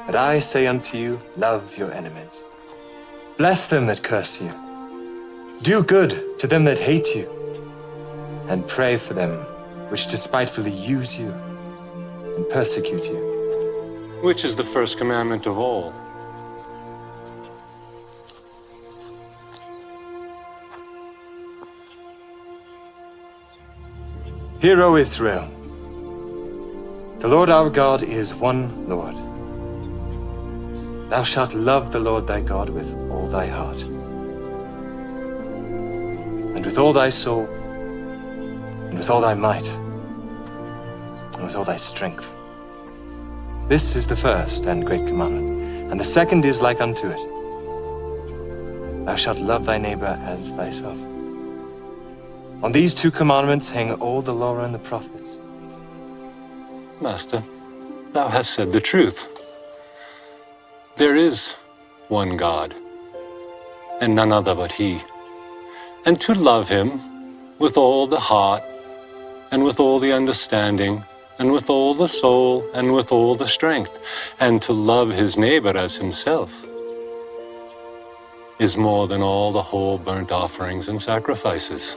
But I say unto you, love your enemies. Bless them that curse you. Do good to them that hate you. And pray for them which despitefully use you and persecute you. Which is the first commandment of all? Hear, O Israel, the Lord our God is one Lord. Thou shalt love the Lord thy God with all thy heart, and with all thy soul, and with all thy might, and with all thy strength. This is the first and great commandment, and the second is like unto it. Thou shalt love thy neighbor as thyself. On these two commandments hang all the law and the prophets. Master, thou hast said the truth. There is one God, and none other but He. And to love Him with all the heart, and with all the understanding, and with all the soul, and with all the strength, and to love his neighbor as himself, is more than all the whole burnt offerings and sacrifices.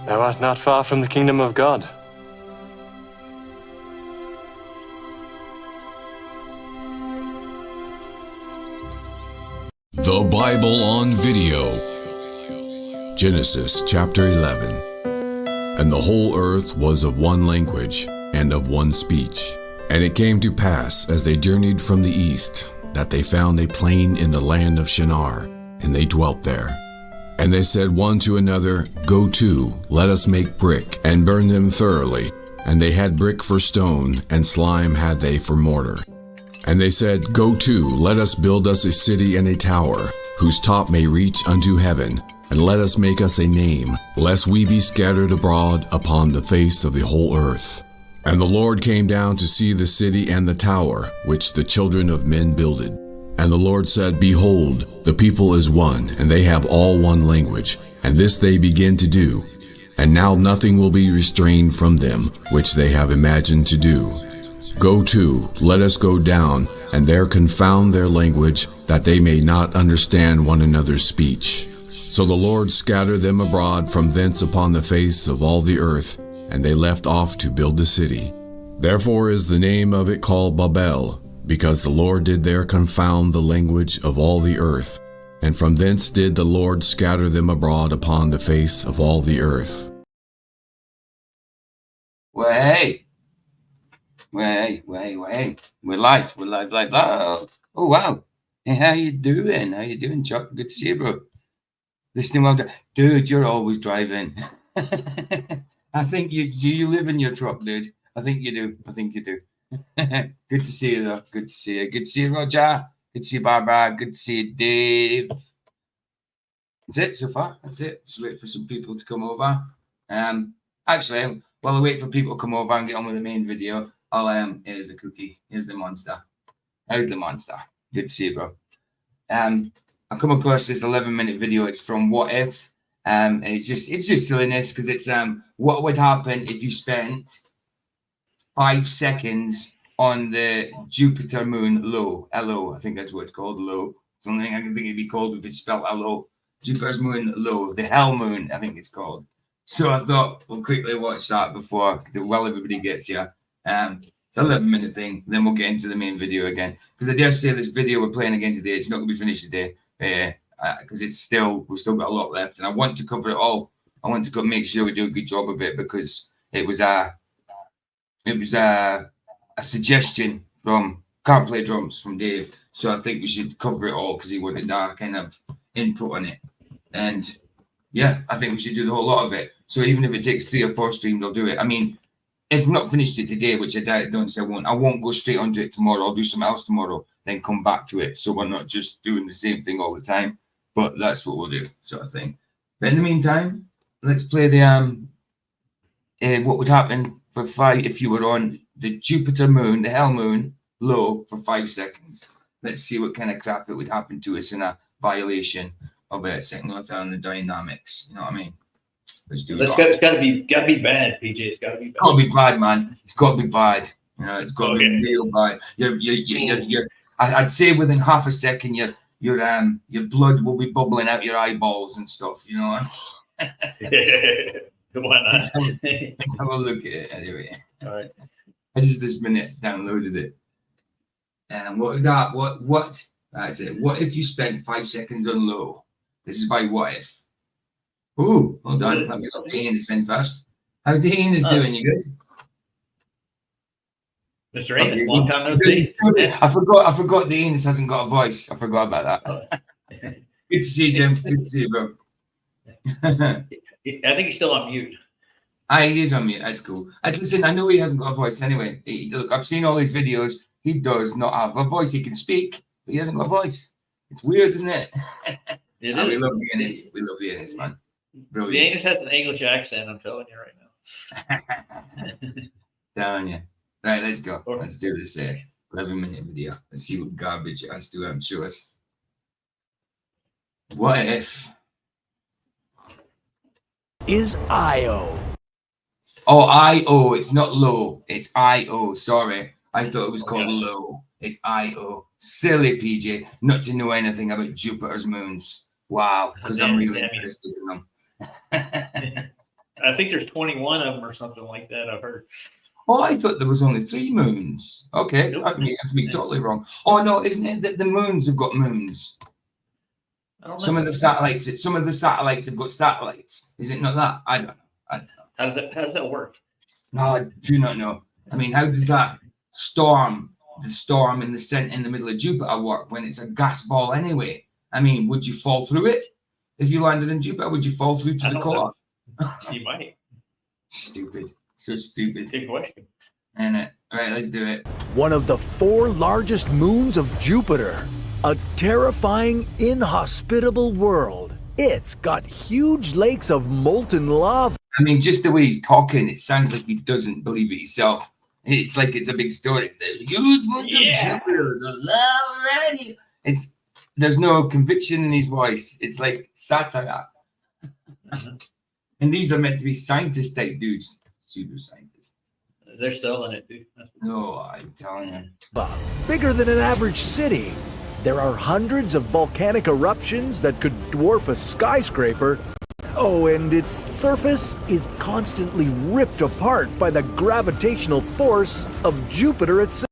Thou art not far from the kingdom of God. The Bible on Video. Genesis chapter 11. And the whole earth was of one language and of one speech. And it came to pass, as they journeyed from the east, that they found a plain in the land of Shinar, and they dwelt there. And they said one to another, Go to, let us make brick, and burn them thoroughly. And they had brick for stone, and slime had they for mortar. And they said, Go to, let us build us a city and a tower, whose top may reach unto heaven, and let us make us a name, lest we be scattered abroad upon the face of the whole earth. And the Lord came down to see the city and the tower, which the children of men builded. And the Lord said, Behold, the people is one, and they have all one language, and this they begin to do. And now nothing will be restrained from them, which they have imagined to do. Go to, let us go down, and there confound their language, that they may not understand one another's speech. So the Lord scattered them abroad from thence upon the face of all the earth, and they left off to build the city. Therefore is the name of it called Babel, because the Lord did there confound the language of all the earth, and from thence did the Lord scatter them abroad upon the face of all the earth. Way. We're live. Oh, wow. Hey, how you doing, Chuck? Good to see you, bro. Listening well done. Dude, you're always driving. I think you live in your truck, dude. I think you do. Good to see you, though. Good to see you. Good to see you, Roger. Good to see you, Barbara. Good to see you, Dave. That's it so far. That's it. Just wait for some people to come over. Actually, while I wait for people to come over and get on with the main video, here's the cookie. Here's the monster. How's the monster? Good to see you, bro. I come across this 11-minute video. It's from What If. It's just silliness, because it's what would happen if you spent 5 seconds on the Jupiter moon LO. LO, I think that's what it's called, LO. Something I can think it'd be called if it's spelled LO. Jupiter's moon LO, the hell moon, I think it's called. So I thought we'll quickly watch that before, while everybody gets here. It's an 11-minute thing, then we'll get into the main video again. Because I dare say this video we're playing again today, it's not going to be finished today. Because we've still got a lot left, and I want to cover it all. I want to make sure we do a good job of it, because it was a suggestion from Can't Play Drums from Dave. So I think we should cover it all, because he wanted our kind of input on it. And yeah, I think we should do the whole lot of it. So even if it takes 3 or 4 streams, I'll do it. I mean, if I'm not finished it today, which I don't say I won't go straight onto it tomorrow. I'll do something else tomorrow, then come back to it. So we're not just doing the same thing all the time. But that's what we'll do, sort of thing. But in the meantime, let's play the what would happen for 5 if you were on the Jupiter moon, the hell moon, low for 5 seconds. Let's see what kind of crap it would happen to us in a violation of second law thermodynamics. You know what I mean? Let's do It's got to be bad, PJ. It's got to be bad. It's got to be bad, man. It's got to be bad. You know, it's got to be real bad. I'd say within half a second, your blood will be bubbling out your eyeballs and stuff. You know. Why not? Let's have a look at it anyway. All right. I just this minute downloaded it. And what that's it. What if you spent 5 seconds on low? This is by What If. Ooh, hold on. Let me look the Anus in first. How's the Anus doing? You good? Mr. Anus, long time no see. I forgot the Anus hasn't got a voice. I forgot about that. Good to see you, Jim. Good to see you, bro. I think he's still on mute. He is on mute. That's cool. Listen, I know he hasn't got a voice anyway. Look, I've seen all his videos. He does not have a voice. He can speak, but he hasn't got a voice. It's weird, isn't it? We love the Anus. We love the Anus, man. Brilliant. The Anus has an English accent, I'm telling you right now. Telling you. Right, let's go. Let's do this 11-minute video. Let's see what garbage it has to show us. What if? Is IO. Oh, IO. It's not low. It's IO. Sorry. I thought it was called low. It's IO. Silly PJ, not to know anything about Jupiter's moons. Wow, because I'm really interested in them. I think there's 21 of them or something like that, I've heard. Oh, I thought there was only 3 moons. Okay, Nope. I mean, that's me totally wrong. Oh no, isn't it that the moons have got moons? I don't know. Some of the satellites have got satellites. Is it not that? I don't know. How does that work? No, I do not know. I mean, how does that storm in the middle of Jupiter work when it's a gas ball anyway? I mean, would you fall through it if you landed in Jupiter? Would you fall through to the core? You might. Stupid. So stupid. Good question. And right, let's do it. One of the 4 largest moons of Jupiter. A terrifying, inhospitable world. It's got huge lakes of molten lava. I mean, just the way he's talking, it sounds like he doesn't believe it himself. It's like it's a big story. The huge moons of Jupiter, the lava ready. There's no conviction in his voice. It's like satire. And these are meant to be scientist type dudes. Pseudoscientists. They're still in it, dude. No, I'm telling you. Bigger than an average city. There are hundreds of volcanic eruptions that could dwarf a skyscraper. Oh, and its surface is constantly ripped apart by the gravitational force of Jupiter itself.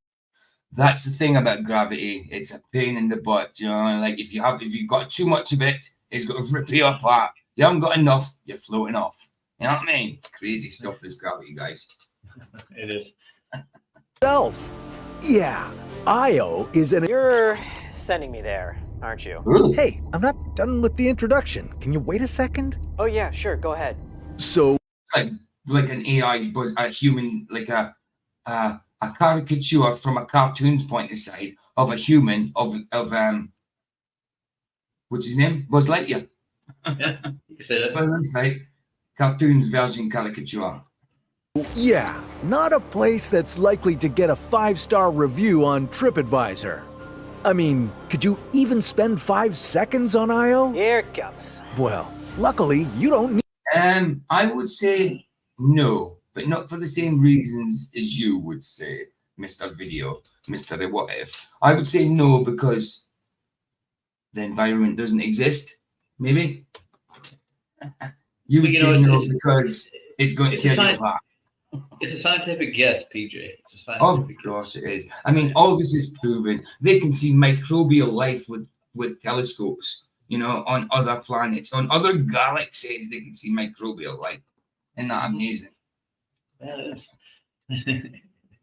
That's the thing about gravity. It's a pain in the butt, you know. Like if you've got too much of it, it's got to rip you apart. You haven't got enough, you're floating off. You know what I mean? It's crazy stuff, this gravity, guys. It is. Yeah, Io is an... You're sending me there, aren't you? Ooh. Hey, I'm not done with the introduction. Can you wait a second? Oh yeah, sure, go ahead. So... Like an AI, a human, like a caricature from a cartoon's point of sight of a human of what's his name? Buzz Lightyear. Yeah, you can say that. Well, it looks like cartoon's version caricature. Yeah, not a place that's likely to get a 5-star review on TripAdvisor. I mean, could you even spend 5 seconds on Io? Here it comes. Well, luckily, you don't need... I would say no, but not for the same reasons as you would say, Mr. Video, Mr. What If. I would say no because the environment doesn't exist, maybe. You would say no because it's going to tear you apart. It's a scientific guess, PJ. It's a Of course it is. I mean, all this is proven. They can see microbial life with telescopes, you know, on other planets, on other galaxies. They can see microbial life. Isn't that amazing? That is.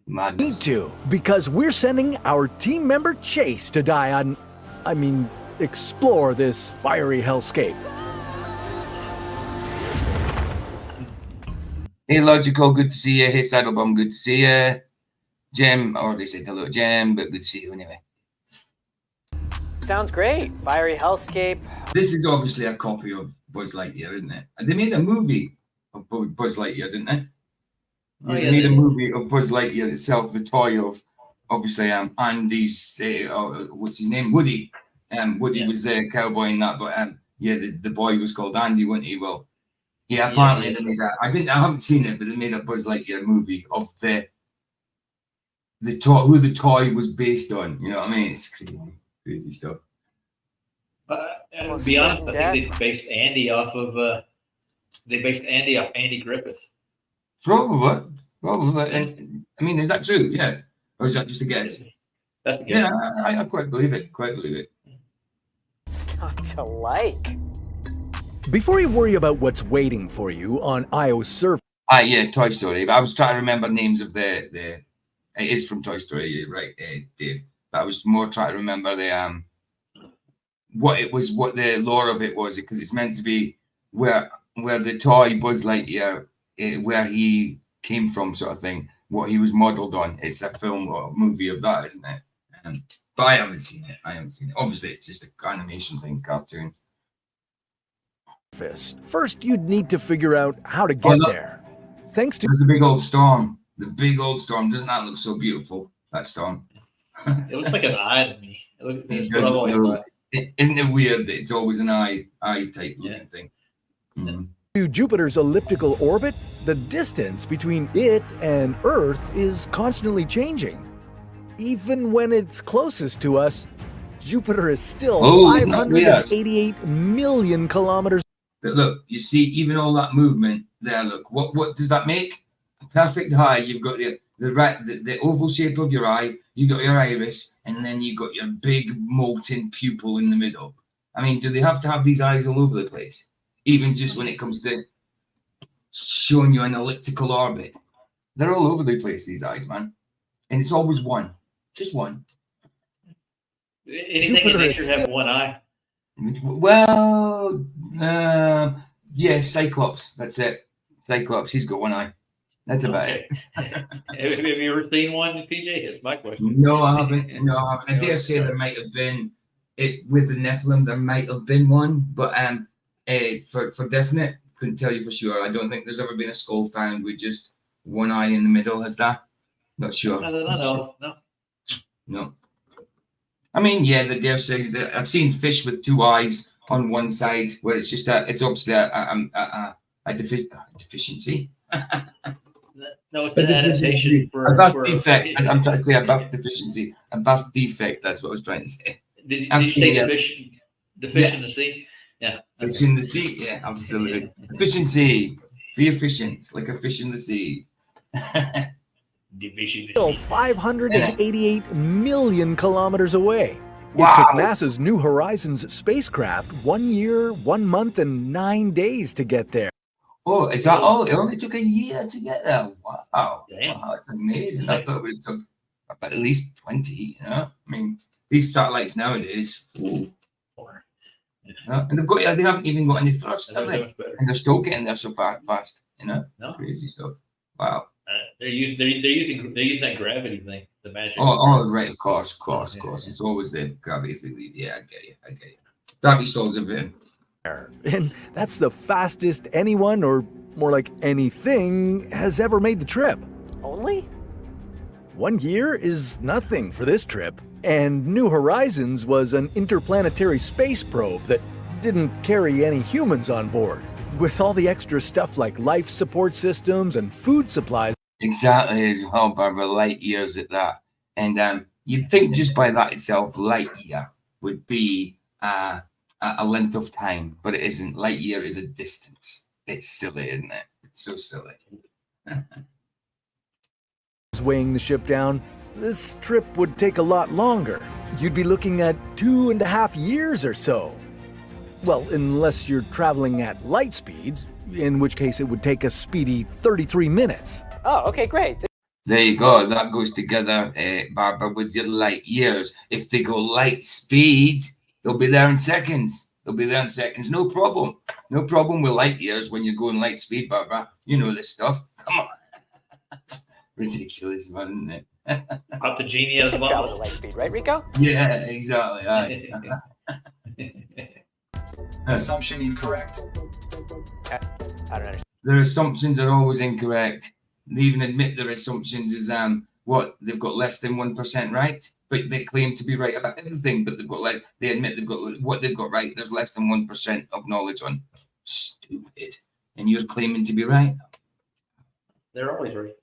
Madness. Need to, because we're sending our team member Chase to die on... explore this fiery hellscape. Hey, Logical, good to see you. Hey, Saddlebum, good to see you. Jem, I already said hello, Jem, but good to see you anyway. Sounds great. Fiery hellscape. This is obviously a copy of Buzz Lightyear, isn't it? And they made a movie of Buzz Lightyear, didn't they? Oh, They yeah, made a movie of Buzz Lightyear itself, the toy of, obviously, Andy's, what's his name? Woody. Woody was the cowboy in that, but yeah, the boy was called Andy, wasn't he? Well, Yeah, apparently they made that. I haven't seen it, but they made a Buzz Lightyear movie of the toy, who the toy was based on. You know what I mean? It's crazy stuff. To be honest, I think they based Andy off of Andy Griffith. Probably. And I mean, is that true? Yeah, or is that just a guess? That's a guess. Yeah, I quite believe it. It's not to like. Before you worry about what's waiting for you on Io's surface. Yeah, Toy Story. But I was trying to remember names of the. It is from Toy Story, right, Dave? But I was more trying to remember the what the lore of it was, because it's meant to be where the toy Buzz Lightyear, where he came from, sort of thing. What he was modeled on. It's a film or a movie of that, isn't it? But I haven't seen it. Obviously, it's just an animation thing, cartoon. First, you'd need to figure out how to get there. Thanks to there's a big old storm. The big old storm. Doesn't that look so beautiful? That storm. It looks like an eye to me. Isn't it weird that it's always an eye type looking thing? Mm. To Jupiter's elliptical orbit, the distance between it and Earth is constantly changing. Even when it's closest to us, Jupiter is still 588 million kilometers. But look, you see, even all that movement there. Look, what does that make? A perfect eye. You've got the oval shape of your eye. You got your iris, and then you got your big molten pupil in the middle. I mean, do they have to have these eyes all over the place? Even just when it comes to showing you an elliptical orbit, they're all over the place. These eyes, man, and it's always one, just one. Anything in nature have one eye? Well, yeah, Cyclops. That's it. Cyclops. He's got one eye. That's about it. Have you ever seen one, PJ? That's my question. No, I haven't. I dare say there might have been it with the Nephilim. There might have been one, but for definite, couldn't tell you for sure. I don't think there's ever been a skull found with just one eye in the middle. Has that? Not sure. No. I mean, yeah, the dare say that I've seen fish with two eyes on one side, where it's just it's obviously a deficiency. No, it's an adaptation for a birth defect. I'm trying to say a birth deficiency, a birth defect. That's what I was trying to say. Did you say the fish in the sea? Yeah. Fish in the sea. Yeah, absolutely. Efficiency. Be efficient, like a fish in the sea. Still 588 million kilometers away. Wow. It took NASA's New Horizons spacecraft 1 year, 1 month, and 9 days to get there. Oh, is that all? It only took a year to get there. Wow. Damn. Wow, that's amazing. I thought it would have took about at least 20, you know? I mean, these satellites nowadays, and they haven't even got any thrust, have they? And they're still getting there so fast, you know? No. Crazy stuff. Wow. They're using that gravity thing, the magic. Oh, right, of course. It's always the gravity thing. Yeah, I get you. Gravity solves everything. And that's the fastest anyone, or more like anything, has ever made the trip. Only? 1 year is nothing for this trip. And New Horizons was an interplanetary space probe that didn't carry any humans on board. With all the extra stuff like life support systems and food supplies. Exactly, as well, Barbara, light years at that. And you'd think just by that itself, light year would be a length of time, but it isn't. Light year is a distance. It's silly, isn't it? It's so silly. Weighing the ship down, this trip would take a lot longer. You'd be looking at 2.5 years or so. Well, unless you're traveling at light speed, in which case it would take a speedy 33 minutes. Oh, okay, great. There you go. That goes together, Barbara, with your light years. If they go light speed, they'll be there in seconds. No problem. No problem with light years when you're going light speed, Barbara. You know this stuff. Come on. Ridiculous, man, isn't it? Out the genie as well. Travels at light speed, right, Rico? Yeah, exactly. Right. Assumption incorrect. I don't understand. Their assumptions are always incorrect. They even admit their assumptions is they've got less than 1% right, but they claim to be right about everything. But they admit they've got what they've got right. There's less than 1% of knowledge on. Stupid. and you're claiming to be right. They're always right.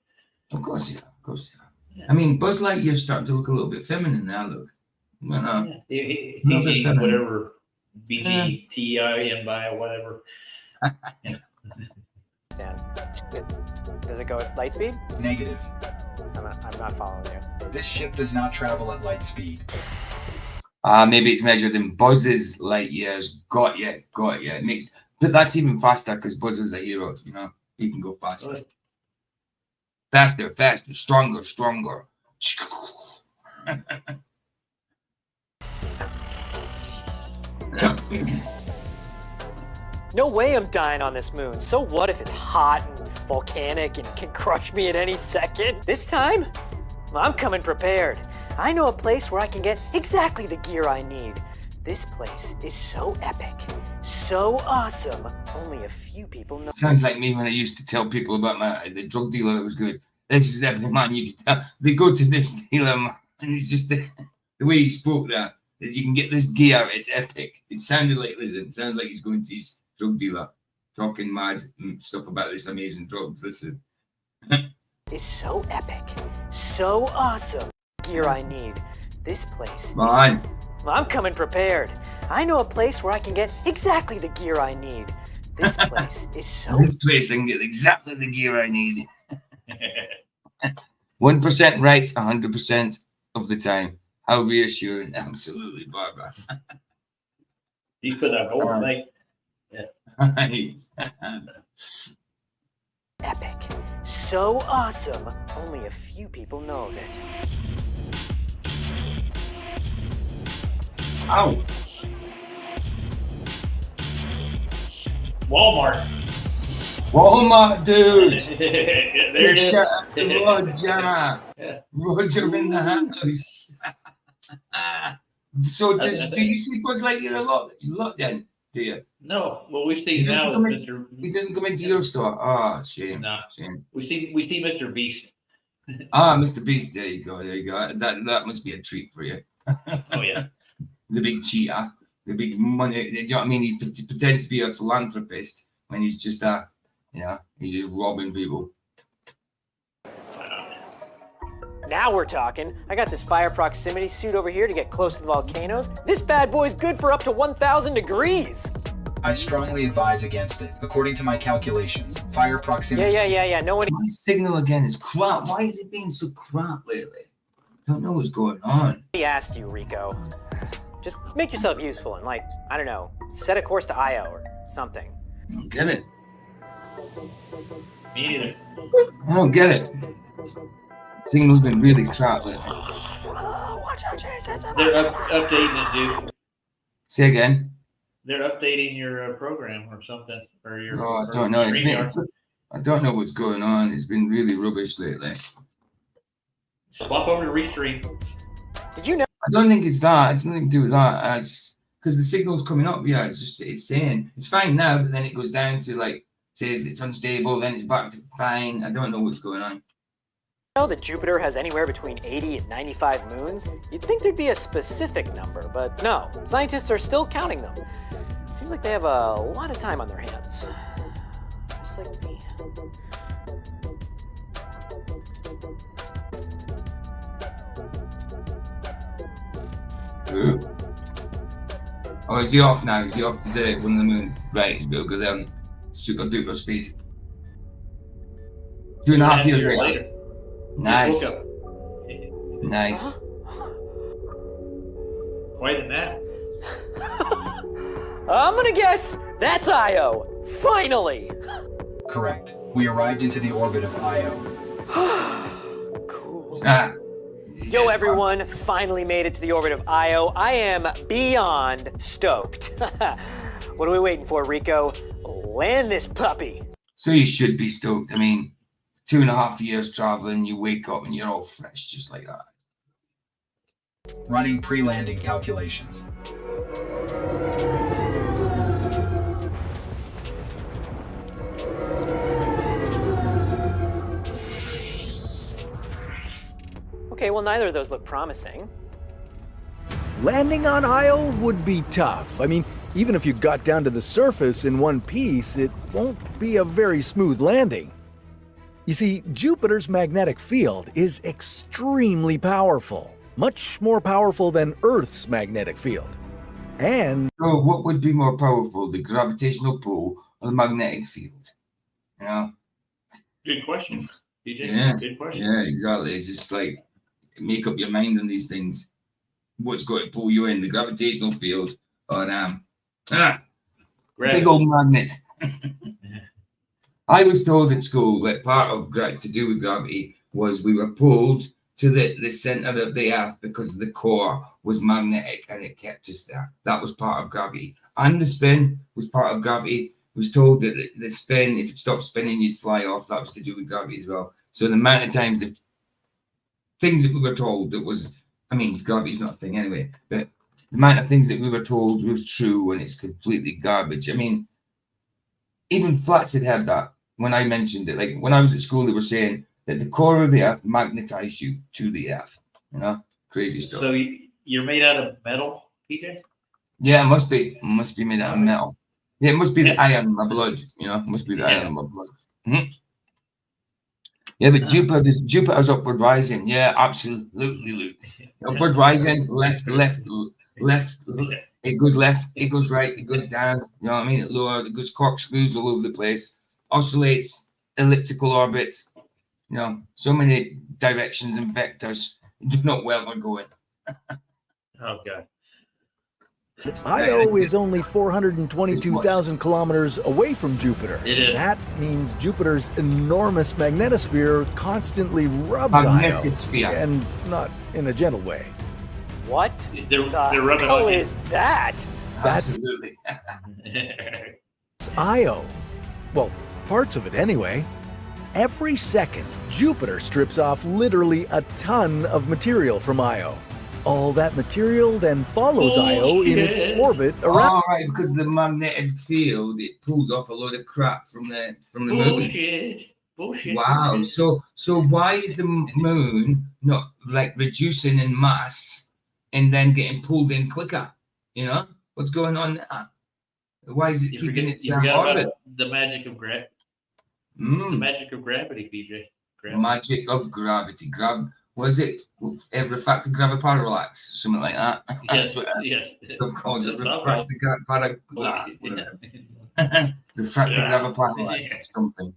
Of course you are. Of course you are. Yeah. I mean, Buzz Lightyear's starting to look a little bit feminine now. Look, you know, Yeah. He little bit eats feminine. whatever BGTIM by or whatever. Does it go at light speed? Negative. I'm not following you. This ship does not travel at light speed. Maybe it's measured in Buzz's light years. Got you. It makes, but that's even faster because Buzz is a hero. You know, he can go faster. Oh. Faster, stronger. No way I'm dying on this moon. So what if it's hot and volcanic and can crush me at any second? This time, I'm coming prepared. I know a place where I can get exactly the gear I need. This place is so epic, so awesome. Only a few people know. Sounds like me when I used to tell people about the drug dealer that was good. This is epic, man. You can tell. They go to this dealer, man, and it's just the way he spoke there is you can get this gear. It's epic. It sounded like, listen, it sounds like he's going to his drug dealer talking mad stuff about this amazing drugs. Listen. It's so epic, so awesome. Gear I need. This place. Man. I'm coming prepared. I know a place where I can get exactly the gear I need. This place is so. This place I can get exactly the gear I need. 1% right, 100% of the time. How reassuring! Absolutely, Barbara. You could have overnight. Epic, so awesome. Only a few people know of it. Ow! Walmart, dude! There Big it is. shout out to Roger! Yeah. Roger in the house! So, do you see Buzz Lightyear a lot then? Do you? No, well, we He see doesn't now come with in- Mr. He doesn't come into your store. Ah, shame. No. Shame. We see Mr. Beast. Mr. Beast. There you go. That must be a treat for you. Oh yeah. The big cheater, the big money. You know what I mean? He pretends to be a philanthropist when he's just he's just robbing people. Now we're talking. I got this fire proximity suit over here to get close to the volcanoes. This bad boy's good for up to 1,000 degrees. I strongly advise against it. According to my calculations, fire proximity. Yeah. No one. My signal again is crap. Why is it being so crap lately? I don't know what's going on. He asked you, Rico. Just make yourself useful and, like, I don't know, set a course to Io or something. I don't get it. Me neither. I don't get it. Signal's been really crap lately. Watch out, Jason. They're updating it, dude. Say again. They're updating your program or something, or your. Oh, I or don't know. StreamYard. I don't know what's going on. It's been really rubbish lately. Swap over to Restream. Did you know? I don't think it's that. It's nothing to do with that. It's because the signal's coming up. Yeah, it's saying it's fine now, but then it goes down to like says it's unstable. Then it's back to fine. I don't know what's going on. Know that Jupiter has anywhere between 80 and 95 moons? You'd think there'd be a specific number, but no. Scientists are still counting them. Seems like they have a lot of time on their hands. Just like me. Ooh. Oh, is he off now? Is he off today? One of the moon. Right, he's got to go down super duper speed. 2.5 years later. Nice. Nice. Quite a nap. I'm gonna guess that's Io. Finally. Correct. We arrived into the orbit of Io. Cool. Yes, Yo, everyone, finally made it to the orbit of Io. I am beyond stoked. What are we waiting for, Rico? Land this puppy. So you should be stoked. I mean, 2.5 years traveling, you wake up and you're all fresh just like that. Running pre-landing calculations. Okay, well, neither of those look promising. Landing on Io would be tough. I mean, Even if you got down to the surface in one piece, it won't be a very smooth landing. You see, Jupiter's magnetic field is extremely powerful, much more powerful than Earth's magnetic field. And So what would be more powerful, the gravitational pull or the magnetic field? You know? Good question, DJ. Yeah, Good question. yeah, exactly. It's just like, make up your mind on these things. What's going to pull you in, the gravitational field or big old magnet? I was told at school that part of to do with gravity was we were pulled to the center of the Earth because the core was magnetic and it kept us there. That was part of gravity. And the spin was part of gravity. Was told that the spin, if it stopped spinning, you'd fly off. That was to do with gravity as well. So the amount of times, the things that we were told that was, I mean, gravity's not a thing anyway, but the amount of things that we were told was true and it's completely garbage. I mean, even flats had heard that when I mentioned it. Like when I was at school, they were saying that the core of the Earth magnetized you to the Earth. You know, crazy stuff. So you're made out of metal, PJ? Yeah, it must be. It must be made out of metal. Yeah, it must be the iron in my blood. You know, it must be the iron in my blood. Mm-hmm. Yeah, but Jupiter's upward rising. Yeah, absolutely, Luke. Upward rising, left. It goes left, it goes right, it goes down. You know what I mean? It lowers, it goes corkscrews all over the place, oscillates, elliptical orbits. You know, so many directions and vectors. You don't know where we're going. Oh, God. Io is only 422,000 kilometers away from Jupiter. It is. That means Jupiter's enormous magnetosphere constantly rubs Io, Magnetosphere. and not in a gentle way. What They're rubbing hell on you. is that? That's Absolutely. Io. Well, parts of it anyway. Every second, Jupiter strips off literally a ton of material from Io. All that material then follows Io in its orbit around. All right, because of the magnetic field, it pulls off a load of crap from the moon. Bullshit. Wow. So why is the moon not like reducing in mass and then getting pulled in quicker? You know what's going on there? Why is it keeping its you forgot orbit? about the magic of gravity. The magic of gravity, PJ. Magic of gravity. Was it refracted graviparallax? Something like that. Yes. Refracted graviparallax. Something.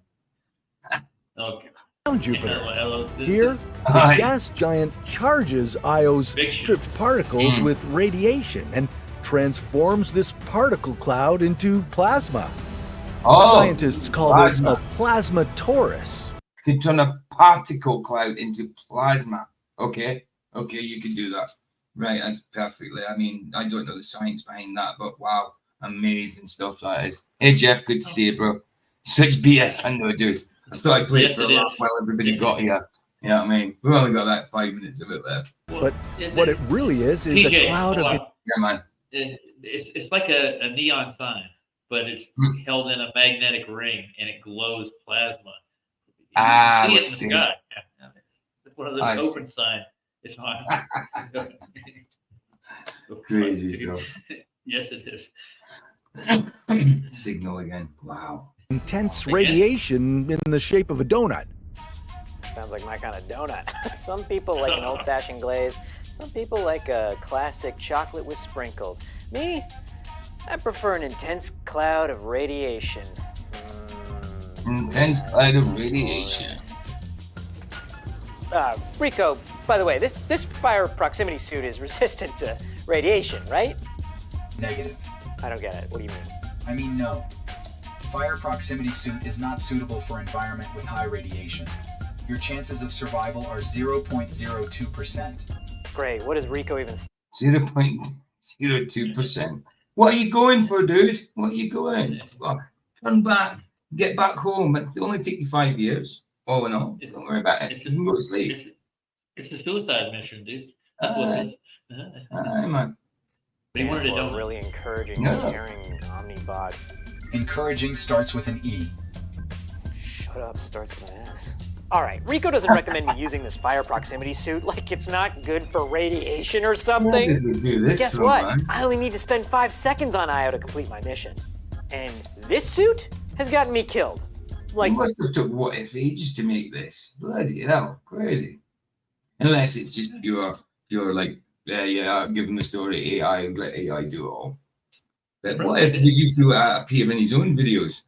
Okay. Around Jupiter. Hello. Here, the gas giant charges Io's stripped particles with radiation and transforms this particle cloud into plasma. Scientists call this a plasma torus. Could turn a particle cloud into plasma. Okay, you could do that. Right, that's perfectly. I mean, I don't know the science behind that, but wow, amazing stuff that is. Hey, Jeff, good to see you, bro. Such BS, I know, dude. I thought I'd play it for a laugh while everybody got here. You know what I mean? We've only got like 5 minutes of it left. But what it really is PJ, a cloud of... Yeah, man. It's like a neon sign, but it's held in a magnetic ring and it glows plasma. You see it in the sky. It's one of those open signs. It's hard. Crazy stuff. Yes, it is. Signal again. Wow. Intense radiation in the shape of a donut. Sounds like my kind of donut. Some people like an old-fashioned glaze. Some people like a classic chocolate with sprinkles. Me, I prefer an intense cloud of radiation. Intense cloud of radiation. Rico, by the way, this fire proximity suit is resistant to radiation, right? Negative. I don't get it. What do you mean? I mean, no. Fire proximity suit is not suitable for environment with high radiation. Your chances of survival are 0.02%. Great. What does Rico even say? 0.02%. What are you going for, dude? What are you going? Well, turn back. Get back home. It'll only take you 5 years. All in all. Don't worry about it. You can go to sleep. It's a suicide mission, dude. That's what it is. Aye, man. But he wanted to know. Really encouraging, caring omnibot. Encouraging starts with an E. Shut up starts with an S. All right, Rico doesn't recommend me using this fire proximity suit like it's not good for radiation or Where something. did we do this Guess from, what? man? I only need to spend 5 seconds on Io to complete my mission. And this suit has gotten me killed. Like, You must have took what if ages to make this. Bloody hell, crazy. Unless it's just pure like, yeah, give him the story AI and let AI do it all. But what if we used to appear in his own videos?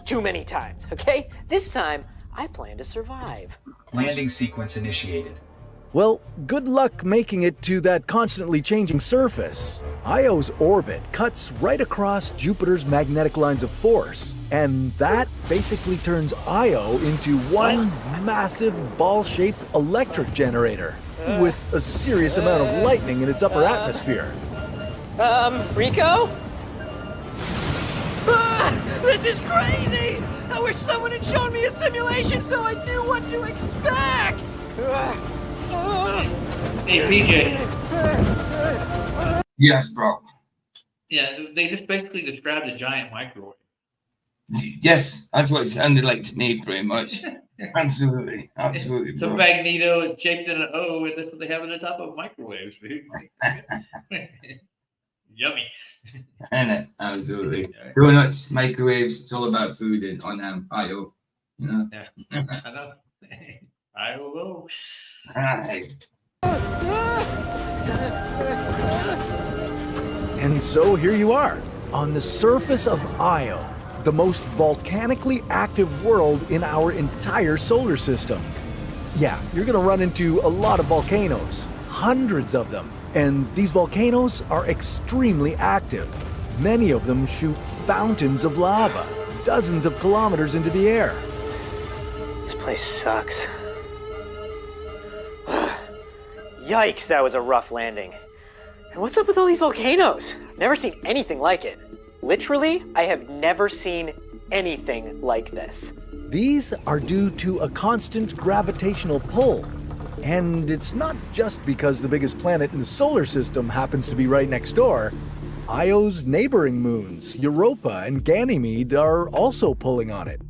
too many times, okay? This time, I plan to survive. Landing sequence initiated. Well, good luck making it to that constantly changing surface. Io's orbit cuts right across Jupiter's magnetic lines of force, and that basically turns Io into one massive ball-shaped electric generator with a serious amount of lightning in its upper atmosphere. Rico? This is crazy! I wish someone had shown me a simulation so I knew what to expect! Hey, PJ. Yes, bro. Yeah, they just basically described a giant microwave. Yes, that's what it sounded like to me, pretty much. Absolutely, absolutely. So Bro. Magneto is shaped in an O, and that's what they have on the top of microwaves, dude. Yummy. And absolutely. Donuts, microwaves, it's all about food and on IO. You know? Yeah. I know. I will go. Right. And so here you are, on the surface of Io, the most volcanically active world in our entire solar system. Yeah, you're gonna run into a lot of volcanoes, hundreds of them. And these volcanoes are extremely active. Many of them shoot fountains of lava, dozens of kilometers into the air. This place sucks. Yikes, that was a rough landing. And what's up with all these volcanoes? I've never seen anything like it. Literally, I have never seen anything like this. These are due to a constant gravitational pull. And it's not just because the biggest planet in the solar system happens to be right next door. Io's neighboring moons, Europa and Ganymede, are also pulling on it.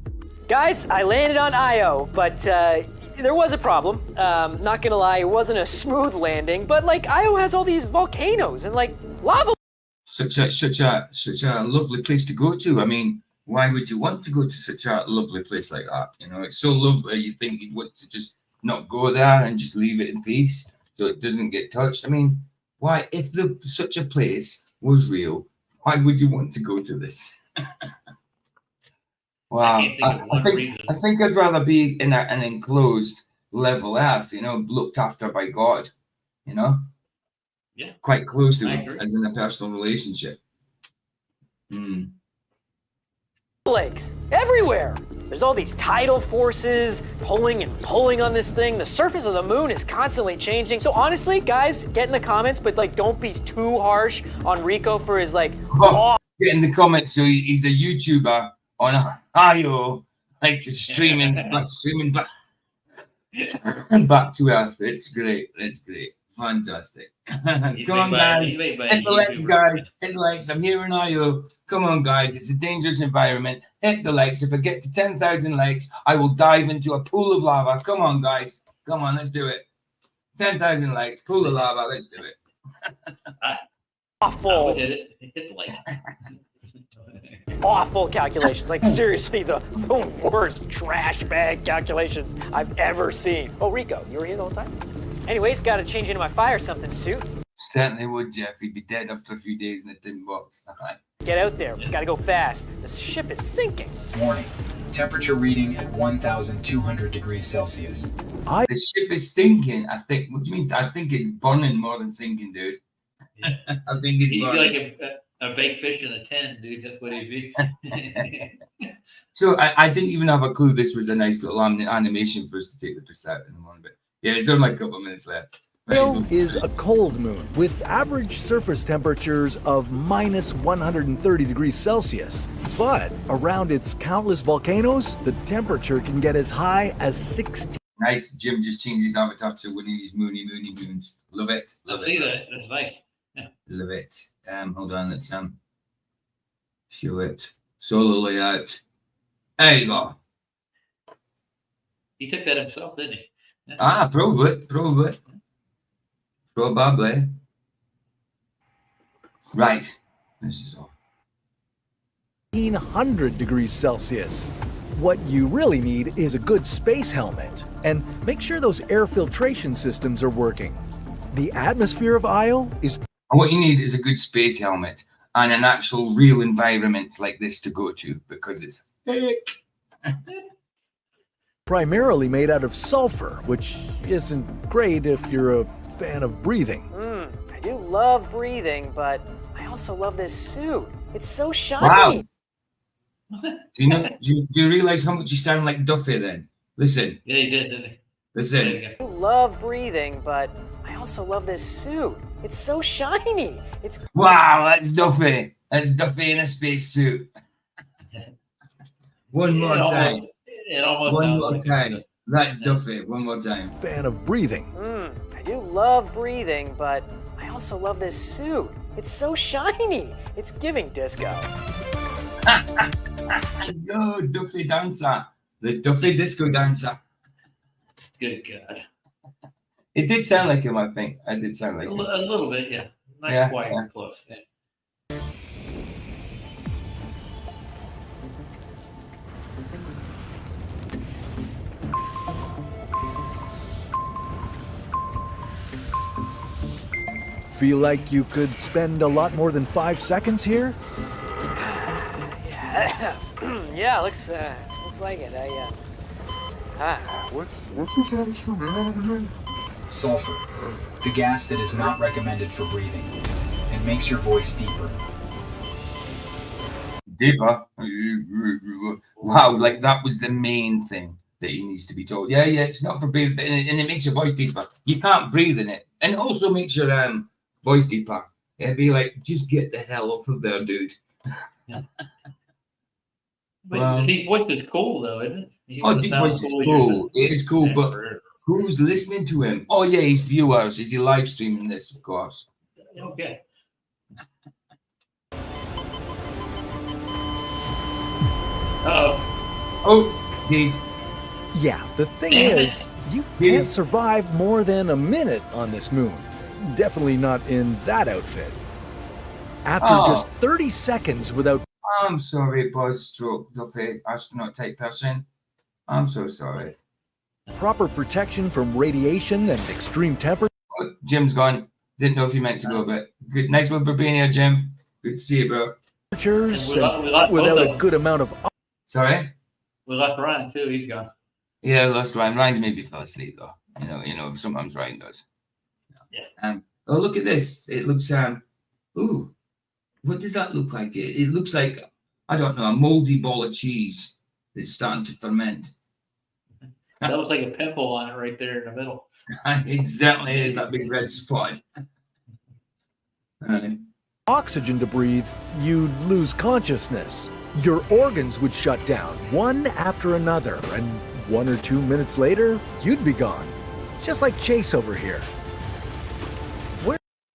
Guys, I landed on Io, but there was a problem. Not gonna lie, it wasn't a smooth landing, but like Io has all these volcanoes and like lava. Such a lovely place to go to. I mean, why would you want to go to such a lovely place like that? You know, it's so lovely. You think you'd want to just not go there and just leave it in peace so it doesn't get touched. I mean, why, if such a place was real, why would you want to go to this? Wow, I think I'd rather be in an enclosed level earth, you know, looked after by God, you know? Yeah. Quite close to him, as in a personal relationship. Lakes everywhere. There's all these tidal forces pulling and pulling on this thing. The surface of the moon is constantly changing. So honestly, guys, get in the comments, but like, don't be too harsh on Rico for his like. Get in the comments. So he's a YouTuber on IO, like streaming back to Earth. It's great. It's great. Fantastic. Come on, guys. Hit the likes, guys. Hit the likes. I'm here in IO. Come on, guys. It's a dangerous environment. Hit the likes. If I get to 10,000 likes, I will dive into a pool of lava. Come on, guys. Come on, let's do it. 10,000 likes, pool of lava. Let's do it. Awful. Hit the like. Awful calculations. Like seriously, the worst trash bag calculations I've ever seen. Oh, Rico, you were here the whole time? Anyways, gotta change into my fire something suit. Certainly would, Jeff. He'd be dead after a few days in a tin box. Get out there. Gotta go fast. The ship is sinking. Warning. Temperature reading at 1,200 degrees Celsius. The ship is sinking. I think. What do you mean? I think it's burning more than sinking, dude. Yeah. I think it's burning. He'd be like a baked fish in a tin, dude. That's what he'd be. So I didn't even have a clue this was a nice little animation for us to take the piss out in the morning. But yeah, there's only like a couple of minutes left. Io is a cold moon with average surface temperatures of minus 130 degrees Celsius. But around its countless volcanoes, the temperature can get as high as 16. Nice. Jim just changed his avatar to one of these moony moons. Love it. Love it. See that? That's nice. Yeah. Love it. Hold on. Let's show it. Solo layout. There you go. He took that himself, didn't he? Probably. Right. This is all. 1800 degrees Celsius. What you really need is a good space helmet, and make sure those air filtration systems are working. The atmosphere of Io is... And what you need is a good space helmet and an actual real environment like this to go to, because it's primarily made out of sulfur, which isn't great if you're a fan of breathing. I do love breathing, but I also love this suit. It's so shiny. Wow. Do you realize how much you sound like Duffy then? Listen. Yeah, he did, didn't he? Listen. I do love breathing, but I also love this suit. It's so shiny. It's wow, that's Duffy. That's Duffy in a spacesuit. One more time. One more time. That's Duffy. One more time. Fan of breathing. I do love breathing, but I also love this suit. It's so shiny. It's giving disco. Yo, Duffy dancer. The Duffy disco dancer. Good God. It did sound like him, I think. I did sound like him. A little bit, yeah. Not quite close. Yeah. Feel like you could spend a lot more than 5 seconds here? Yeah, looks like it. What's this extra name again? Sulfur, the gas that is not recommended for breathing and makes your voice deeper. Deeper? Wow, like that was the main thing that he needs to be told. Yeah, it's not for breathing, and it makes your voice deeper. You can't breathe in it, and it also makes your voice deeper. It'd be like, just get the hell off of there, dude. Yeah. But deep voice is cool, though, isn't it? Deep voice is cool. It is cool, but who's listening to him? Oh, yeah, his viewers. Is he live streaming this, of course? Okay. Oh, indeed. Yeah, the thing is, you can't survive more than a minute on this moon. Definitely not in that outfit. After just 30 seconds without... I'm sorry, Buzz Stroke Duffy, astronaut type person. I'm so sorry. proper protection from radiation and extreme temperature. Oh, Jim's gone. Didn't know if you meant to go, but good. Nice one for being here, Jim. Good to see you, bro. Temperatures without a good amount of... Sorry? We lost Ryan, too. He's gone. Yeah, we lost Ryan. Ryan's maybe fell asleep, though. You know, sometimes Ryan does. Yeah. Oh, look at this. It looks, ooh, what does that look like? It looks like, I don't know, a moldy ball of cheese that's starting to ferment. That looks like a pimple on it right there in the middle. It certainly is, that big red spot. Oxygen to breathe, you'd lose consciousness. Your organs would shut down, one after another, and 1 or 2 minutes later, you'd be gone. Just like Chase over here.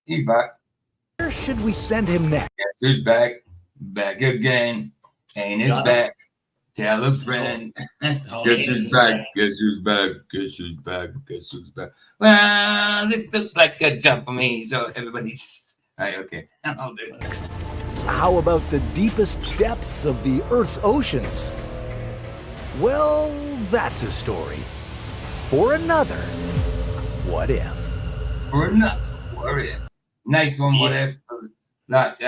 He's back. Where should we send him next? Guess who's back? Back again. And is back. Tell a friend. Guess who's back? Guess who's back? Guess who's back? Guess who's back? Well, this looks like a job for me, so everybody just... Right, okay. I'll do it. Next. How about the deepest depths of the Earth's oceans? Well, that's a story for another What If. For another What If. Nice one, What If. That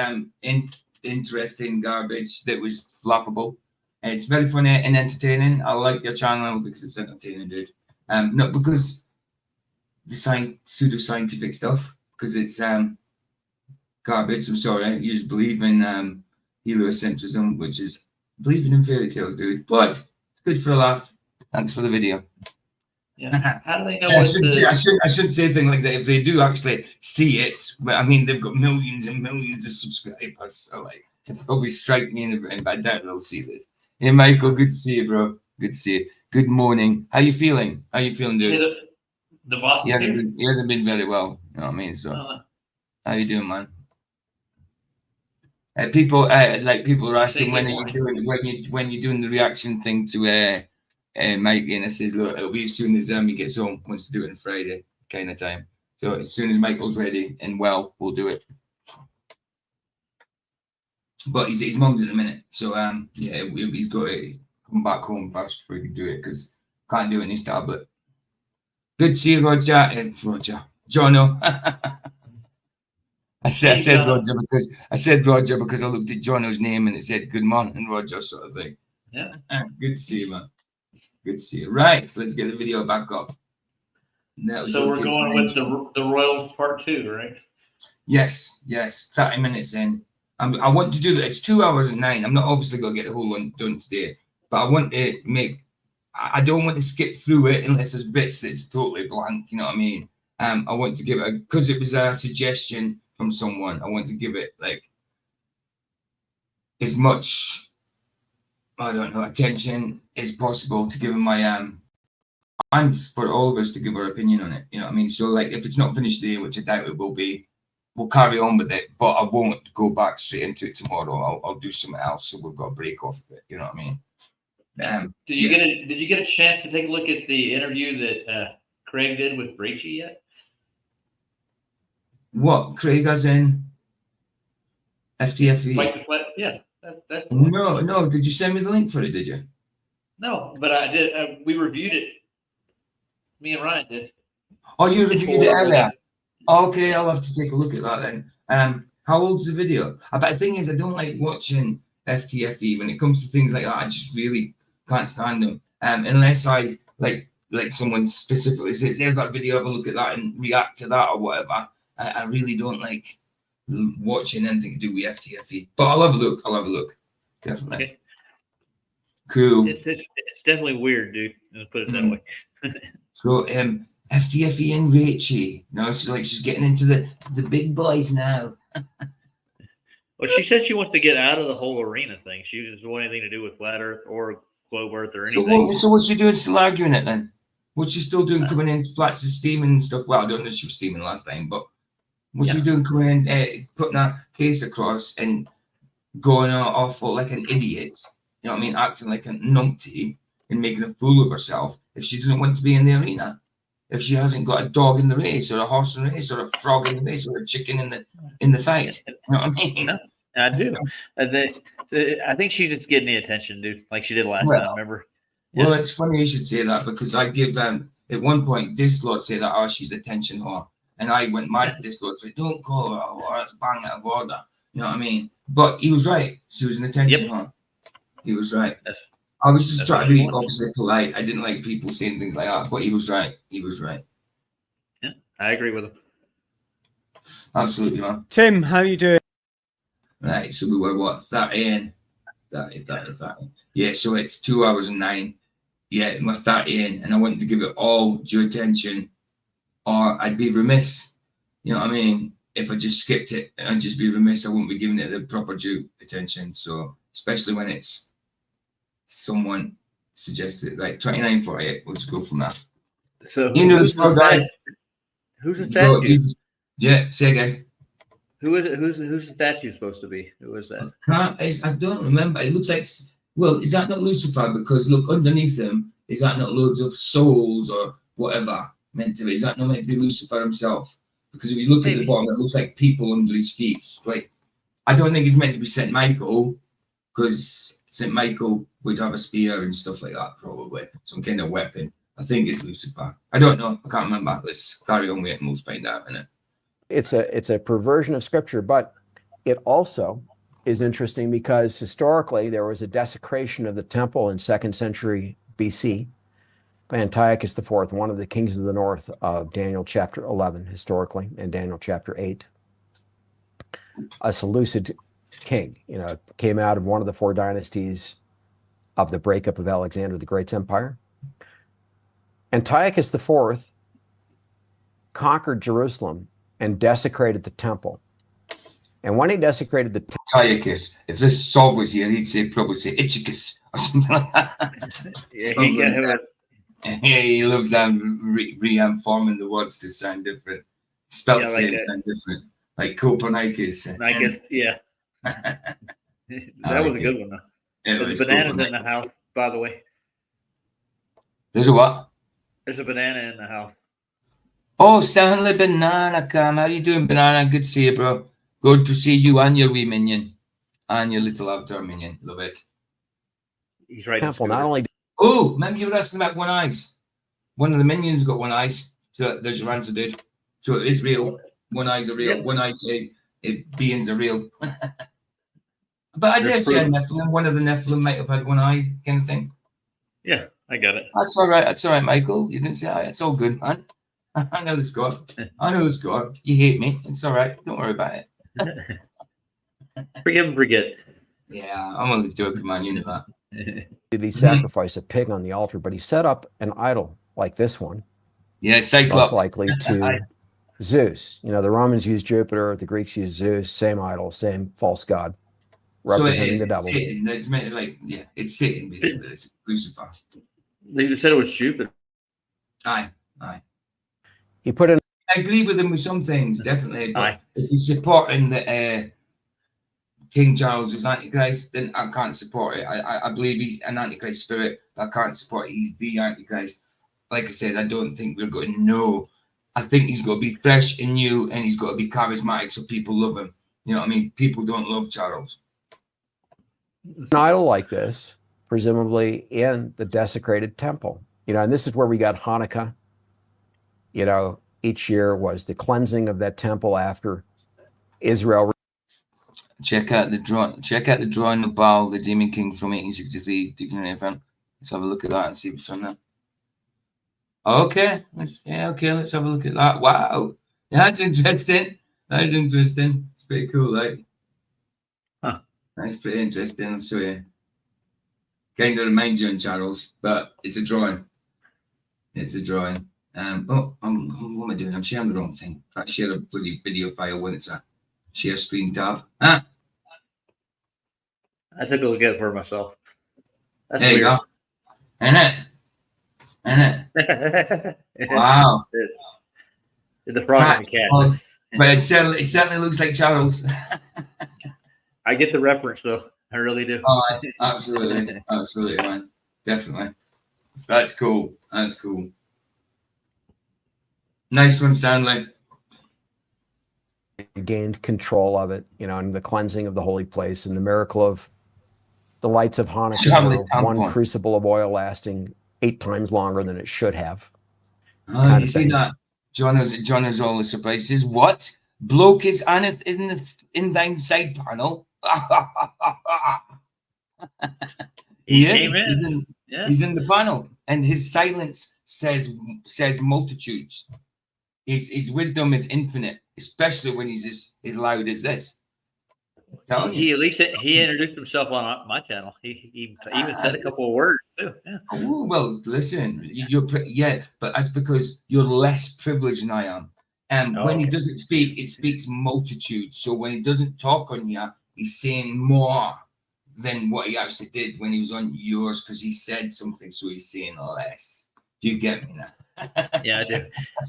interesting garbage that was flappable. It's very funny and entertaining. I like your channel because it's entertaining, dude. Not because the pseudo-scientific stuff, because it's garbage. I'm sorry. You just believe in heliocentrism, which is believing in fairy tales, dude. But it's good for a laugh. Thanks for the video. Yeah. How do they know? I shouldn't say anything like that. If they do actually see it, but I mean, they've got millions and millions of subscribers. So like, it probably strike me in I doubt they'll see this. Hey, Michael, good to see you, bro. Good to see you. Good morning. How you feeling? How you feeling, dude? The boss. He hasn't been very well. You know what I mean? So, how you doing, man? People are asking when are you doing the reaction thing to Mikey, and I says, look, it'll be as soon as he gets home, wants to do it on Friday kind of time. So as soon as Michael's ready and well, we'll do it. But his mum's at the minute, so yeah, he's got to come back home first before he can do it because can't do it in his tablet. Good to see you, Roger. Jono. I said Roger because I looked at Jono's name and it said good morning, Roger, sort of thing. Yeah. Good to see you, man. Good to see you. Right, so let's get the video back up. So we're going with the Royals part 2, right? Yes. 30 minutes in. I want to do that. It's 2 hours and 9. I'm not obviously going to get the whole one done today, but I want to I don't want to skip through it unless there's bits that's totally blank. You know what I mean? I want to give it, because it was a suggestion from someone, I want to give it like as much, I don't know, attention as possible to giving my and for all of us to give our opinion on it. You know what I mean? So like if it's not finished today, which I doubt it will be, we'll carry on with it, but I won't go back straight into it tomorrow. I'll do something else, so we've got a break off of it. You know what I mean? Did you get a chance to take a look at the interview that Craig did with Bracey yet? What, Craig as in FTFE? Yeah. That's no. Did you send me the link for it? Did you? No, but I did. We reviewed it. Me and Ryan did. Oh, you reviewed it earlier. Okay, I'll have to take a look at that then. How old's the video? But the thing is, I don't like watching FTFE when it comes to things like that. I just really can't stand them. Unless I like someone specifically says, "There's that video. Have a look at that and react to that or whatever." I really don't like watching anything to do with FTFE. But I'll have a look. Definitely. Okay. Cool. It's definitely weird, dude. Let's put it that way. So FTFE and Rachie. No, she's like she's getting into the big boys now. Well, she said she wants to get out of the whole arena thing. She doesn't want anything to do with flat Earth or globe Earth or anything. So what's she doing? Still arguing it then? What's she still doing? Coming in flats and steaming and stuff. Well, I don't know if she was steaming last time, but what's she doing? Coming in, putting that case across and going off like an idiot. You know what I mean? Acting like a numpty and making a fool of herself if she doesn't want to be in the arena. If she hasn't got a dog in the race or a horse in the race or a frog in the race or a chicken in the fight. You know what I mean? No, I do. I think she's just getting the attention, dude, like she did last time, remember? Yeah. Well, it's funny you should say that because I give at one point this Lord say that she's attention whore. And I went mad at this Lord said, don't go or it's bang out of order. You know what I mean? But he was right. She was an attention whore. He was right. I was just trying to be obviously polite. I didn't like people saying things like that, but he was right. He was right. Yeah, I agree with him. Absolutely, man. Tim, how you doing? Right, so we were what, 30. Yeah, so it's 2 hours and 9. Yeah, we're 30 in, and I wanted to give it all due attention, or I'd be remiss. You know what I mean? If I just skipped it, I'd just be remiss. I wouldn't be giving it the proper due attention. So, especially when it's someone suggested, like 29:48. We'll just go from that. So you know the score, guys. Who's the statue? Yeah, say again. Who is it? Who's the statue supposed to be? Who is that? I don't remember. It looks like, well, is that not Lucifer? Because look underneath him. Is that not loads of souls or whatever meant to be? Is that not meant to be Lucifer himself? Because if you look at the bottom, it looks like people under his feet. Like, I don't think it's meant to be Saint Michael, because Saint Michael would have a spear and stuff like that, probably some kind of weapon. I think it's Lucifer. I don't know. I can't remember. Let's carry on with it and we'll find out in it. It's a perversion of scripture, but it also is interesting because historically there was a desecration of the temple in 2nd century BC by Antiochus IV, one of the kings of the north of Daniel chapter 11 historically, and Daniel chapter 8. A Seleucid king, came out of one of the 4 dynasties of the breakup of Alexander the Great's empire. Antiochus IV conquered Jerusalem and desecrated the temple. And when he desecrated the temple, Antiochus, if this Saul was here, he'd probably say Ichicus or something like that. Yeah, he loves reforming the words to sound different. Spelt same sound different. Like Copernicus. I guess, yeah. That was a good one, though. The bananas in the house, by the way. There's a what? There's a banana in the house. Oh, Stanley Banana Cam. How you doing, Banana? Good to see you, bro. Good to see you and your wee minion. And your little avatar minion. Love it. He's right. Temple not only. Oh, remember you were asking about one eyes. One of the minions got one eyes. So there's your answer, dude. So it is real. One eye's are real. Yep. One eye beings are real. But I did say Nephilim. One of the Nephilim might have had one eye, kind of thing. Yeah, I got it. That's all right. That's all right, Michael. You didn't say that. It's all good, man. I know the score. I know the score. You hate me. It's all right. Don't worry about it. Forgive and forget. Yeah, I'm only joking, man. You know that. Did he sacrifice a pig on the altar? But he set up an idol like this one. Yeah, Cyclops. Most likely to Zeus. You know, the Romans used Jupiter. The Greeks used Zeus. Same idol, same false god, representing the devil. Satan. It's meant like, yeah, it's Satan basically. It's Lucifer. You said it was Jupiter. Aye. He put in. I agree with him with some things, definitely. But if he's supporting the King Charles as Antichrist, then I can't support it. I believe he's an Antichrist spirit, but I can't support it. He's the Antichrist. Like I said, I don't think we're going to know. I think he's got to be fresh and new, and he's got to be charismatic so people love him. You know what I mean? People don't love Charles. An idol like this, presumably in the desecrated temple. You know, and this is where we got Hanukkah. You know, each year was the cleansing of that temple after Israel. Check out the drawing of Baal, the Demon King from 1863. Let's have a look at that and see what's on there. Okay, let's have a look at that. Wow, that's interesting. That is interesting. It's pretty cool, like. Huh. That's pretty interesting. I'll show you. Kind of reminds you on Charles, but it's a drawing. It's a drawing. What am I doing? I'm sharing the wrong thing. Try to share a bloody video file when it's a share screen tab. I took a look at it for myself. That's there weird. You go. Isn't it? Wow. The frog and the cat. But it certainly looks like Charles. I get the reference though. I really do. Oh, absolutely. Absolutely, man. Definitely. That's cool. That's cool. Nice one, Stanley. Gained control of it, you know, and the cleansing of the holy place and the miracle of the lights of Hanukkah, one crucible of oil lasting 8 times longer than it should have. Oh, you see that? John is always surprised. He says, what? Bloke is in thine side panel. He is. He's in the panel, and his silence says multitudes. His wisdom is infinite, especially when he's as loud as this. He introduced himself on my channel. He even said a couple of words too. Yeah. Oh well, listen, but that's because you're less privileged than I am. And when he doesn't speak, it speaks multitudes. So when he doesn't talk on you, he's saying more than what he actually did when he was on yours, because he said something, so he's saying less. Do you get me now? Yeah, I do.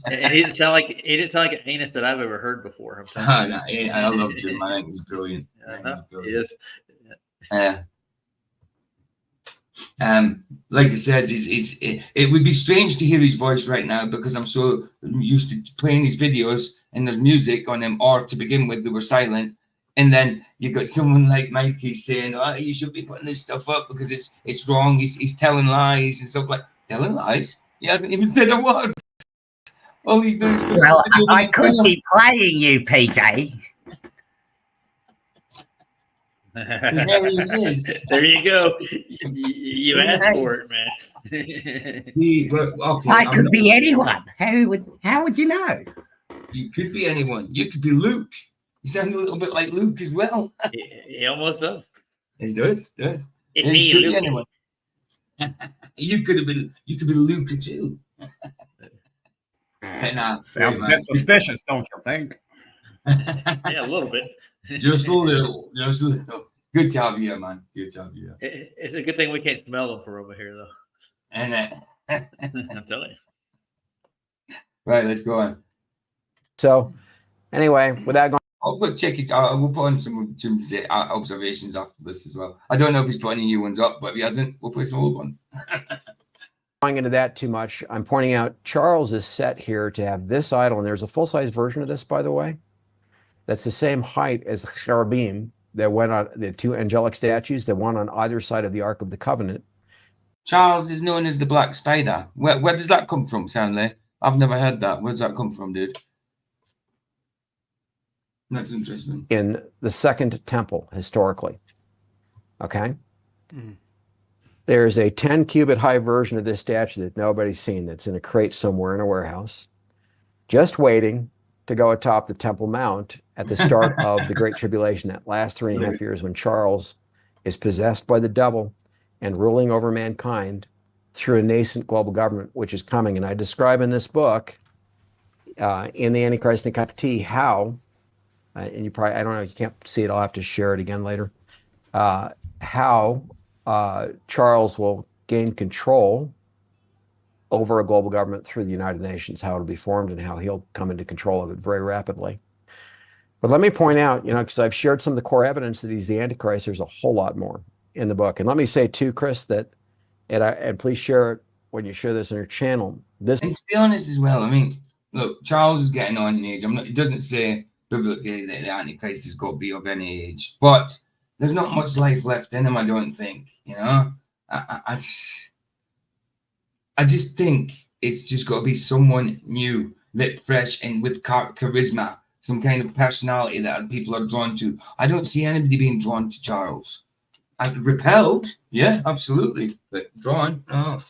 And he didn't sound like an anus that I've ever heard before. No, I love him. I think he's brilliant. He is. Like I said, it would be strange to hear his voice right now because I'm so used to playing his videos and there's music on them, or to begin with, they were silent. And then you got someone like Mikey saying, "Oh, you should be putting this stuff up because it's wrong. He's telling lies and stuff like telling lies." He hasn't even said a word. All he's doing is I could be playing you, PJ. There he is. There you go. You asked for it, man. I could be anyone. How would you know? You could be anyone. You could be Luke. You sound a little bit like Luke as well. He almost does. He does. It could be anyone. You could be Luca too. Sounds a bit suspicious, don't you think? Yeah, a little bit. Just a little. Good job, yeah, man. Good job, yeah. It's a good thing we can't smell them from over here, though. And I'm telling you. Right, let's go on. So, anyway, without going. I'll check it out. We'll put on some observations after this as well. I don't know if he's put any new ones up, but if he hasn't, we'll put some old one. going into that too much, I'm pointing out Charles is set here to have this idol, and there's a full-size version of this, by the way, that's the same height as the cherubim that went on the two angelic statues that went on either side of the Ark of the Covenant. Charles is known as the Black Spider. Where does that come from, Stanley? I've never heard that. Where does that come from, dude? That's interesting. In the Second Temple, historically. Okay? There's a 10-cubit high version of this statue that nobody's seen that's in a crate somewhere in a warehouse, just waiting to go atop the Temple Mount at the start of the Great Tribulation, that last 3.5 years when Charles is possessed by the devil and ruling over mankind through a nascent global government, which is coming. And I describe in this book, in the Antichrist and a Cup of Tea, how, and you probably, I don't know, you can't see it, I'll have to share it again later, how Charles will gain control over a global government through the United Nations, how it'll be formed and how he'll come into control of it very rapidly. But let me point out, because I've shared some of the core evidence that he's the Antichrist, there's a whole lot more in the book. And let me say too, Chris, that, and please share it when you share this on your channel. And to be honest as well, I mean, look, Charles is getting on in age. It doesn't say biblically that the Antichrist has got to be of any age, but there's not much life left in him, I don't think. I just think it's just got to be someone new, lit, fresh, and with charisma, some kind of personality that people are drawn to. I don't see anybody being drawn to Charles. I'm repelled, yeah, absolutely, but drawn, no.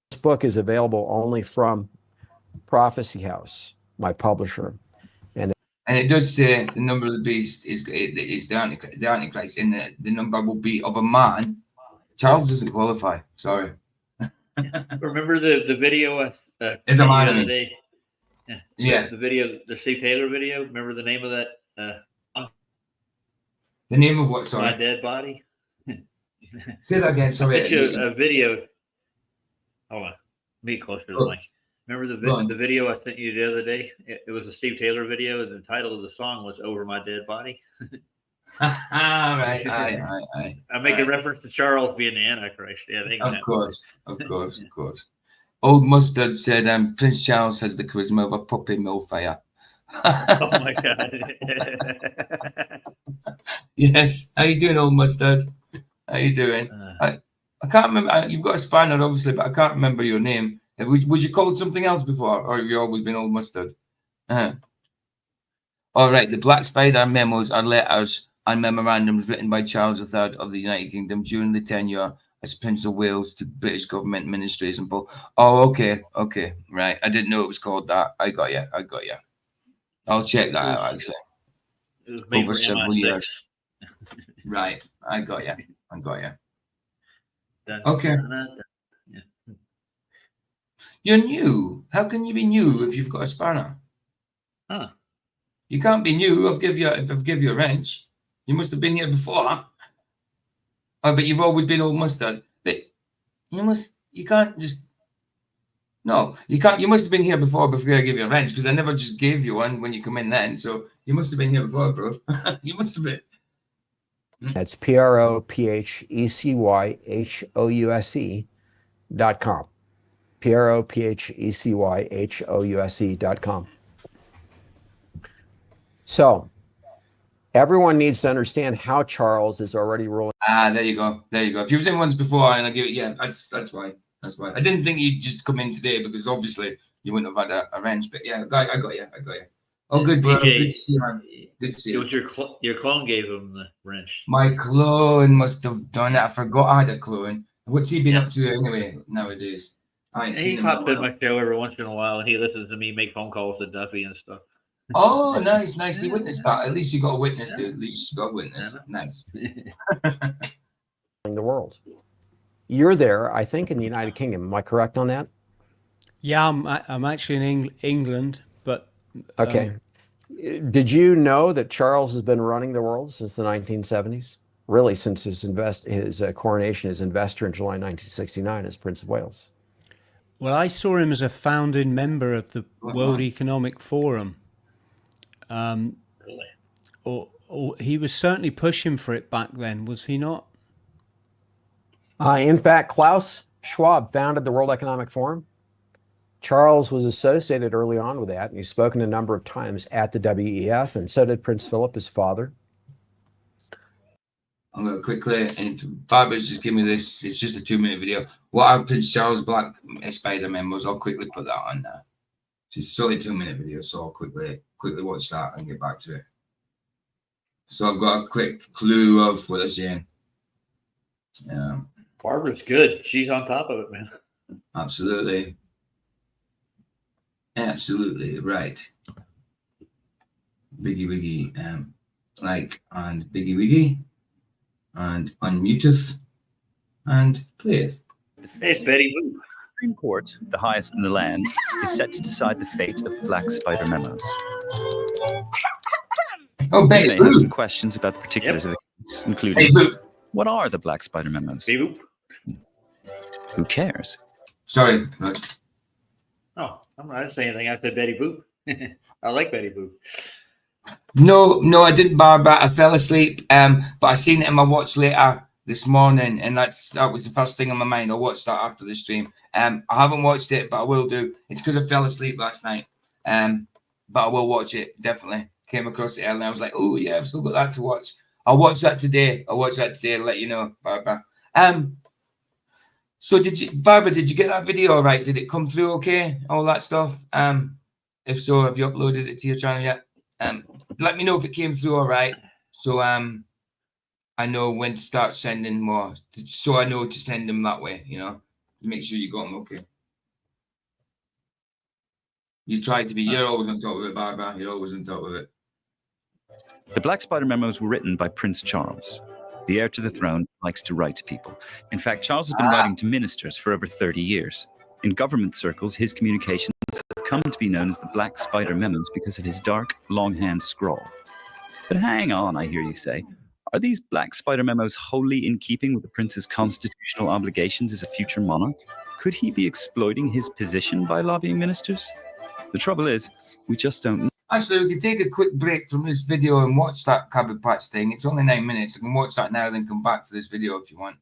This book is available only from Prophecy House, my publisher. And it does say the number of the beast is the Antichrist, and the number will be of a man. Charles doesn't qualify. Sorry. Remember the video is a man the other day? Yeah. The video, the Steve Taylor video. Remember the name of that? The name of what? Sorry. My dead body. Say that again. Sorry. I sent you a video. Hold on. Be closer to the mic. Remember the video I sent you the other day? It was a Steve Taylor video, and the title of the song was "Over My Dead Body." Right. I'm making reference to Charles being the Antichrist. Yeah, of course. Old Mustard said, "Prince Charles has the charisma of a puppy millfire." Oh my God! Yes. How you doing, Old Mustard? How you doing? I can't remember. You've got a spanner, obviously, but I can't remember your name. Was you called something else before, or have you always been Old Mustard? All right. The Black Spider memos are letters and memorandums written by Charles III of the United Kingdom during the tenure as Prince of Wales to British government ministries and Paul. Oh, okay, right. I didn't know it was called that. I got you. I'll check that out. Actually, it was made over for several MI6. years. Right. I got you. Okay. You're new. How can you be new if you've got a spanner? Huh. You can't be new. I've give you a wrench. You must have been here before. Oh, but you've always been Old Mustard. But you can't just. No, you can't. You must have been here before I give you a wrench, because I never just gave you one when you come in then. So you must have been here before, bro. You must have been. That's PROPHECYHOUSE.com. PROPHECYHOUSE.com. So everyone needs to understand how Charles is already ruling. There you go. If you was in ones before, and I give it, yeah, that's why. I didn't think you'd just come in today, because obviously you wouldn't have had a wrench. But yeah, I got you. Oh, good, bro. PJ, good to see you, man. Good to see you. It was your clone gave him the wrench. My clone must have done it. I forgot I had a clone. What's he been up to anyway nowadays? He pops in my show every once in a while, and he listens to me make phone calls to Duffy and stuff. Oh, nice. He witnessed that. At least you got a witness, dude. At least you got a witness. Nice. The world. You're there, I think, in the United Kingdom. Am I correct on that? Yeah, I'm actually in England, but okay. Did you know that Charles has been running the world since the 1970s? Really, since his coronation as investor in July 1969 as Prince of Wales. Well, I saw him as a founding member of the World Economic Forum. Really? Or he was certainly pushing for it back then, was he not? In fact, Klaus Schwab founded the World Economic Forum. Charles was associated early on with that, and he's spoken a number of times at the WEF, and so did Prince Philip, his father. I'm going to quickly, and Barbara's just give me this, it's just a 2-minute video. What are Prince Charles Black Spider memos? I'll quickly put that on there. It's only a 2-minute video, so I'll quickly watch that and get back to it. So I've got a quick clue of what they're saying. Barbara's good. She's on top of it, man. Absolutely. Absolutely right. Biggie Wiggy, like, and Biggie Wiggy, and unmuteth, and playeth. It's Betty Boop. The Supreme Court, the highest in the land, is set to decide the fate of the Black Spider memos. Oh, Betty Boop. Have some questions about the particulars of the case, including what are the Black Spider memos? Betty Boop. Who cares? Sorry. Oh, I'm not saying anything. I said Betty Boop. I like Betty Boop. No, I didn't, Barbara. I fell asleep. But I seen it in my watch later this morning, and that was the first thing on my mind. I'll watch that after the stream. I haven't watched it, but I will do. It's because I fell asleep last night. But I will watch it, definitely. Came across it earlier, and I was like, oh yeah, I've still got that to watch. I'll watch that today. And let you know, Barbara. So Barbara, did you get that video all right? Did it come through okay? All that stuff? If so, have you uploaded it to your channel yet? Let me know if it came through all right. So I know when to start sending more. So I know to send them that way, you know, to make sure you got them okay. You try to be, you're always on top of it, Barbara. You're always on top of it. The Black Spider memos were written by Prince Charles. The heir to the throne likes to write to people. In fact, Charles has been writing to ministers for over 30 years. In government circles, his communications have come to be known as the Black Spider memos because of his dark, longhand scrawl. But hang on, I hear you say. Are these Black Spider memos wholly in keeping with the prince's constitutional obligations as a future monarch? Could he be exploiting his position by lobbying ministers? The trouble is, we just don't know. Actually, we could take a quick break from this video and watch that Cabbage Patch thing. It's only 9 minutes. I can watch that now, then come back to this video if you want.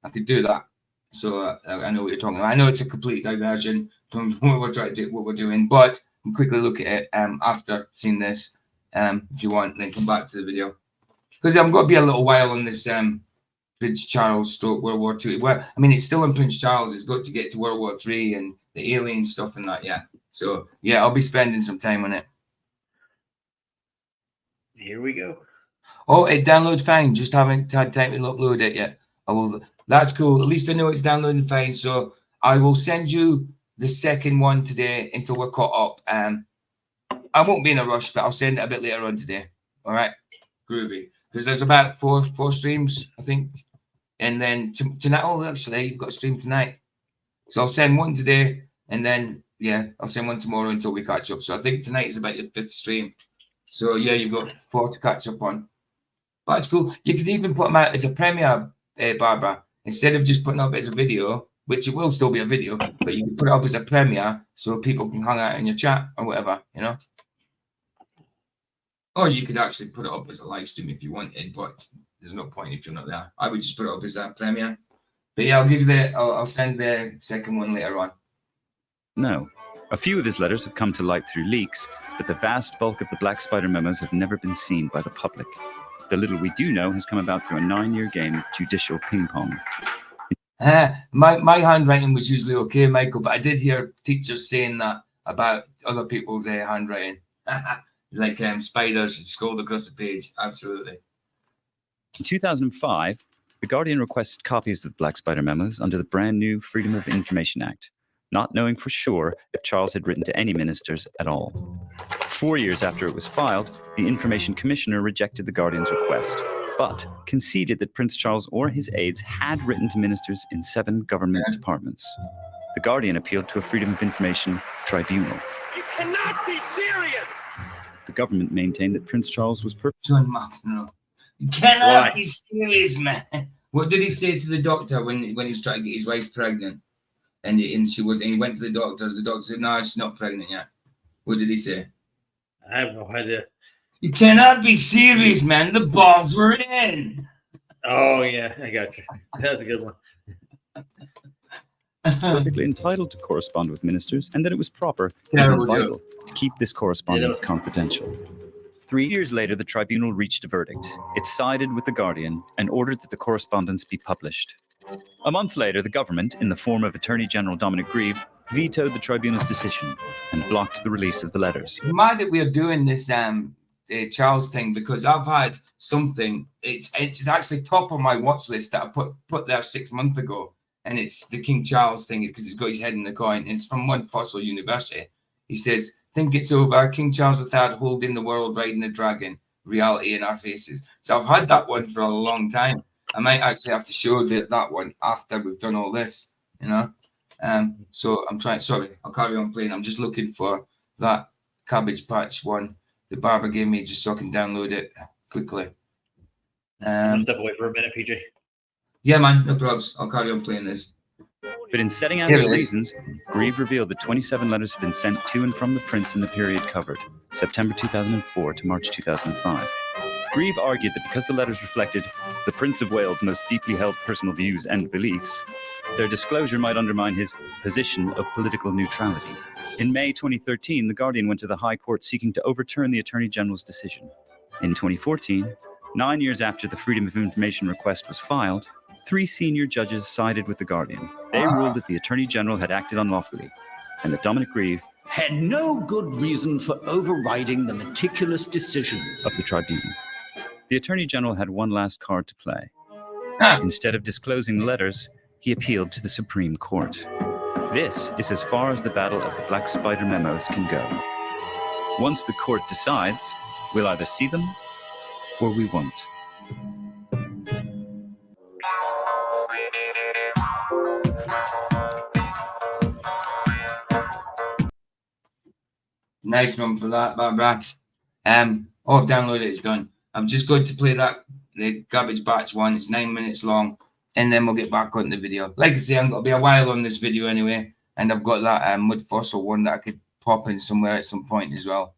I could do that. So I know what you're talking about. I know it's a complete diversion from what we're trying to do, what we're doing, but you can quickly look at it after seeing this, if you want, then come back to the video. Because I'm going to be a little while on this Prince Charles stroke World War II. Well, I mean, it's still in Prince Charles. It's got to get to World War III and the alien stuff and that, yeah. So, yeah, I'll be spending some time on it. Here we go. Oh, it downloads fine. Just haven't had time to upload it yet. I will. That's cool. At least I know it's downloading fine. So I will send you the second one today until we're caught up. I won't be in a rush, but I'll send it a bit later on today. All right, groovy. Because there's about four streams, I think, and then tonight. Oh, actually, you've got a stream tonight. So I'll send one today, and then yeah, I'll send one tomorrow until we catch up. So I think tonight is about your 5th stream. So yeah, you've got 4 to catch up on. But it's cool. You could even put them out as a premiere, Barbara, instead of just putting up as a video, which it will still be a video, but you can put it up as a premiere so people can hang out in your chat or whatever, you know. Or you could actually put it up as a live stream if you wanted, but there's no point if you're not there. I would just put it up as a premiere. But yeah, I'll send the second one later on. No. A few of his letters have come to light through leaks, but the vast bulk of the Black Spider memos have never been seen by the public. The little we do know has come about through a 9-year game of judicial ping pong. My handwriting was usually okay, Michael, but I did hear teachers saying that about other people's handwriting. Like spiders should scroll across the page. Absolutely. In 2005, The Guardian requested copies of the Black Spider memos under the brand new Freedom of Information Act, not knowing for sure if Charles had written to any ministers at all. 4 years after it was filed, the Information Commissioner rejected the Guardian's request, but conceded that Prince Charles or his aides had written to ministers in 7 government departments. The Guardian appealed to a Freedom of Information tribunal. You cannot be serious! The government maintained that Prince Charles was perfect. John McEnroe. You cannot be serious, man. What did he say to the doctor when he was trying to get his wife pregnant? And he went to the doctor. The doctor said, no, she's not pregnant yet. What did he say? I have no idea. You cannot be serious, man. The balls were in. Oh, yeah. I got you. That's a good one. perfectly entitled to correspond with ministers, and that it was proper, Terrible even vital, joke. to keep this correspondence confidential. 3 years later, the tribunal reached a verdict. It sided with the Guardian and ordered that the correspondence be published. A month later, the government, in the form of Attorney General Dominic Grieve, vetoed the tribunal's decision and blocked the release of the letters. I'm mad that we're doing this Charles thing, because I've had something. It's actually top of my watch list that I put there 6 months ago, and it's the King Charles thing, because it's got his head in the coin. And it's from Mudfossil University. He says, "Think it's over. King Charles III holding the world, riding the dragon. Reality in our faces." So I've had that one for a long time. I might actually have to show that one after we've done all this, you know. So I'm trying. Sorry, I'll carry on playing. I'm just looking for that Cabbage Patch one that Barbara gave me, just so I can download it quickly. I'm gonna step away for a minute, PJ. Yeah, man, no problems. I'll carry on playing this. But in setting out his reasons, Grieve revealed that 27 letters had been sent to and from the prince in the period covered, September 2004 to March 2005. Grieve argued that because the letters reflected the Prince of Wales' most deeply held personal views and beliefs, their disclosure might undermine his position of political neutrality. In May 2013, The Guardian went to the High Court seeking to overturn the Attorney General's decision. In 2014, 9 years after the Freedom of Information request was filed, 3 senior judges sided with The Guardian. They ruled that the Attorney General had acted unlawfully, and that Dominic Grieve had no good reason for overriding the meticulous decision of the tribunal. The Attorney General had one last card to play. Instead of disclosing the letters, he appealed to the Supreme Court. This is as far as the battle of the Black Spider memos can go. Once the court decides, we'll either see them or we won't. Nice one for that, Barbara. I've downloaded it. It's done. I'm just going to play the Garbage Batch one. It's 9 minutes long, and then we'll get back on the video. Like I say, I'm going to be a while on this video anyway, and I've got that Mud Fossil one that I could pop in somewhere at some point as well.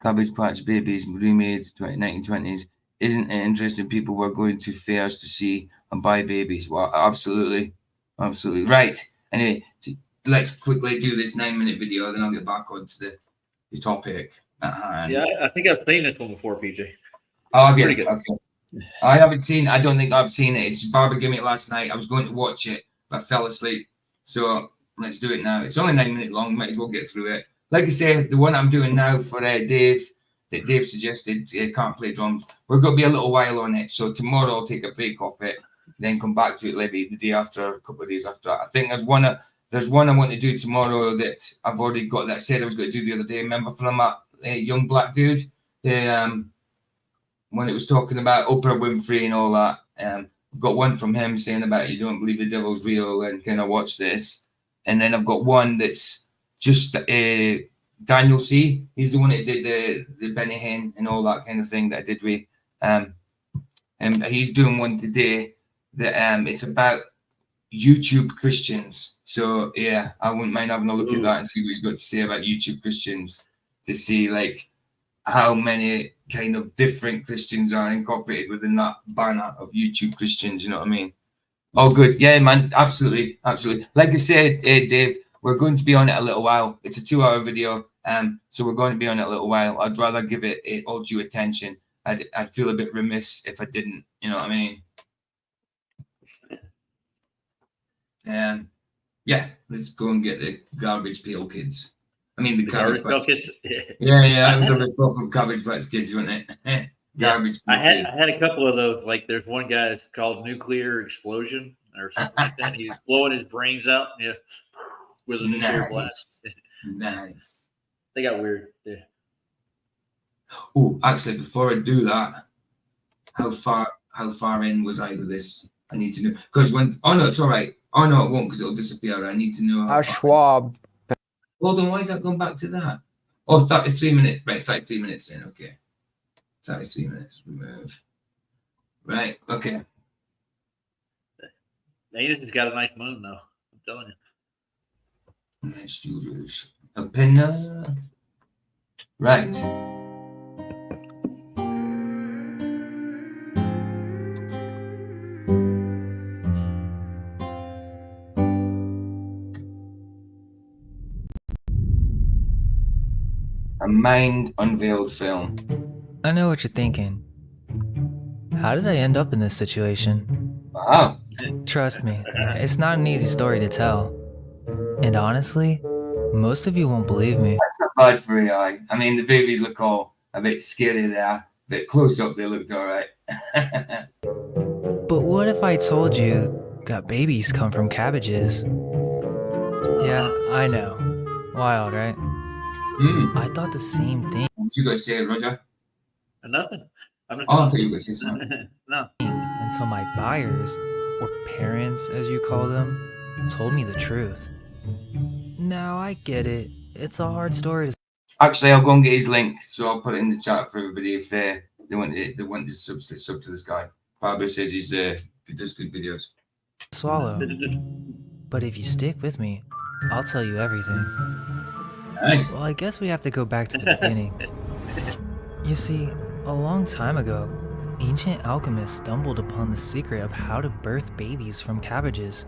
Cabbage Patch Babies remade 1920s. Isn't it interesting? People were going to fairs to see and buy babies. Well, absolutely, absolutely right. Anyway, let's quickly do this 9-minute video, then I'll get back onto the topic at hand. Yeah, I think I've seen this one before, PJ. Oh, okay, okay. I haven't seen. I don't think I've seen it. It's Barbara gave me it last night. I was going to watch it, but I fell asleep. So let's do it now. It's only 9 minutes long. Might as well get through it. Like I say, the one I'm doing now for Dave, that Dave suggested, can't play drums. We're going to be a little while on it. So tomorrow I'll take a break off it, then come back to it maybe the day after, a couple of days after that. I think there's one I want to do tomorrow that I've already got that I said I was going to do the other day. Remember from that young black dude? When it was talking about Oprah Winfrey and all that. I've got one from him saying about you don't believe the devil's real and kind of watch this. And then I've got one that's just Daniel C. He's the one that did the Benny Hinn and all that kind of thing that I did with. And he's doing one today that it's about YouTube Christians. So yeah, I wouldn't mind having a look at that and see what he's got to say about YouTube Christians, to see like how many kind of different Christians are incorporated within that banner of YouTube Christians. You know what I mean? Oh, good. Yeah, man. Absolutely. Absolutely. Like I said, Dave, we're going to be on it a little while. It's a 2-hour video. So we're going to be on it a little while. I'd rather give it all due attention. I'd feel a bit remiss if I didn't. You know what I mean? Yeah, let's go and get the Garbage Pail Kids. I mean, the Cabbage Patch Kids. Yeah, that was a rip-off of Cabbage Patch Kids, wasn't it? Garbage Pail Kids. I had a couple of those. Like, there's one guy that's called Nuclear Explosion or something like that. He's blowing his brains out, with a nuclear blast. Nice. They got weird. Yeah. Oh, actually, before I do that, how far in was I with this? I need to know, because oh no, it's all right. Oh no, it won't, because it'll disappear. I need to know how Schwab. Hold on, why is that going back to that? Oh, 33 minutes. Right, 33 minutes then. Okay. 33 minutes. Remove. Right, okay. This has got a nice moon, though. I'm telling you. Let's do this. A pinna. Right. A mind unveiled film. I know what you're thinking. How did I end up in this situation? Wow. Trust me, it's not an easy story to tell. And honestly, most of you won't believe me. That's not bad for AI. I mean, the babies look all a bit scary there. A bit close up, they looked all right. But what if I told you that babies come from cabbages? Yeah, I know. Wild, right? I thought the same thing. What you got to say, Roger? Nothing. I thought you were going to say something. No. Until my buyers, or parents as you call them, told me the truth. Now I get it. It's a hard story to... Actually, I'll go and get his link, so I'll put it in the chat for everybody if they want to sub to this guy. Barbara says he does good videos. swallow. But if you stick with me, I'll tell you everything. Nice. Well, I guess we have to go back to the beginning. You see, a long time ago, ancient alchemists stumbled upon the secret of how to birth babies from cabbages.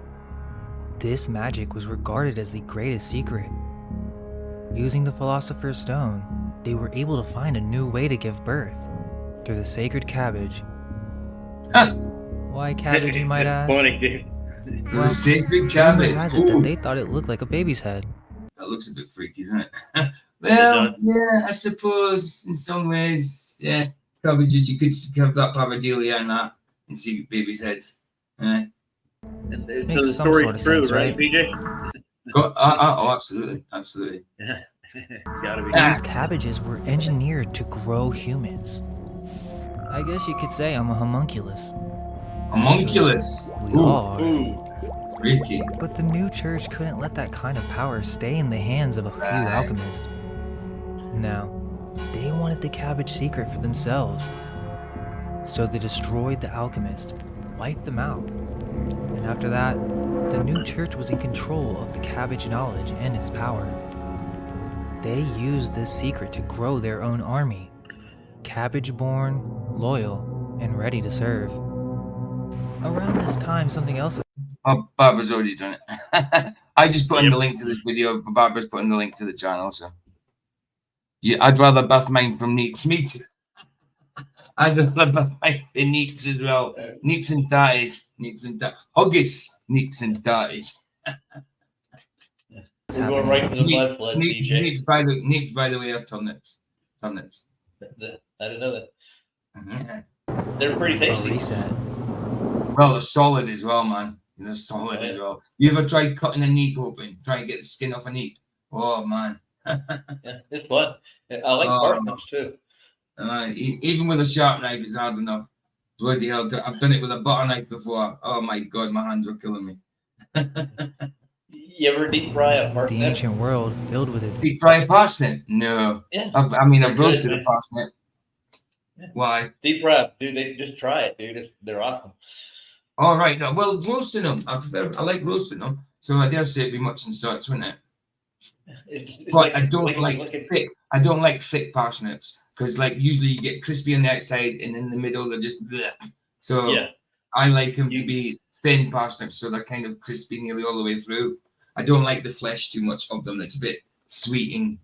This magic was regarded as the greatest secret. Using the Philosopher's Stone, they were able to find a new way to give birth, through the sacred cabbage. Why cabbage, you might ask? Funny, dude. The sacred cabbage. Has it that they thought it looked like a baby's head. That looks a bit freaky, doesn't it? Well, yeah, I suppose in some ways, yeah. Cabbages, you could have that pareidolia and that and see babies' heads. And Makes the some story's sort of true, sense, right, right? PJ? Oh, absolutely, absolutely. Gotta be. These cabbages were engineered to grow humans. I guess you could say I'm a homunculus. Homunculus. We are. Freaky. But the new church couldn't let that kind of power stay in the hands of a few alchemists. Now, they wanted the cabbage secret for themselves. So they destroyed the alchemists, wiped them out. And after that, the new church was in control of the cabbage knowledge and its power. They used this secret to grow their own army. Cabbage-born, loyal, and ready to serve. Around this time, something else was... Oh, Barbara's already done it. I just put in the link to this video, but Barbara's putting the link to the channel, so. Yeah, I'd rather birth mine from Neeks. Me too. I'd rather birth mine from Neeks as well. Neeks and tatties. Neeks and tatties. Huggies. Neeks and tatties. We're going right to the blood flood, DJ. Neeks, by the way, are turnips. Turnips. I didn't know that. They're pretty tasty. Reset. Well, they're solid as well, man. They're solid as well. You ever tried cutting a neep open? Try and get the skin off a neep? Oh, man. Yeah, it's fun. I like parsnips too. Even with a sharp knife, it's hard enough. Bloody hell. I've done it with a butter knife before. Oh, my God, my hands were killing me. You ever deep fry a parsnip? The ancient world filled with it. Deep fry a parsnip? No. Yeah. I've roasted a parsnip. Yeah. Why? Deep fry, dude. They just try it, dude. They're awesome. All right. No, well, roasting them. I like roasting them. So I dare say it'd be much and such, wouldn't it? It's But like, I don't like thick. I don't like thick parsnips because, like, usually you get crispy on the outside and in the middle they're just bleh. So yeah. I like them to be thin parsnips, so they're kind of crispy nearly all the way through. I don't like the flesh too much of them. It's a bit sweet and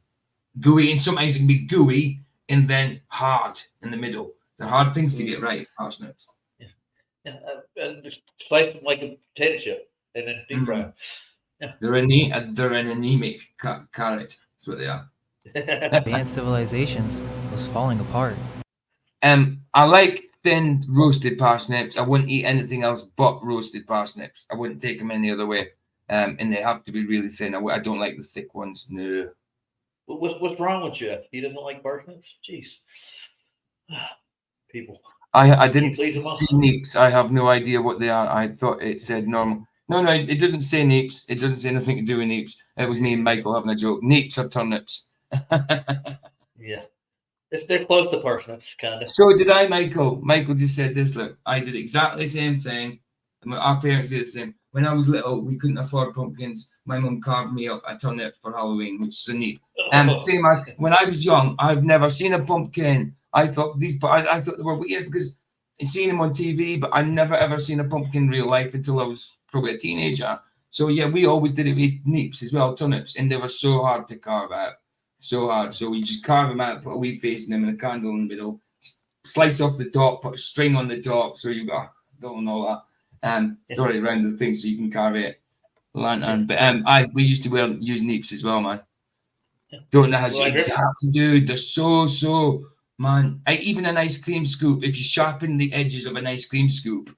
gooey, and sometimes it can be gooey and then hard in the middle. They're hard things to get right, parsnips. Yeah. And just slice them like a potato chip and then deep fry them. Yeah. They're an anemic carrot. That's what they are. Advanced civilizations was falling apart. I like thin roasted parsnips. I wouldn't eat anything else but roasted parsnips. I wouldn't take them any other way. And they have to be really thin. I don't like the thick ones. No. What's wrong with you? He doesn't like parsnips? Jeez. People. I didn't see neeps. I have no idea what they are. I thought it said normal. No, it doesn't say neeps. It doesn't say anything to do with neeps. It was me and Michael having a joke. Neeps are turnips. Yeah. They're close to parsnips, kind of. So did I, Michael. Michael just said this. Look, I did exactly the same thing. Our parents did the same. When I was little, we couldn't afford pumpkins. My mum carved me up a turnip for Halloween, which is a neep. Same as when I was young, I've never seen a pumpkin. I thought they were weird because I'd seen them on TV, but I never ever seen a pumpkin in real life until I was probably a teenager. So yeah, we always did it with neeps as well, turnips, and they were so hard to carve out. so hard. So we just carve them out, put a wee face in them and a candle in the middle, slice off the top, put a string on the top, so you've got and all that, and throw it around the thing so you can carve it lantern. But we used to use neeps as well, man. Don't know how to exactly, dude. They're so man. Even an ice cream scoop. If you sharpen the edges of an ice cream scoop,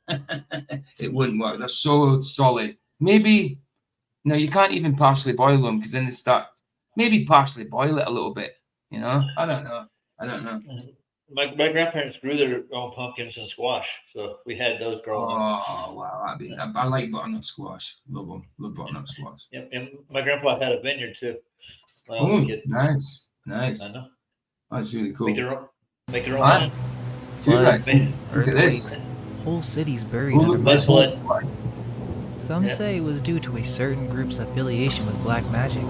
it wouldn't work. They're so solid. Maybe no, you can't even partially boil them because then they start. Maybe partially boil it a little bit. You know, I don't know. My grandparents grew their own pumpkins and squash, so we had those growing up. Oh wow! I like butternut squash. Love them. Love butternut squash. And my grandpa had a vineyard too. Oh, nice. I know. That's really cool. Make their own wine. Floods, Look at this. earthquakes, whole cities buried under mud. Some say it was due to a certain group's affiliation with black magic.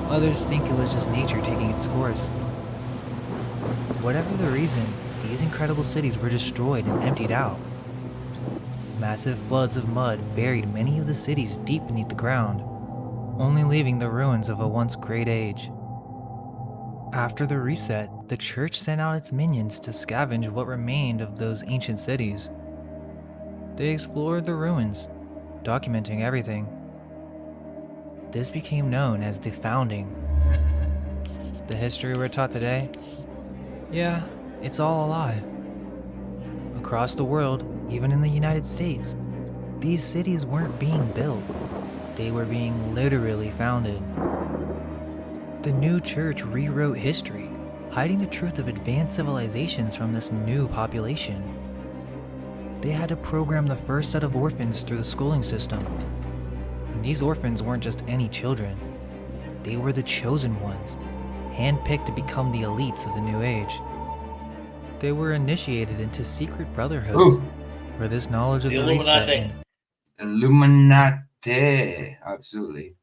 Others think it was just nature taking its course. Whatever the reason, these incredible cities were destroyed and emptied out. Massive floods of mud buried many of the cities deep beneath the ground, only leaving the ruins of a once great age. After the reset, the church sent out its minions to scavenge what remained of those ancient cities. They explored the ruins, documenting everything. This became known as the Founding. The history we're taught today? Yeah, it's all a lie. Across the world, even in the United States, these cities weren't being built. They were being literally founded. The new church rewrote history, hiding the truth of advanced civilizations from this new population. They had to program the first set of orphans through the schooling system. And these orphans weren't just any children. They were the chosen ones, handpicked to become the elites of the new age. They were initiated into secret brotherhoods, where this knowledge of the reset Illuminati, absolutely.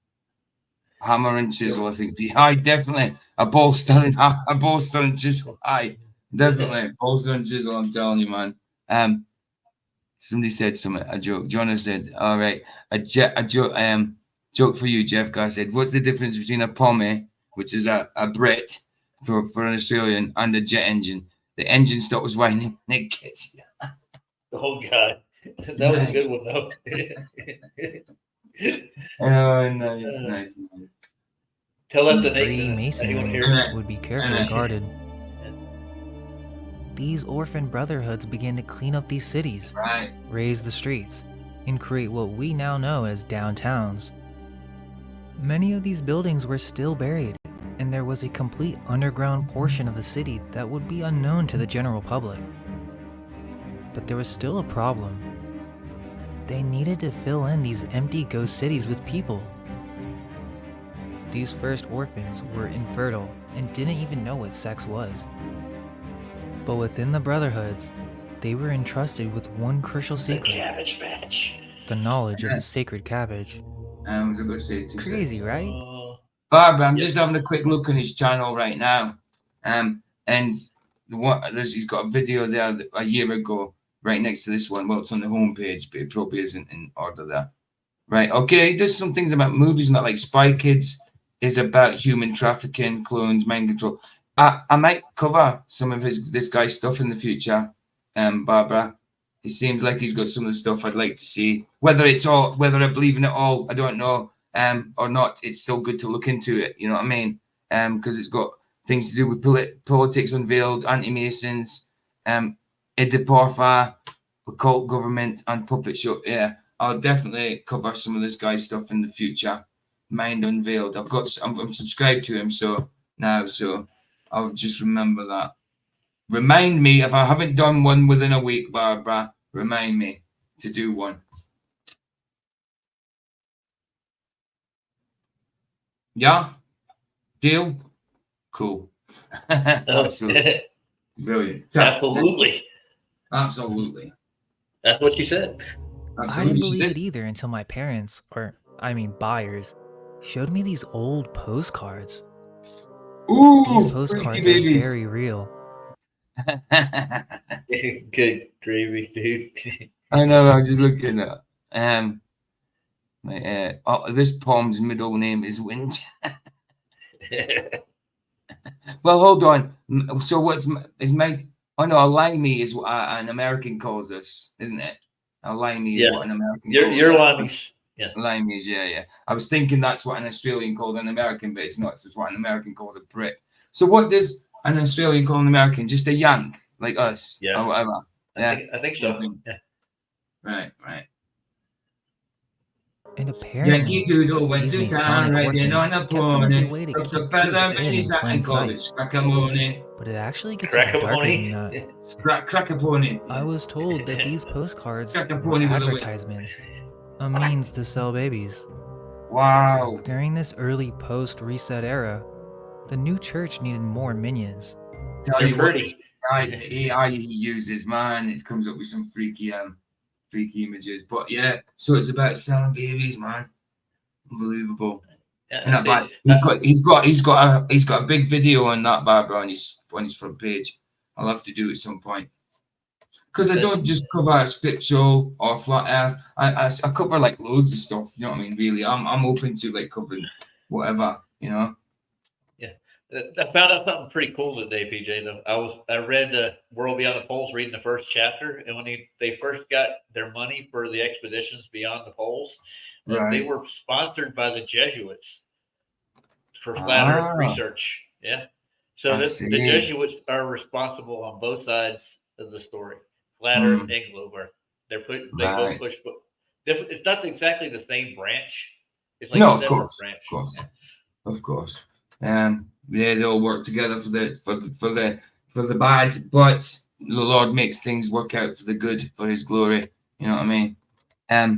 Hammer and chisel, I think. I definitely a bolster and chisel. Definitely bolster and chisel. I'm telling you, man. Somebody said something. A joke. Jonah said, "All right, a joke. Joke for you, Jeff." Guy said, "What's the difference between a Pommy, which is a Brit for an Australian, and a jet engine? The engine stops whining and it gets you." Oh God, that was a good one though. Oh, nice. Tell that to Freemasonry would be carefully guarded. These orphan brotherhoods began to clean up these cities, raise the streets, and create what we now know as downtowns. Many of these buildings were still buried, and there was a complete underground portion of the city that would be unknown to the general public. But there was still a problem. They needed to fill in these empty ghost cities with people. These first orphans were infertile and didn't even know what sex was. But within the brotherhoods, they were entrusted with one crucial secret. The cabbage patch. The knowledge of the sacred cabbage. I was about to say crazy, right? Barbara, I'm just having a quick look on his channel right now. And he's got a video there a year ago, right next to this one. Well, it's on the homepage, but it probably isn't in order there. Right, okay, he does some things about movies and that, like Spy Kids is about human trafficking, clones, mind control. I might cover some of this guy's stuff in the future, Barbara. It seems like he's got some of the stuff I'd like to see. Whether I believe in it all, I don't know, or not. It's still good to look into it. You know what I mean? Because it's got things to do with politics unveiled, anti-Masons, Ediporfa, occult government, and puppet show. Yeah, I'll definitely cover some of this guy's stuff in the future. Mind Unveiled. I'm subscribed to him, so I'll just remember that. Remind me if I haven't done one within a week, Barbara. Remind me to do one. Yeah? Deal? Cool. Absolutely. Brilliant. Absolutely. Absolutely. That's what you said. I didn't believe it either until my parents, buyers, showed me these old postcards. Ooh, these postcards are very real. Good gravy, dude. I know. I'm just looking at. This poem's middle name is Winch. Well, hold on. So is my? Oh no, a limey is what an American calls us, isn't it? A limey is what an American calls You're us. limeys. Yeah. Limeys, yeah. I was thinking that's what an Australian called an American, but it's not. It's what an American calls a Brit. So what does an Australian call an American? Just a Yank, like us, or whatever. Yeah, I think so. Yeah. Right. And apparently, Yankee Doodle went these to Masonic town riding orphans on a kept them as a pony. way to Took keep the truth feather in hidden his in hat plain and called sight. it Scrackamony. But it actually gets even darker than that. Crackapony. I was told that these postcards were Crackapony with a whip. advertisements, a means to sell babies. Wow. During this early post-reset era, the new church needed more minions. Tell you what, AI he uses, man, it comes up with some freaky images. But yeah, so it's about selling babies, man. Unbelievable. And that bad. He's got a big video on that, Barbara, on his front page. I'll have to do it at some point. Because I don't just cover scriptural or flat earth. I cover like loads of stuff. You know what I mean? Really, I'm open to like covering whatever. You know. Yeah, I found out something pretty cool today, PJ. I read World Beyond the Poles, reading the first chapter, and when they first got their money for the expeditions beyond the poles, they were sponsored by the Jesuits for flat Earth research. Yeah, so the Jesuits are responsible on both sides of the story. Flat Earth and Globe Earth. They both push. It's not exactly the same branch. It's like a separate branch. Of course. They all work together for the bad, but the Lord makes things work out for the good, for His glory. You know what I mean?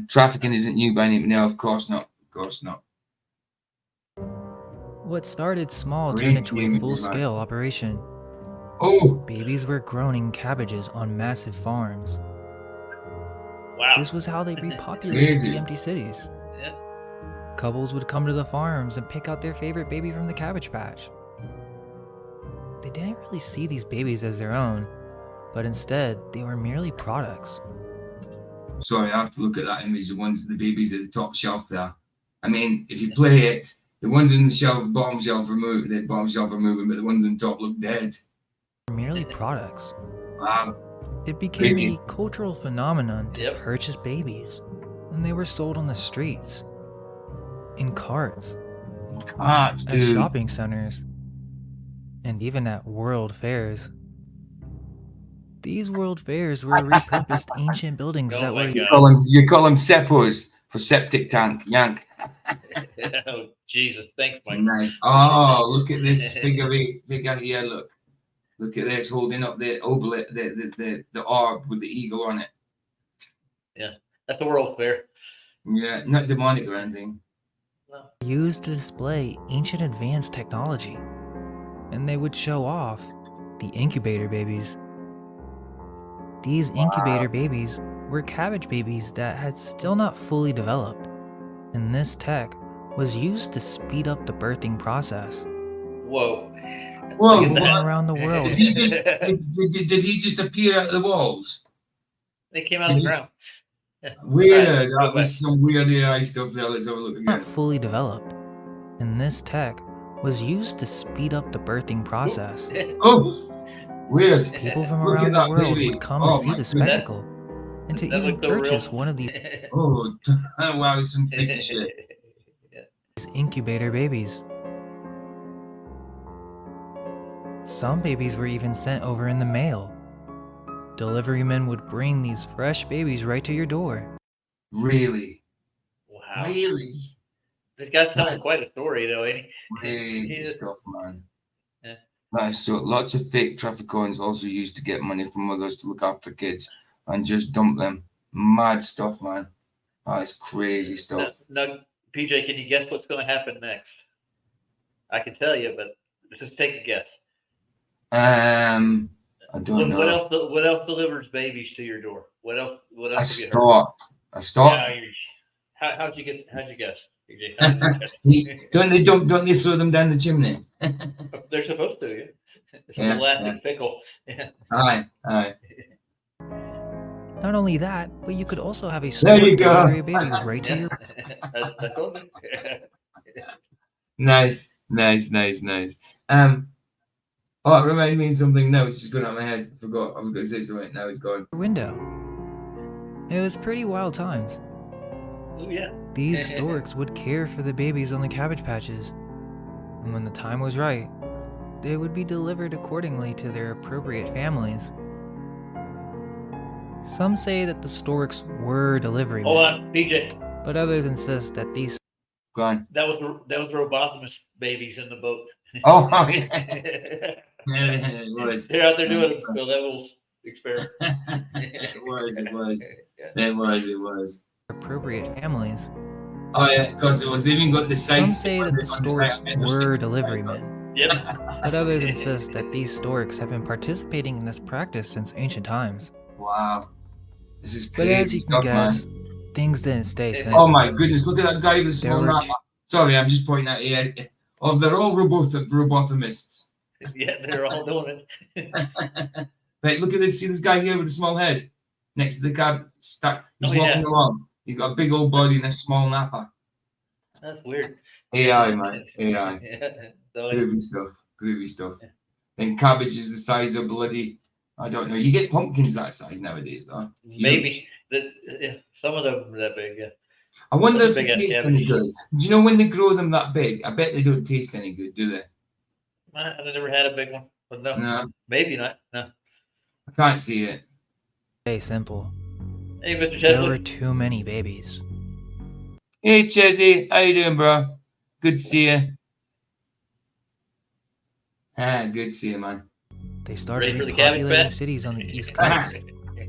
Trafficking isn't new by any. No, of course not. Of course not. What started small turned into a full-scale operation. Babies were grown in cabbages on massive farms. Wow. This was how they repopulated the empty cities. Yeah. Couples would come to the farms and pick out their favorite baby from the cabbage patch. They didn't really see these babies as their own, but instead, they were merely products. Sorry, I have to look at that image. The babies at the top shelf there. I mean, if you play it, the ones in the bottom shelf are moving, but the ones on top look dead. Merely products. Wow. It became a cultural phenomenon to purchase babies, and they were sold on the streets, in carts, at shopping centers, and even at world fairs. These world fairs were repurposed ancient buildings that were... You call them seppos for septic tank, yank. Oh, Jesus, thanks, Mike. Nice. Oh, look at this figure here, look. Look at this, holding up the obelisk, the orb with the eagle on it. Yeah, that's a world fair. Yeah, not demonic or anything. No. Used to display ancient advanced technology, and they would show off the incubator babies. These incubator babies were cabbage babies that had still not fully developed, and this tech was used to speed up the birthing process. Whoa. People around the world. Did he just appear out of the walls? They came out of the ground. Yeah. Weird. That was some weird AI stuff there. Let's have a look again. Not fully developed, and this tech was used to speed up the birthing process. Oh, weird. People from around the world would come to see the spectacle and to even purchase one of these. Oh, wow, some freaky shit. These incubator babies. Some babies were even sent over in the mail. Delivery men would bring these fresh babies right to your door. Really? Wow. Really? This guy's telling quite a story, though, ain't he? Crazy stuff, man. Yeah. Nice. So lots of fake traffic coins also used to get money from mothers to look after kids and just dump them. Mad stuff, man. Oh, it's crazy stuff. Now, PJ, can you guess what's going to happen next? I can tell you, but just take a guess. I don't know. What else delivers babies to your door? What else? A stock. A stock. Yeah, how'd you guess, PJ? Don't they throw them down the chimney? They're supposed to. Yeah. It's an elastic pickle. Yeah. Aye. Not only that, but you could also have a delivery baby right to your. Nice. Nice. Oh, it reminded me of something now. It's just going out of my head. I forgot. I was going to say something. Now it's gone. Window. It was pretty wild times. Oh, yeah. These storks would care for the babies on the cabbage patches, and when the time was right, they would be delivered accordingly to their appropriate families. Some say that the storks were delivery men. Hold on, PJ. But others insist that these. Go on. That was Robothemus babies in the boat. Oh, yeah. It was. They're out there doing a levels experiment. It was. Appropriate families. Oh yeah, because it was even got the Some sites. say that the storks were delivery men. Yep. But others insist that these storks have been participating in this practice since ancient times. Wow. This is But crazy as you stuff, can guess, man. things didn't stay simple. Oh my goodness, look at that guy with There small were nap. Sorry, I'm just pointing out here. Oh, they're all robothamists. Yeah, they're all doing it. Right, look at this. See this guy here with a small head next to the cab. He's walking along. He's got a big old body and a small napper. That's weird. AI, man. AI. Yeah. Groovy stuff. Then cabbage is the size of bloody, I don't know. You get pumpkins that size nowadays, though. Maybe. Some of them are that big, yeah. I wonder if they Big taste cabbage. any good. Do you know when they grow them that big? I bet they don't taste any good, do they? I've never had a big one, but no. No. Maybe not. No. I can't see it. Stay simple. Hey, Mr. There were Chesley. too many babies. Hey, Chezzy. How you doing, bro? Good to see you. Good to see you, man. They started Ready for the cabbage repopulating patch? cities on the East Coast,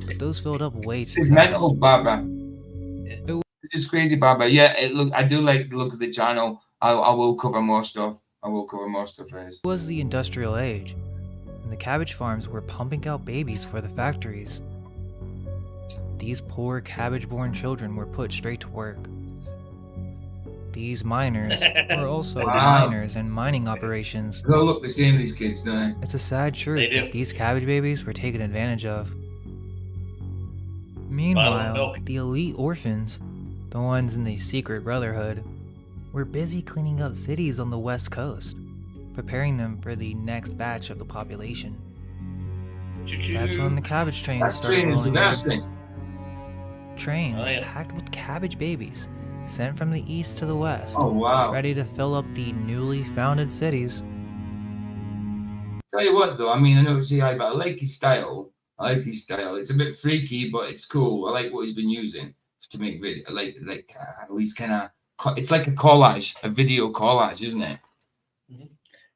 but those filled up way This too is fast. mental, Barbara. This is crazy, Barbara. Yeah, I do like the look of the channel. I will cover more stuff. It was the industrial age, and the cabbage farms were pumping out babies for the factories. These poor cabbage-born children were put straight to work. These miners were also Wow. miners in mining operations. They all look the same, these kids, don't they? It's a sad truth that these cabbage babies were taken advantage of. Meanwhile, milk. the elite orphans, the ones in the secret brotherhood, were busy cleaning up cities on the west coast, preparing them for the next batch of the population. That's when the cabbage trains That started train is rolling disgusting. in. Trains Oh, yeah. packed with cabbage babies, sent from the east to the west, Oh, wow. ready to fill up the newly founded cities. Tell you what, though, I mean, I know it's AI, but I like his style. It's a bit freaky, but it's cool. I like what he's been using to make video. I like how he's kind of. It's like a collage, a video collage, isn't it?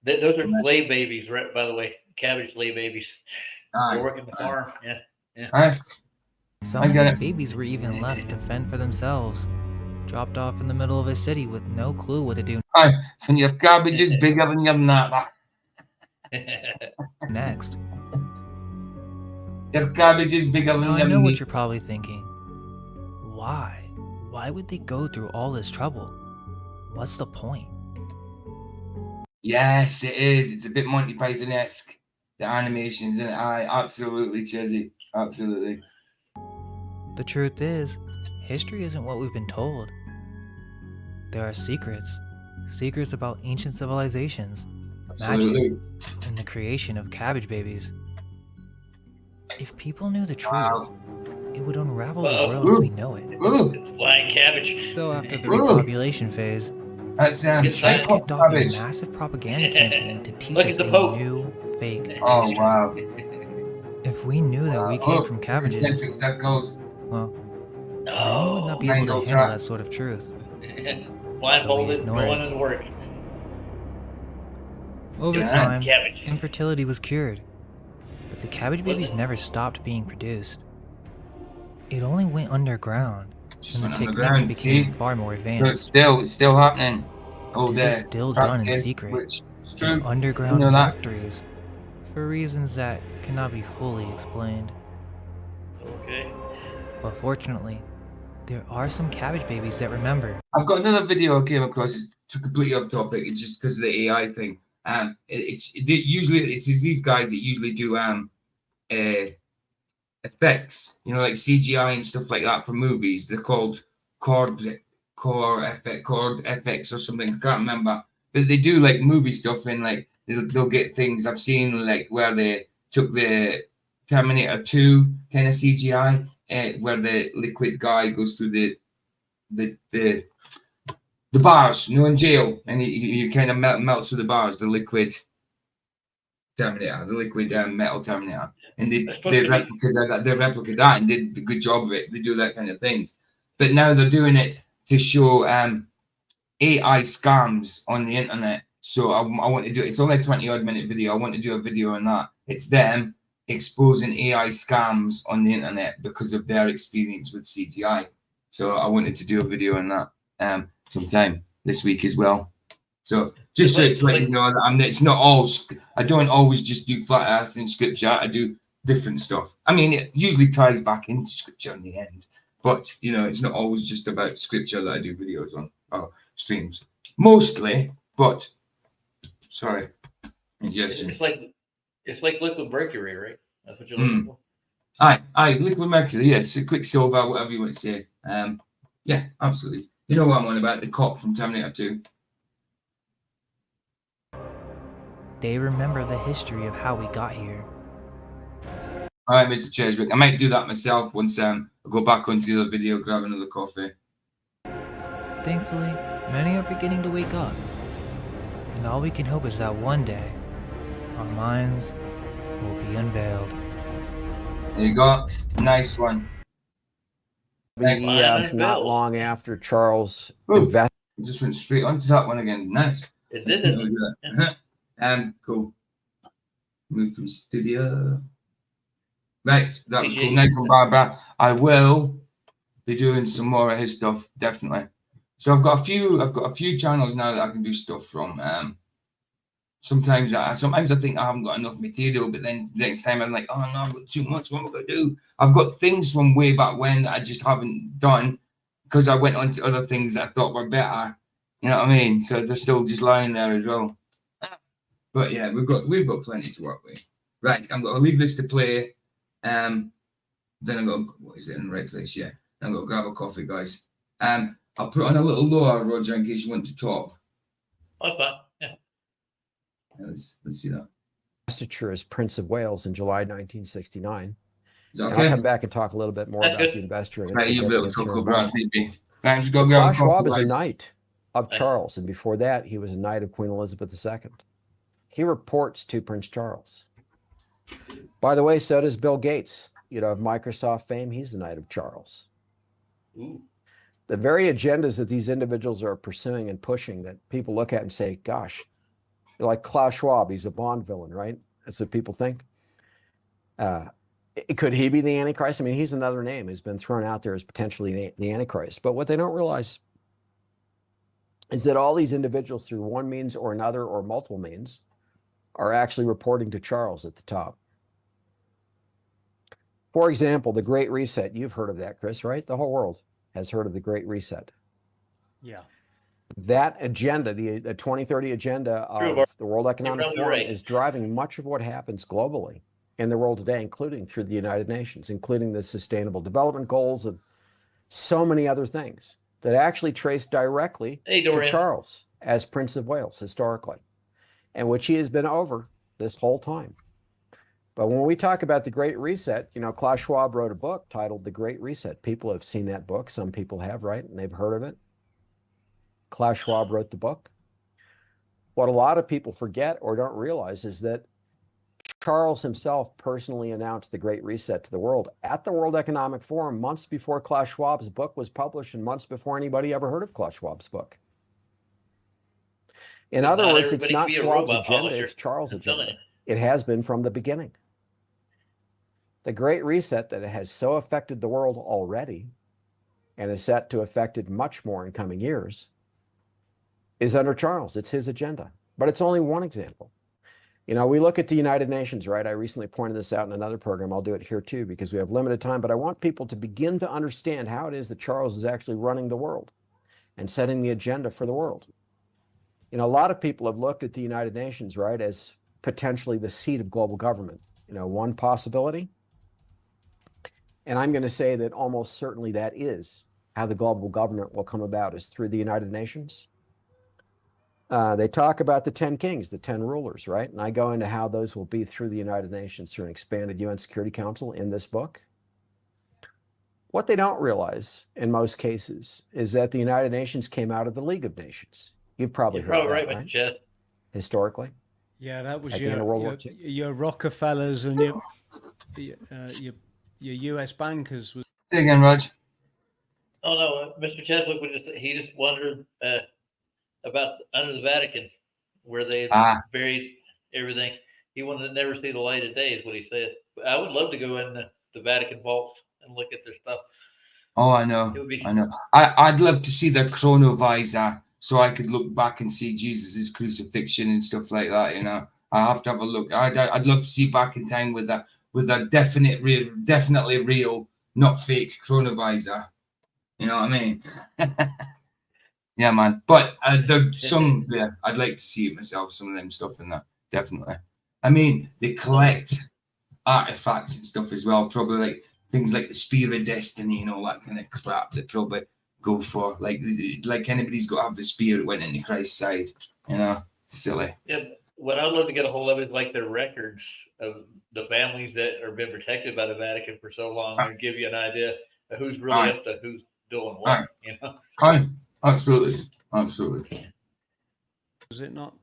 Those are slave babies, right? By the way, cabbage slave babies. Aye, They're working the farm. Yeah. Aye. Some I of get these it. babies were even left to fend for themselves, dropped off in the middle of a city with no clue what to do Aye, and your cabbage is bigger than your napper. next. Your cabbage is bigger than Now, I your know what meat. you're probably thinking. Why? Why would they go through all this trouble? What's the point? Yes, it is. It's a bit Monty Python-esque. The animations, isn't it? Aye, absolutely, Chezzy. Absolutely. The truth is, history isn't what we've been told. There are secrets. Secrets about ancient civilizations, Absolutely. magic, and the creation of cabbage babies. If people knew the truth, Wow. it would unravel the Uh-oh. world as we know it. Ooh, Flying cabbage. So after the Ooh. repopulation phase, that's Good they sign. Cyclops kicked off a cabbage. massive propaganda campaign to teach Look us at the a Pope. new fake Oh, history. wow. If we knew that we came from cabbages, Concentric circles. well, many would No. not be able to Mango handle trap. that sort of truth. Blindfolded, ignore going it. into work. Over Yes. time, Cabbage. infertility was cured, but the cabbage babies never stopped being produced. It only went underground, Just and the went techniques underground, became see? far more So advanced. it's still happening. Oh, This there. is still done in Practically, secret, Which is in true. underground You know that. factories, for reasons that cannot be fully explained. Okay. But fortunately, there are some cabbage babies that remember. I've got another video I came across. It's completely off topic. It's just because of the AI thing. It's these guys that usually do effects, you know, like CGI and stuff like that for movies. They're called chord FX or something. I can't remember. but they do like movie stuff, and like they'll get things. I've seen like where they took the Terminator 2 kind of CGI, where the liquid guy goes through the bars, in jail, and he kind of melts through the bars, the liquid Terminator, the liquid metal Terminator, and they replicate that and did a good job of it. They do that kind of things, but now they're doing it to show AI scams on the internet. So I want to do it. It's only a 20-odd minute video. I want to do a video on that. It's them exposing AI scams on the internet because of their experience with CGI. So I wanted to do a video on that sometime this week as well. So just so to let you know that it's not all. I don't always just do flat earth and scripture. I do different stuff. I mean, it usually ties back into scripture in the end, but it's not always just about scripture that I do videos on or streams. Mostly, but sorry. Yes. It's like liquid mercury, right? That's what you're looking for. Aye, liquid mercury. Yes, quicksilver, whatever you want to say. Yeah, absolutely. You know what I'm on about? The cop from Terminator 2. They remember the history of how we got here. All right, Mr. Cheswick. I might do that myself once I go back onto the video, grab another coffee. Thankfully, many are beginning to wake up. And all we can hope is that one day, our minds will be unveiled. There you go. Nice one. Not long after Charles just went straight onto that one again. Nice. It did. Cool. Move from studio. Right, that was cool. Nice one, Barbara. I will be doing some more of his stuff, definitely. So I've got a few channels now that I can do stuff from. Sometimes I think I haven't got enough material, but then the next time I'm like, oh no, I've got too much. What am I gonna do? I've got things from way back when that I just haven't done because I went on to other things that I thought were better. You know what I mean? So they're still just lying there as well. But yeah, we've got plenty to work with. Right, I'm gonna leave this to play. Then I'm gonna, what is it in the right place? Yeah, I'm gonna grab a coffee, guys. I'll put on a little lower, Roger, in case you want to talk. That's fine. Yeah. Let's see that. Investiture as Prince of Wales in July 1969. Is that and okay? I'll come back and talk a little bit more about the investiture. Right, you'll be able to talk over maybe. Klaus Schwab is a knight of Charles, and before that, he was a knight of Queen Elizabeth II. He reports to Prince Charles. By the way, so does Bill Gates. Of Microsoft fame, he's the knight of Charles. Ooh. The very agendas that these individuals are pursuing and pushing that people look at and say, gosh, like Klaus Schwab, he's a Bond villain, right? That's what people think. Could he be the Antichrist? I mean, he's another name who's been thrown out there as potentially the Antichrist. But what they don't realize is that all these individuals, through one means or another or multiple means, are actually reporting to Charles at the top. For example, the Great Reset. You've heard of that, Chris, right? The whole world has heard of the Great Reset. Yeah. That agenda, the 2030 agenda of the World Economic Forum, is driving much of what happens globally in the world today, including through the United Nations, including the Sustainable Development Goals and so many other things that actually trace directly to Charles as Prince of Wales historically, and which he has been over this whole time. But when we talk about the Great Reset, Klaus Schwab wrote a book titled The Great Reset. People have seen that book. Some people have, right? And they've heard of it. Klaus Schwab wrote the book. What a lot of people forget or don't realize is that Charles himself personally announced the Great Reset to the world at the World Economic Forum months before Klaus Schwab's book was published and months before anybody ever heard of Klaus Schwab's book. In other words, it's not Schwab's agenda, it's Charles' agenda. It has been from the beginning. The Great Reset that has so affected the world already and is set to affect it much more in coming years is under Charles. It's his agenda. But it's only one example. We look at the United Nations, right? I recently pointed this out in another program. I'll do it here too because we have limited time, but I want people to begin to understand how it is that Charles is actually running the world and setting the agenda for the world. A lot of people have looked at the United Nations, right, as potentially the seat of global government. One possibility. And I'm going to say that almost certainly that is how the global government will come about, is through the United Nations. They talk about the 10 kings, the 10 rulers, right? And I go into how those will be through the United Nations, through an expanded UN Security Council in this book. What they don't realize in most cases is that the United Nations came out of the League of Nations. You've probably heard that, right, right? Mr. Chess. Historically. Yeah, that was at the end of World War II. your Rockefellers and your US bankers. Say again, Raj. Oh no, Mr. Cheswick he just wondered about under the Vatican where they buried everything. He wanted to never see the light of day, is what he said. But I would love to go in the Vatican vaults and look at their stuff. Oh, I know. I know. I'd love to see their chronovisor so I could look back and see Jesus's crucifixion and stuff like that. You know, I have to have a look. I'd love to see back in time with a definitely real, not fake chronovisor. You know what I mean? Yeah, man. But there's some. Yeah, I'd like to see it myself. Some of them stuff in that, definitely. I mean, they collect artifacts and stuff as well. Probably like things like the Spear of Destiny and all that kind of crap. They probably go for like anybody's got to have the spear that went into Christ's side. You know, silly. Yeah. What I'd love to get a hold of is like their records of the families that have been protected by the Vatican for so long, and give you an idea of who's really up to who's doing what. You know. Absolutely. Absolutely. Is it not?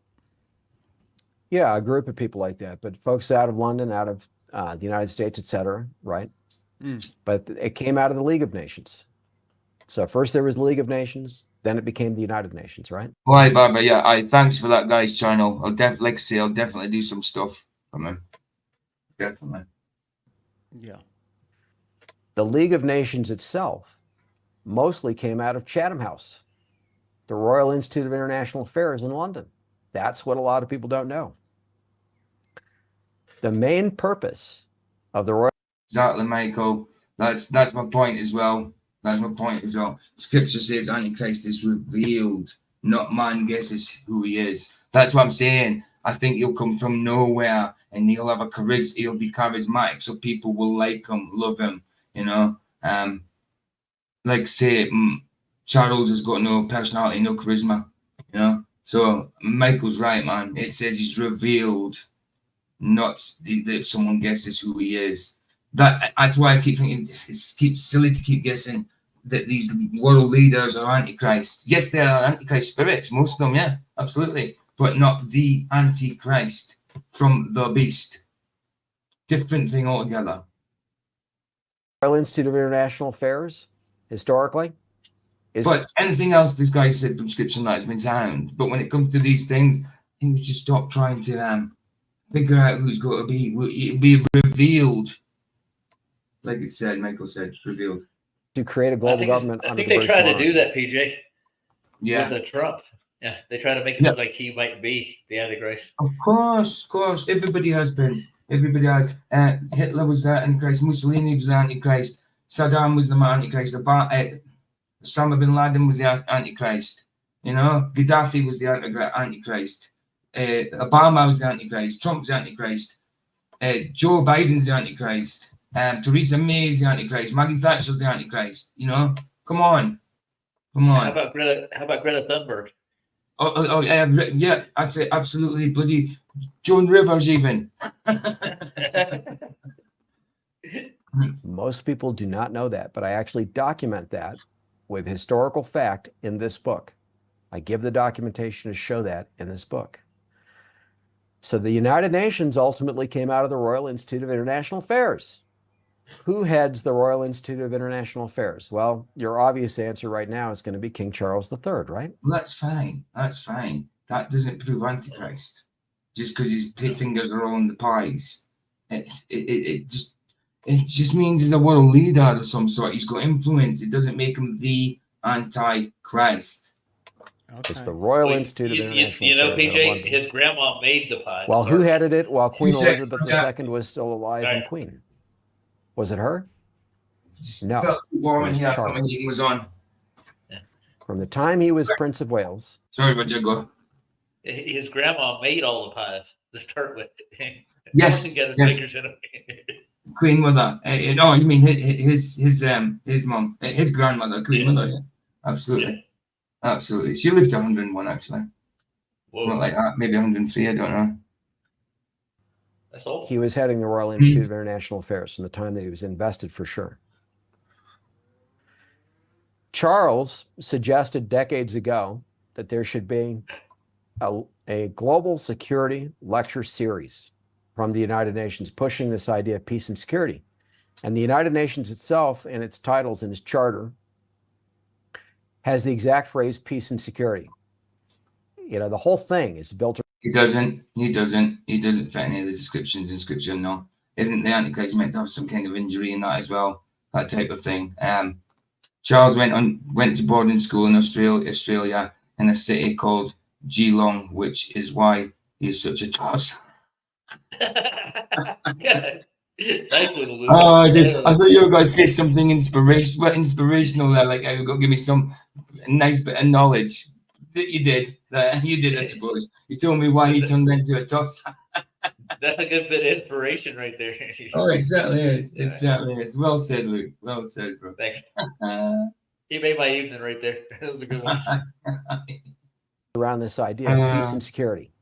Yeah, a group of people like that, but folks out of London, out of the United States, etc., right? But it came out of the League of Nations. So first there was the League of Nations, then it became the United Nations, right? Right, Barbara. Yeah, thanks for that, guys. Channel. I'll definitely do some stuff from him. Definitely. Yeah. The League of Nations itself mostly came out of Chatham House, the Royal Institute of International Affairs in London. That's what a lot of people don't know. The main purpose of the Royal... Exactly, Michael. That's my point as well. Scripture says Antichrist is revealed, not man guesses who he is. That's what I'm saying. I think he'll come from nowhere and he'll have he'll be charismatic, so people will like him, love him, you know. Like say Charles has got no personality, no charisma, you know. So Michael's right, man. It says he's revealed, not that someone guesses who he is. That's why I keep thinking it's silly to keep guessing that these world leaders are Antichrist. Yes, they are Antichrist spirits, most of them, yeah, absolutely, but not the Antichrist from the beast. Different thing altogether. Royal Institute of International Affairs, historically. But anything else this guy said from Scripture that has been sound. But when it comes to these things, I think we should stop trying to figure out who's going to be. It'll be revealed. Like it said, Michael said, revealed. To create a global government. I think they tried to do that, PJ. Yeah. With Trump. Yeah, they try to make it look like he might be the Antichrist. Of course. Everybody has been. Everybody has. Hitler was the Antichrist. Mussolini was the Antichrist. Saddam was the Antichrist. Osama bin Laden was the Antichrist. You know, Gaddafi was the Antichrist. Obama was the Antichrist. Trump's the Antichrist. Joe Biden's the Antichrist. Theresa May is the Antichrist. Maggie Thatcher's the Antichrist. You know, come on. How about Greta Thunberg? Oh, yeah, I'd say absolutely bloody Joan Rivers even. Most people do not know that, but I actually document that with historical fact in this book. I give the documentation to show that in this book. So the United Nations ultimately came out of the Royal Institute of International Affairs. Who heads the Royal Institute of International Affairs? Well, your obvious answer right now is going to be King Charles III, right? Well, that's fine. That doesn't prove Antichrist. Just because his fingers are on the pies. It just means he's a world leader of some sort. He's got influence. It doesn't make him the Antichrist. Okay. It's the Royal Institute of International Affairs. You know, PJ, his grandma made the pie. Well, who headed it while Queen Elizabeth II was still alive and queen? Was it her? No. He was on. From the time he was Prince of Wales. Sorry, but you go. His grandma made all the pies to start with. Yes. Queen Mother. No, you mean his mom, his grandmother, Queen Mother. Yeah. Absolutely. She lived to 101 actually. Not like that. Maybe 103. I don't know. That's old. He was heading the Royal Institute of International Affairs from the time that he was invested, for sure. Charles suggested decades ago that there should be a global security lecture series from the United Nations pushing this idea of peace and security. And the United Nations itself, in its titles and its charter, has the exact phrase peace and security. You know, the whole thing is built. He doesn't fit any of the descriptions in Scripture, no. Isn't the Antichrist meant to have some kind of injury in that as well? That type of thing. Charles went to boarding school in Australia in a city called Geelong, which is why he's such a toss. Oh, I thought you were going to say something inspirational there, like you were going to give me some nice bit of knowledge. You did, I suppose. You told me why he turned into a toss. That's a good bit of inspiration right there. Oh, it certainly is. It certainly is. Well said, Luke. Well said, bro. Thanks. He made my evening right there. That was a good one. Around this idea of peace and security.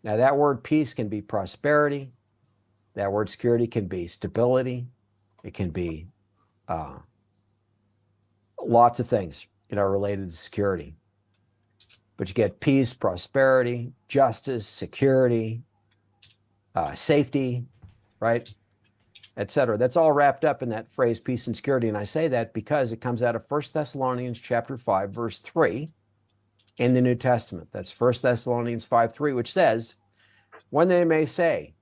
Now, that word peace can be prosperity. That word security can be stability. It can be lots of things, you know, related to security. But you get peace, prosperity, justice, security, safety, right, et cetera. That's all wrapped up in that phrase, peace and security. And I say that because it comes out of 1 Thessalonians chapter 5, verse 3 in the New Testament. That's 1 Thessalonians 5:3, which says, when they may say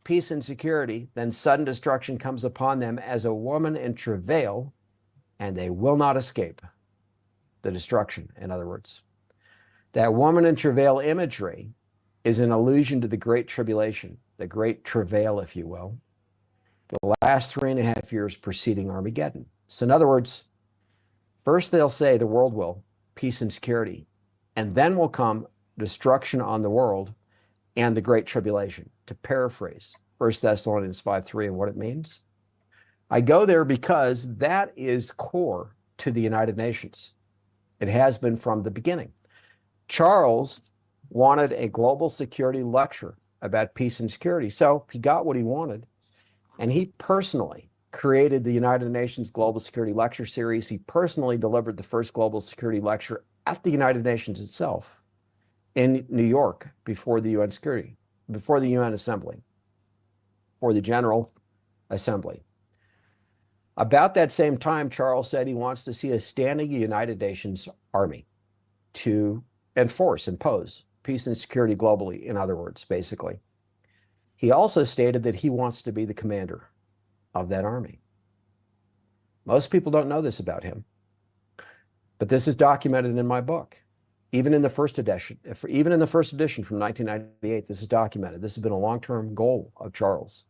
peace and security, then sudden destruction comes upon them as a woman in travail, and they will not escape the destruction, in other words. That woman in travail imagery is an allusion to the Great Tribulation, the Great Travail, if you will, the last 3.5 years preceding Armageddon. So in other words, first they'll say the world will, peace and security, and then will come destruction on the world and the Great Tribulation, to paraphrase 1 Thessalonians 5:3 and what it means. I go there because that is core to the United Nations. It has been from the beginning. Charles wanted a global security lecture about peace and security. So he got what he wanted, and he personally created the United Nations Global Security Lecture Series. He personally delivered the first global security lecture at the United Nations itself in New York before the UN Assembly, for the General Assembly. About that same time, Charles said he wants to see a standing United Nations army to impose peace and security globally, in other words, basically. He also stated that he wants to be the commander of that army. Most people don't know this about him, but this is documented in my book. Even in the first edition from 1998, this is documented. This has been a long-term goal of Charles.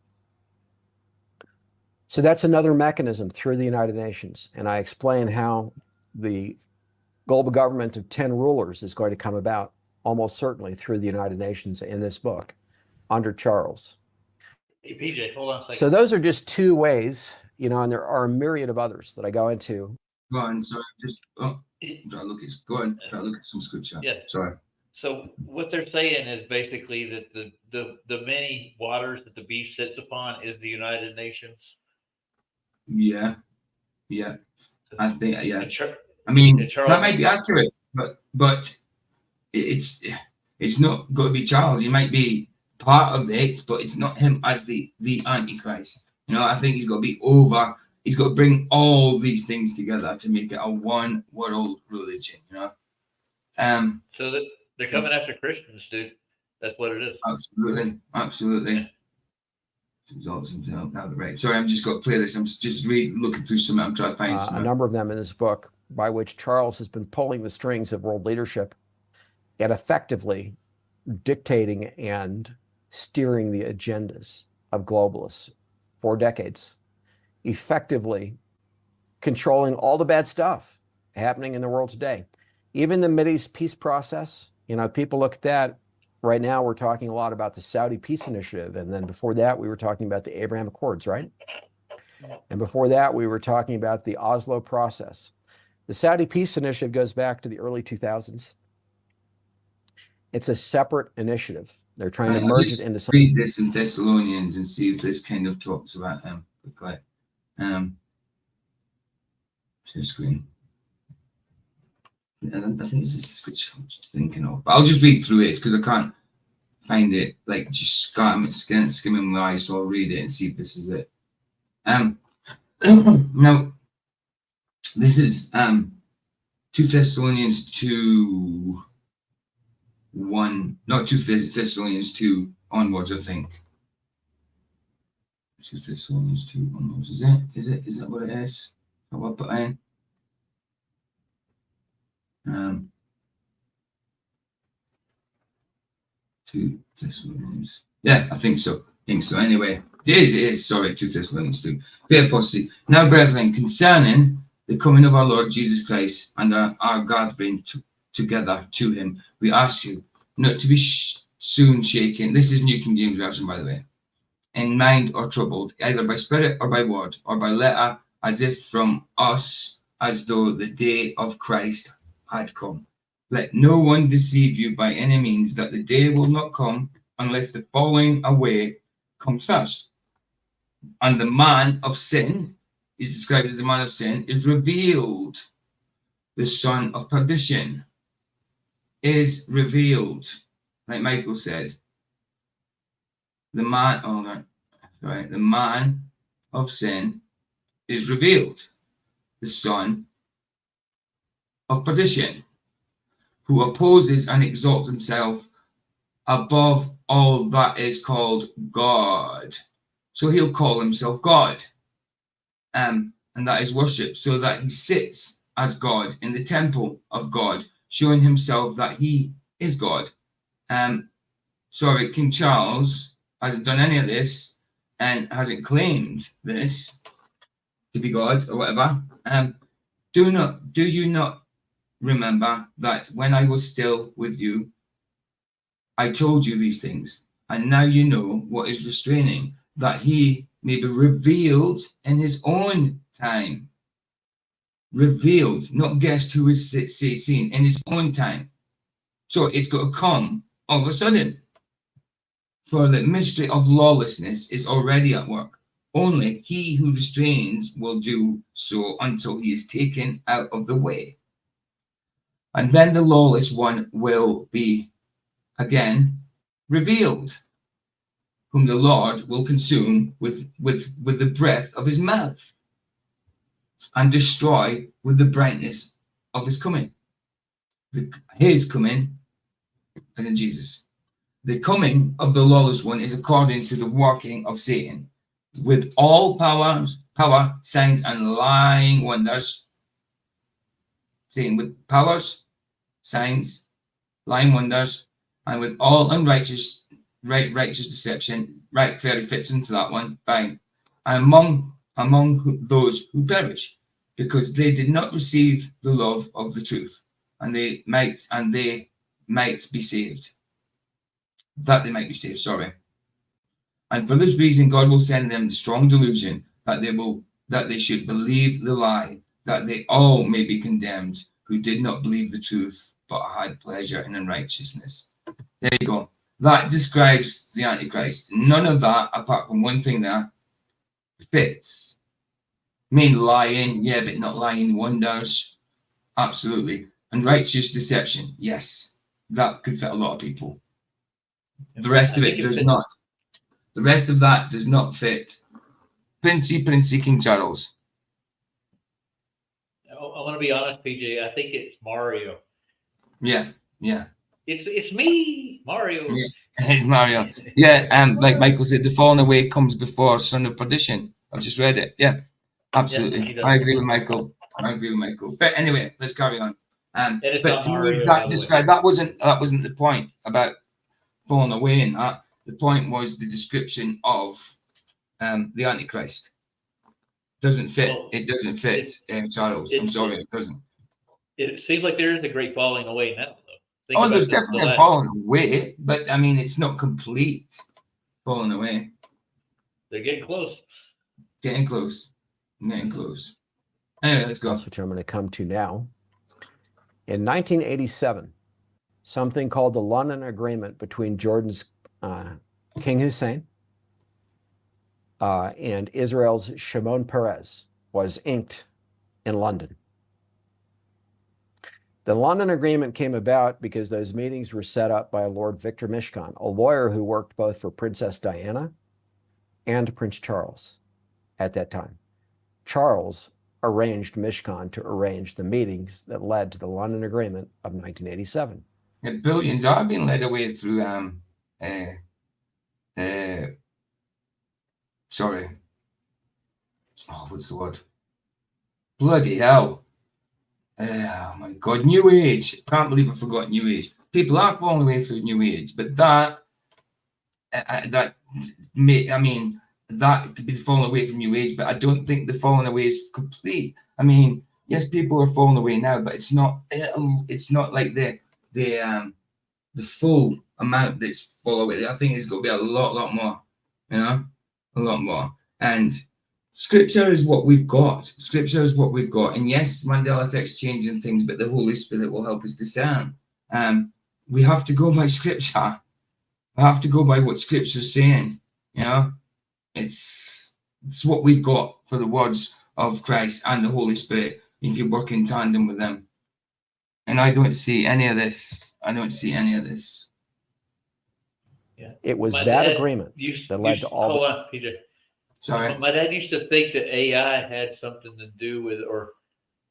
So that's another mechanism through the United Nations. And I explain how the global government of 10 rulers is going to come about almost certainly through the United Nations in this book under Charles. Hey, PJ, hold on a second. So those are just two ways, you know, and there are a myriad of others that I go into. Go on, sorry, try to look at some scripture. Yeah. Sorry. So what they're saying is basically that the many waters that the beast sits upon is the United Nations. Yeah. I think, yeah. I mean, that might be accurate, but it's not going to be Charles. He might be part of it, but it's not him as the Antichrist. You know, I think he's got to be over. He's got to bring all these things together to make it a one world religion. You know. So that they're coming after Christians, dude. That's what it is. Absolutely. Right. Sorry, I'm just got to play this. I'm just looking through some. I'm trying to find a number of them in this book, by which Charles has been pulling the strings of world leadership and effectively dictating and steering the agendas of globalists for decades, effectively controlling all the bad stuff happening in the world today. Even the Mideast peace process, you know, people look at that. Right now, we're talking a lot about the Saudi peace initiative. And then before that, we were talking about the Abraham Accords, right? And before that, we were talking about the Oslo process. The Saudi peace initiative goes back to the early 2000s. It's a separate initiative. They're trying to merge it into something. Read this in Thessalonians and see if this kind of talks about him. Quickly. Share screen. I think this is the scripture I'm thinking of. But I'll just read through it because I can't find it. Like just skimming my eyes, so I'll read it and see if this is it. Now, this is 2 Thessalonians 2. 1, not 2 Thessalonians 2 onwards, I think. 2 Thessalonians 2 onwards. Is that what it is? What I put in? 2 Thessalonians. Yeah, I think so. Anyway, it is. Sorry, 2 Thessalonians 2. Great apostasy. Now, brethren, concerning the coming of our Lord Jesus Christ and our gathering together to him, we ask you not to be soon shaken. This is New King James Version, by the way. In mind or troubled, either by spirit or by word or by letter, as if from us, as though the day of Christ had come. Let no one deceive you by any means, that the day will not come unless the falling away comes first. And the man of sin is described as the man of sin, is revealed. The son of perdition is revealed. Like Michael said, the man of sin is revealed. The son of perdition, who opposes and exalts himself above all that is called God. So he'll call himself God. And that is worship, so that he sits as God in the temple of God, showing himself that he is God. Sorry, King Charles hasn't done any of this and hasn't claimed this to be God or whatever. Do you not remember that when I was still with you, I told you these things, and now you know what is restraining, that he may be revealed in his own time. Revealed, not guessed who is seen, in his own time. So it's got to come all of a sudden. For the mystery of lawlessness is already at work. Only he who restrains will do so until he is taken out of the way. And then the lawless one will be again revealed, whom the Lord will consume with the breath of his mouth and destroy with the brightness of his coming. His coming, as in Jesus. The coming of the lawless one is according to the working of Satan, with all power, signs, and lying wonders. Satan with powers, signs, lying wonders, and with all unrighteous, righteous deception. Right, fairly fits into that one. Fine. Among those who perish, because they did not receive the love of the truth, and they might be saved. That they might be saved, sorry. And for this reason, God will send them the strong delusion that they should believe the lie, that they all may be condemned who did not believe the truth, but had pleasure in unrighteousness. There you go. That describes the Antichrist. None of that, apart from one thing there, fits. Mean lying, yeah, but not lying wonders. Absolutely. And righteous deception, yes. That could fit a lot of people. The rest of it does not. The rest of that does not fit. Princey King Charles. I want to be honest, PJ. I think it's Mario. Yeah. It's me, Mario. Yeah, it's Mario. Yeah, like Michael said, the falling away comes before son of perdition. I've just read it. Yeah, absolutely. Yeah, I agree with Michael. But anyway, let's carry on. But to me, that wasn't the point about falling away in that. The point was the description of the Antichrist. Doesn't fit. It doesn't fit, Charles. I'm sorry, it doesn't. It seems like there is a great falling away now, though. There's definitely a falling away, but I mean, it's not complete falling away. They're getting close. Getting close. Anyway, let's go. That's what I'm going to come to now. In 1987, something called the London Agreement between Jordan's King Hussein and Israel's Shimon Peres was inked in London. The London Agreement came about because those meetings were set up by Lord Victor Mishcon, a lawyer who worked both for Princess Diana and Prince Charles at that time. Charles arranged Mishcon to arrange the meetings that led to the London Agreement of 1987. Yeah, billions are being led away through sorry. Oh, what's the word? Bloody hell. Oh my God, New Age. Can't believe I forgot New Age. People are falling away through New Age, but that could be falling away from New Age, but I don't think the falling away is complete. I mean, yes, people are falling away now, but it's not like the full amount that's fall away. I think it's got to be a lot more, a lot more. And Scripture is what we've got. Scripture is what we've got. And yes, Mandela effect's changing things, but the Holy Spirit will help us discern. We have to go by Scripture. We have to go by what Scripture's saying. It's what we've got for the words of Christ and the Holy Spirit if you work in tandem with them. And I don't see any of this. Yeah. It was that agreement that led to all. Hold on, PJ. Sorry. My dad used to think that AI had something to do with, or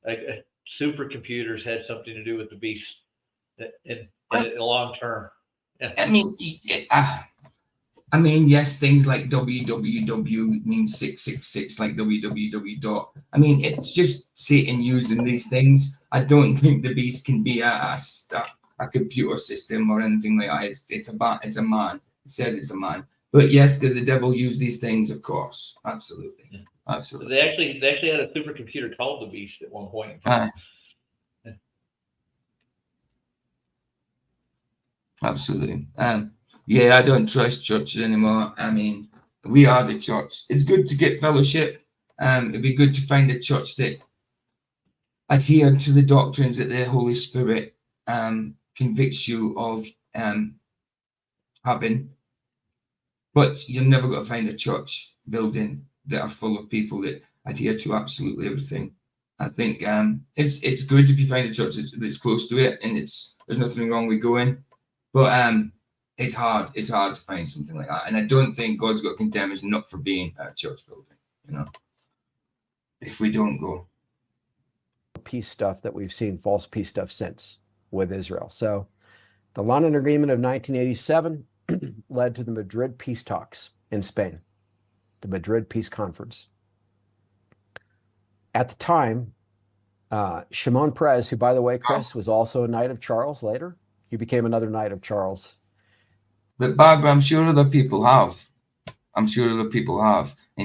like supercomputers had something to do with the beast in the long term. Yeah. I mean, yes, things like www means 666, like www. I mean, it's just Satan using these things. I don't think the beast can be a computer system or anything like that. It's a man. It said it's a man. But yes, does the devil use these things? Of course, absolutely, yeah. Absolutely. They actually had a supercomputer called the Beast at one point in time. Absolutely. Yeah, I don't trust churches anymore. I mean, we are the church. It's good to get fellowship. It'd be good to find a church that adhere to the doctrines that the Holy Spirit convicts you of having. But you're never going to find a church building that are full of people that adhere to absolutely everything. I think it's good if you find a church that's close to it, and there's nothing wrong with going. But it's hard. It's hard to find something like that, and I don't think God's got to condemn us not for being a church building. If we don't go. Peace stuff that we've seen, false peace stuff since with Israel. So the London Agreement of 1987 led to the Madrid peace talks in Spain, the Madrid Peace Conference. At the time, Shimon Peres, who, by the way, Chris, was also a Knight of Charles later, he became another Knight of Charles. But Barbara, I'm sure other people have. And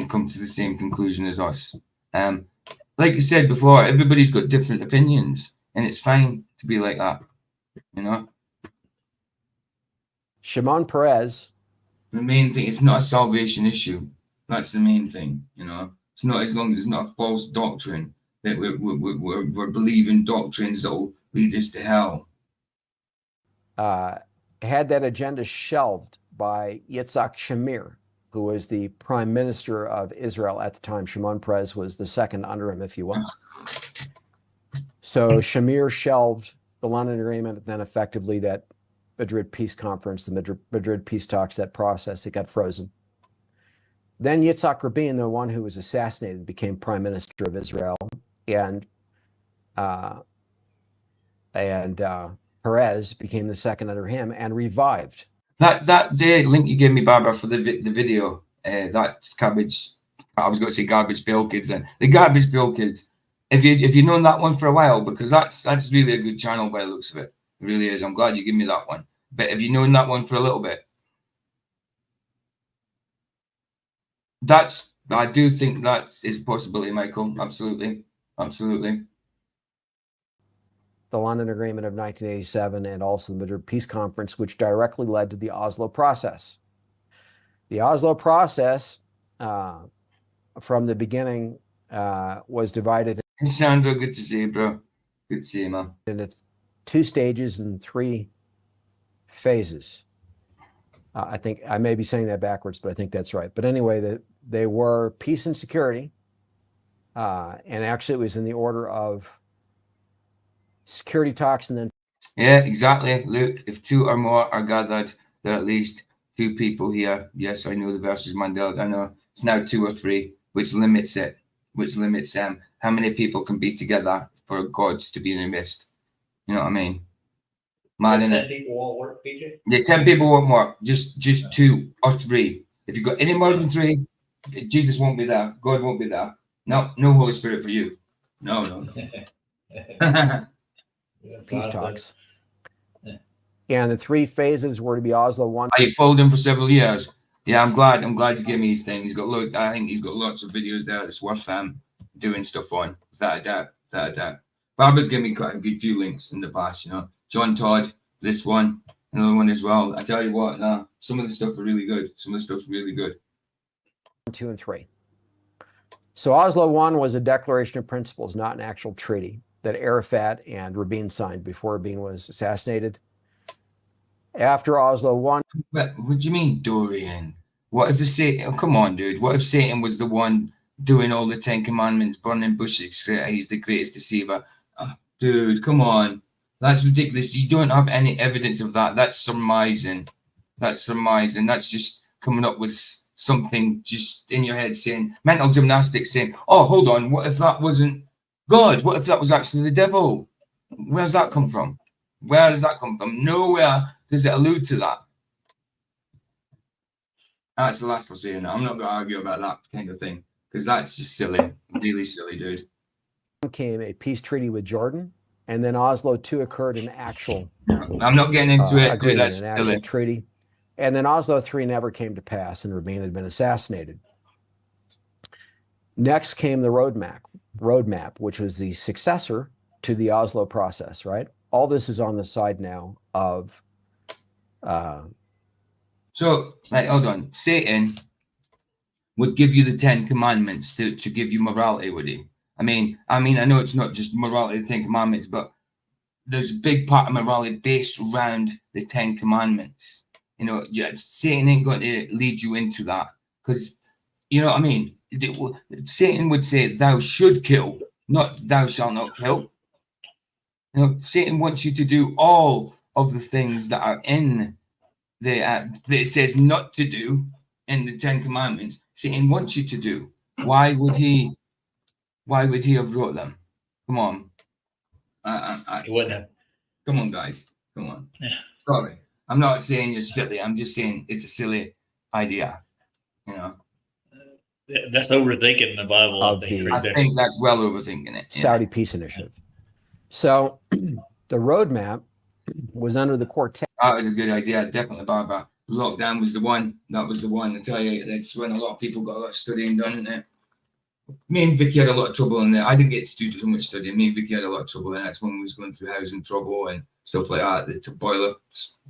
come to the same conclusion as us. Like you said before, everybody's got different opinions, and it's fine to be like that, Shimon Peres. The main thing, it's not a salvation issue. That's the main thing, It's not, as long as it's not a false doctrine that we're believing doctrines that will lead us to hell. Had that agenda shelved by Yitzhak Shamir, who was the prime minister of Israel at the time. Shimon Peres was the second under him, if you will. So Shamir shelved the London Agreement, and then effectively that Madrid Peace Conference, the Madrid Peace Talks, that process, it got frozen. Then Yitzhak Rabin, the one who was assassinated, became prime minister of Israel, and Peres became the second under him and revived. That link you gave me, Barbara, for the video, that cabbage, I was going to say Garbage Pail Kids then. The Garbage Pail Kids. If you've known that one for a while, because that's really a good channel by the looks of it. It really is. I'm glad you gave me that one. But have you known that one for a little bit? I do think that is a possibility, Michael. Absolutely. Absolutely. The London Agreement of 1987 and also the Madrid Peace Conference, which directly led to the Oslo process. The Oslo process, from the beginning, was divided. Sandra, good to see you, bro. Good to see you, man. Into two stages and three phases. I think I may be saying that backwards, but I think that's right. But anyway, they were peace and security. And actually, it was in the order of security talks and then. Yeah, exactly. Look, if two or more are gathered, there are at least two people here. Yes, I know the verses, Mandela. I know it's now 2 or 3, which limits it, which limits how many people can be together for God to be in the midst. You know what I mean? Mad, innit? 10 people won't work, PJ? Yeah, 10 people won't work. Just 2 or 3. If you've got any more than 3, Jesus won't be there. God won't be there. No Holy Spirit for you. No. Peace talks. And the 3 phases were to be Oslo 1. I followed him for several years. Yeah, I'm glad you gave me his thing. I think he's got lots of videos there that's worth doing stuff on. Without a doubt. Barbara's given me quite a good few links in the past, you know. John Todd, this one, another one as well. I tell you what, some of the stuff are really good. Some of the stuff's really good. 2 and 3. So Oslo 1 was a declaration of principles, not an actual treaty, that Arafat and Rabin signed before Rabin was assassinated. After Oslo 1. But what do you mean, Dorian? What if Satan? Come on, dude. What if Satan was the one doing all the 10 Commandments, burning bushes? He's the greatest deceiver. Oh, dude, come on. That's ridiculous. You don't have any evidence of that. That's surmising. That's just coming up with something just in your head saying, mental gymnastics saying, oh, hold on. What if that wasn't God? What if that was actually the devil? Where's that come from? Where does that come from? Nowhere does it allude to that. That's the last I'll say. I'm not going to argue about that kind of thing because that's just silly, really silly, dude. Came a peace treaty with Jordan, and then Oslo 2 occurred an actual. I'm not getting into it, dude. That's an silly. actual treaty, and then Oslo 3 never came to pass, and Rabin had been assassinated. Next came the roadmap, which was the successor to the Oslo process. Right. All this is on the side now of. So, hold on. Satan would give you the 10 Commandments to give you morality, would he? I mean, I know it's not just morality, the 10 Commandments, but there's a big part of morality based around the 10 Commandments. You know, Satan ain't going to lead you into that because, you know what I mean? Satan would say, thou should kill, not thou shalt not kill. You know, Satan wants you to do all of the things that are in that it says not to do in the 10 Commandments. Satan wants you to do. Why would he have wrote them? Come on. He wouldn't have. Come on, guys. Come on. Yeah. Sorry. I'm not saying you're silly. I'm just saying it's a silly idea. You know. That's overthinking the Bible. I think that's well overthinking it. Saudi Peace Initiative. So the roadmap was under the Quartet. That was a good idea. Definitely, Barbara. Lockdown was the one. That was the one. I tell you, that's when a lot of people got a lot of studying done, isn't it? Me and Vicky had a lot of trouble in there. I didn't get to do too much studying. Me and Vicky had a lot of trouble, and that's when we was going through housing trouble and stuff like that. The boiler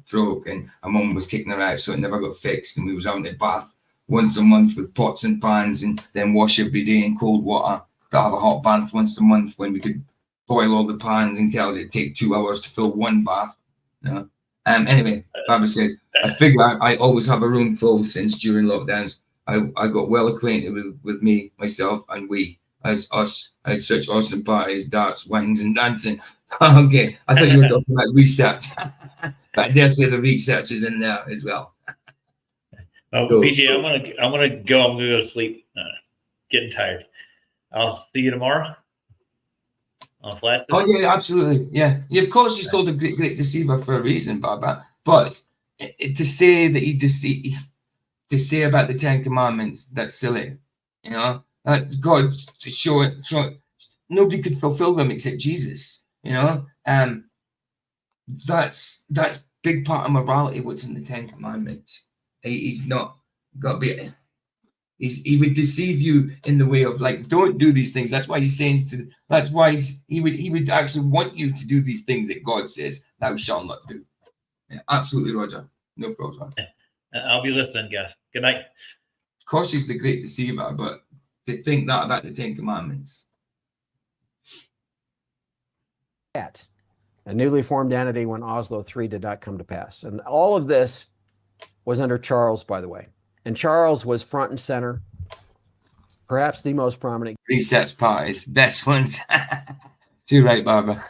broke, and our mum was kicking her out, so it never got fixed. And we was having a bath once a month with pots and pans, and then wash every day in cold water. But have a hot bath once a month when we could boil all the pans and kettles. It'd take 2 hours to fill one bath. You know? Anyway, Barbara says, I figure I always have a room full since during lockdowns. I got well acquainted with me, myself, and we, as us. I had such awesome parties, darts, wines, and dancing. Okay, I thought you were talking about research. But I dare say the research is in there as well. PJ, I'm gonna go to sleep. Getting tired. I'll see you tomorrow. On Flat. Oh yeah, absolutely. Yeah. Of course, he's called a great deceiver for a reason, Barbara. But to say that he deceived. To say about the 10 Commandments, that's silly. You know, God to show it. Nobody could fulfill them except Jesus. You know, that's big part of morality. What's in the 10 Commandments? He's not got to be. He would deceive you in the way of like, don't do these things. That's why he's saying to. That's why he would actually want you to do these things that God says thou shalt not do. Yeah, absolutely, Roger. No problem. I'll be listening, guys. Good night. Of course, he's the great deceiver, but to think that about the 10 Commandments. a newly formed entity when Oslo III did not come to pass. And all of this was under Charles, by the way. And Charles was front and center, perhaps the most prominent. Research parties, best ones. Too right, Barbara.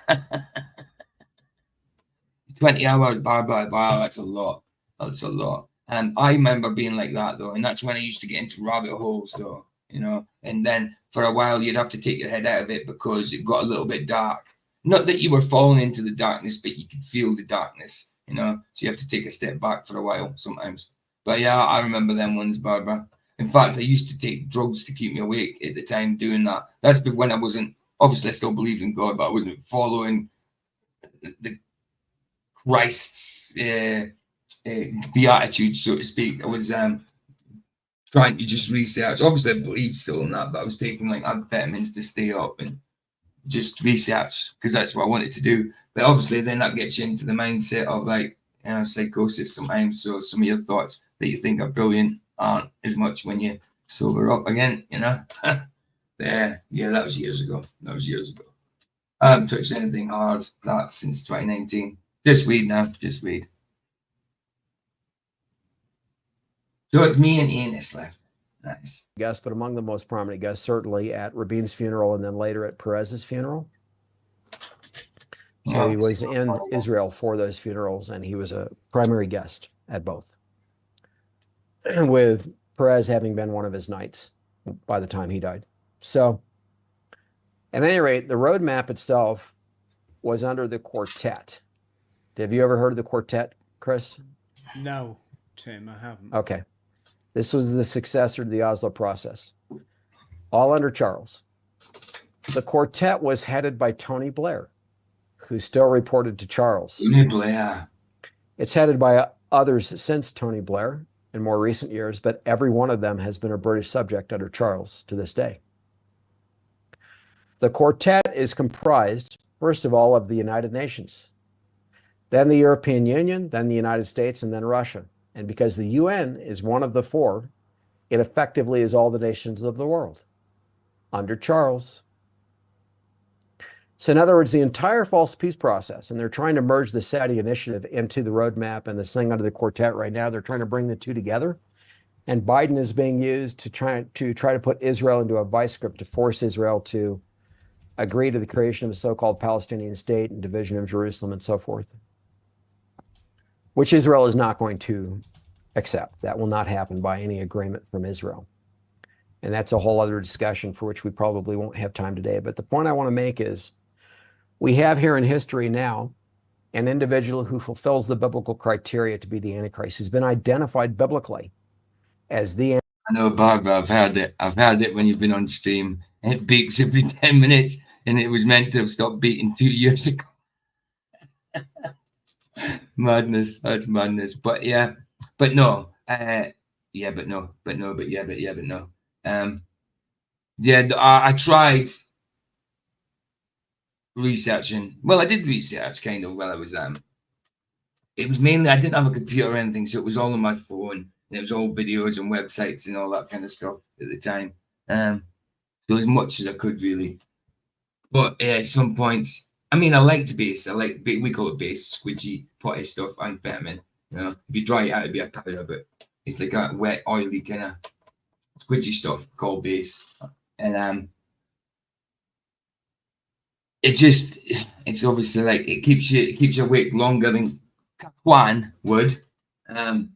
20 hours, Barbara. Wow, that's a lot. That's a lot. And I remember being like that, though. And that's when I used to get into rabbit holes, though, you know. And then for a while, you'd have to take your head out of it because it got a little bit dark. Not that you were falling into the darkness, but you could feel the darkness, you know. So you have to take a step back for a while sometimes. But yeah, I remember them ones, Barbara. In fact, I used to take drugs to keep me awake at the time doing that. That's when I wasn't, obviously I still believed in God, but I wasn't following the Christ's beatitude, so to speak. I was trying to just research. Obviously, I believe still in that, but I was taking like amphetamines to stay up and just research because that's what I wanted to do. But obviously, then that gets you into the mindset of like psychosis sometimes. So some of your thoughts that you think are brilliant aren't as much when you sober up again, you know. Yeah, that was years ago. I haven't touched anything hard that since 2019. Just weed now, just weed. So it's me and Ian that's left. Nice. Guest, but among the most prominent guests, certainly at Rabin's funeral and then later at Perez's funeral. So he was in Israel for those funerals, and he was a primary guest at both, with Perez having been one of his knights by the time he died. So at any rate, the roadmap itself was under the quartet. Have you ever heard of the quartet, Chris? No, Tim, I haven't. Okay. This was the successor to the Oslo process, all under Charles. The quartet was headed by Tony Blair, who still reported to Charles. Tony Blair. It's headed by others since Tony Blair in more recent years, but every one of them has been a British subject under Charles to this day. The quartet is comprised, first of all, of the United Nations, then the European Union, then the United States, and then Russia. And because the UN is one of the four, it effectively is all the nations of the world under Charles. So in other words, the entire false peace process, and they're trying to merge the Saudi initiative into the roadmap and this thing under the quartet right now, they're trying to bring the two together. And Biden is being used to try to put Israel into a vice grip to force Israel to agree to the creation of a so-called Palestinian state and division of Jerusalem and so forth, which Israel is not going to accept. That will not happen by any agreement from Israel. And that's a whole other discussion for which we probably won't have time today. But the point I want to make is we have here in history now an individual who fulfills the biblical criteria to be the Antichrist. He's been identified biblically as the Antichrist. I know, Barbara, I've heard it. I've heard it when you've been on stream. It beeps every 10 minutes, and it was meant to have stopped beating 2 years ago. Madness. That's madness. But yeah, but no. Yeah, but no. But no. But yeah, but yeah, but no. Yeah, I tried researching. Well, I did research kind of while I was it was mainly, I didn't have a computer or anything, so it was all on my phone, and it was all videos and websites and all that kind of stuff at the time. So as much as I could, really. But at some points, I mean, I liked bass. We call it bass, squidgy, potty stuff, amphetamine. You know, if you dry it out, it'd be a powder, but it's like a wet, oily kind of squidgy stuff called bass. And it's obviously like it keeps you awake longer than One would, and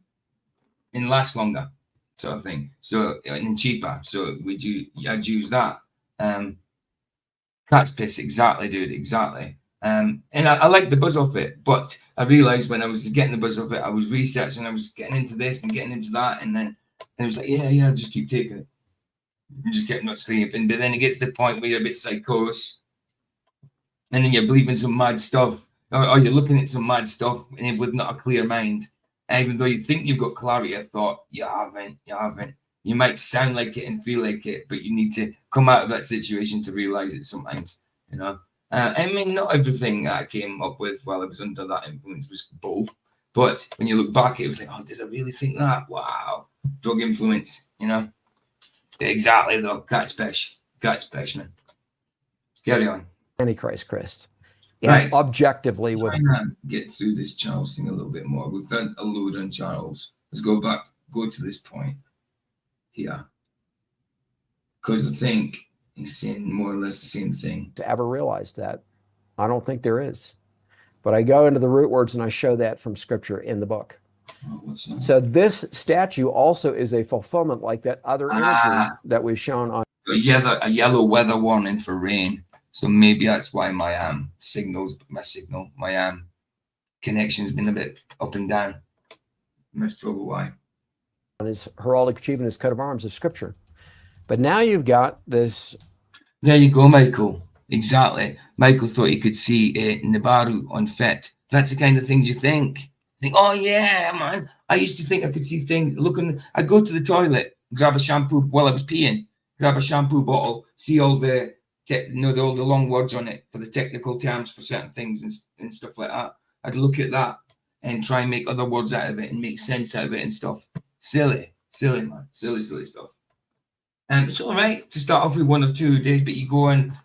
last longer, sort of thing. So and cheaper. So I'd use that. Cat's piss, exactly, dude, exactly. And I like the buzz off it, but I realized when I was getting the buzz off it, I was researching, I was getting into this and getting into that, and it was like, yeah, just keep taking it. You just kept not sleeping, but then it gets to the point where you're a bit psychos, and then you're believing some mad stuff, or you're looking at some mad stuff and with not a clear mind. And even though you think you've got clarity of thought, you haven't. You might sound like it and feel like it, but you need to come out of that situation to realize it sometimes, you know. I mean, not everything that I came up with while I was under that influence was bull, but when you look back, it was like, oh, did I really think that? Wow, drug influence, you know. Exactly, though. Cat's fish, man. Carry on. Antichrist, Christ. and objectively with. Trying to get through this Charles thing a little bit more. We've had a load on Charles. Let's go to this point here, because I think he's saying more or less the same thing. To ever realize that, I don't think there is, but I go into the root words and I show that from Scripture in the book. So this statue also is a fulfillment like that other imagery that we've shown on. A yellow weather warning for rain. So maybe that's why my connection's been a bit up and down. That's probably why. On his heraldic achievement, his coat of arms of Scripture. But now you've got this. There you go, Michael. Exactly. Michael thought he could see Nibiru on Fet. That's the kind of things you think. Oh yeah, man. I used to think I could see things. I'd go to the toilet, grab a shampoo while I was peeing, grab a shampoo bottle, see all the all the long words on it for the technical terms for certain things and stuff like that. I'd look at that and try and make other words out of it and make sense out of it and stuff. Silly, man. Silly stuff. And it's all right to start off with 1 or 2 days, but you go on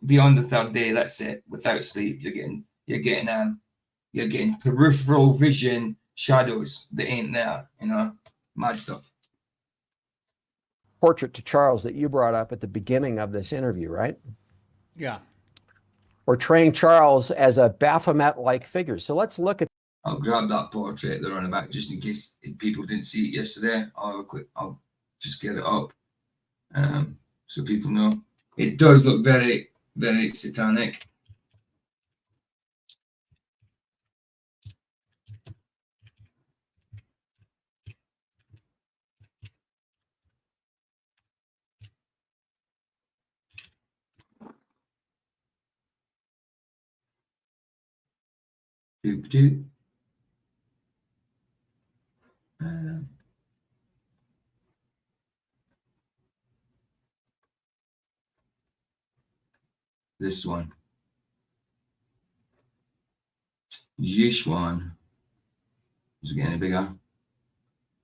beyond the 3rd day, that's it. Without sleep, you're getting peripheral vision shadows that ain't there, mad stuff. Portrait to Charles that you brought up at the beginning of this interview, right? Yeah. Portraying Charles as a Baphomet-like figure. So let's look at. I'll grab that portrait there on the back just in case people didn't see it yesterday. I'll just get it up so people know. It does look very, very satanic. This one. This one. Is it getting bigger?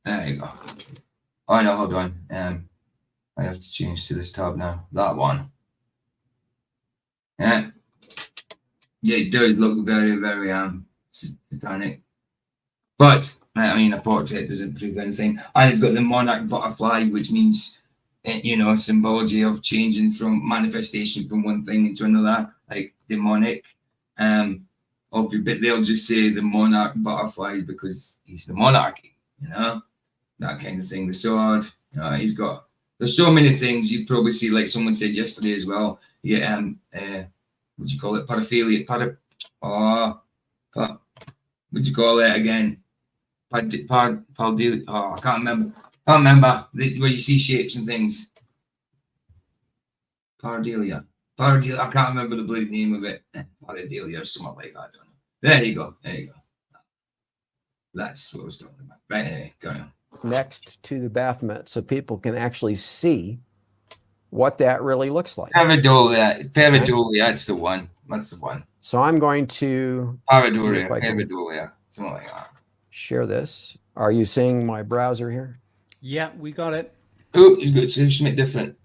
There you go. Oh no, hold on. I have to change to this tab now. That one. Yeah. Yeah, it does look very, very satanic. But I mean, a portrait doesn't prove anything. And it's got the monarch butterfly, which means symbology of changing from manifestation from one thing into another, like demonic. But they'll just say the monarch butterfly because he's the monarchy, that kind of thing. The sword, he's got. There's so many things you'd probably see, like someone said yesterday as well. Yeah, what do you call it? Paraphilia. What do you call it again? I can't remember. Where you see shapes and things. Pareidolia. I can't remember the bloody name of it. Pareidolia or something like that. I don't know. There you go. That's what I was talking about. Right, anyway, go on. Next to the Baphomet, so people can actually see what that really looks like. Pareidolia, that's the one. That's the one. So I'm going to Pareidolia, something like that. Share this. Are you seeing my browser here? Yeah, we got it. Oh, it's good. So something different.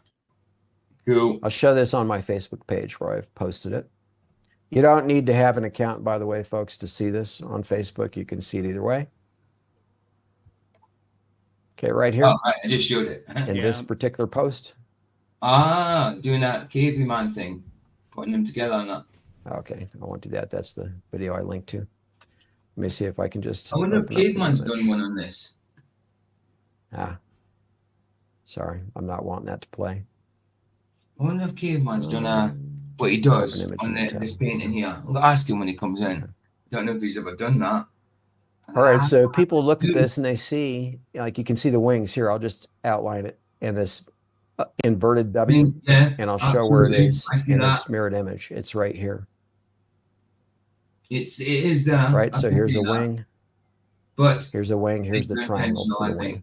Cool. I'll show this on my Facebook page where I've posted it. You don't need to have an account, by the way, folks, to see this on Facebook. You can see it either way. Okay, right here. Oh, I just showed it. In this particular post. Doing that caveman thing. Putting them together on that. Okay, I won't do that. That's the video I linked to. Let me see if I can just. I wonder if Caveman's done one on this. Sorry, I'm not wanting that to play. I wonder if Caveman's done what he does on this painting here. I'll ask him when he comes in. Don't know if he's ever done that. All right, so people look at this and they see, like you can see the wings here. I'll just outline it in this inverted W, and I'll show where it is in this mirrored image. It's right here. It is there. Right, so here's a wing. But here's a wing. Here's the triangle for the wing.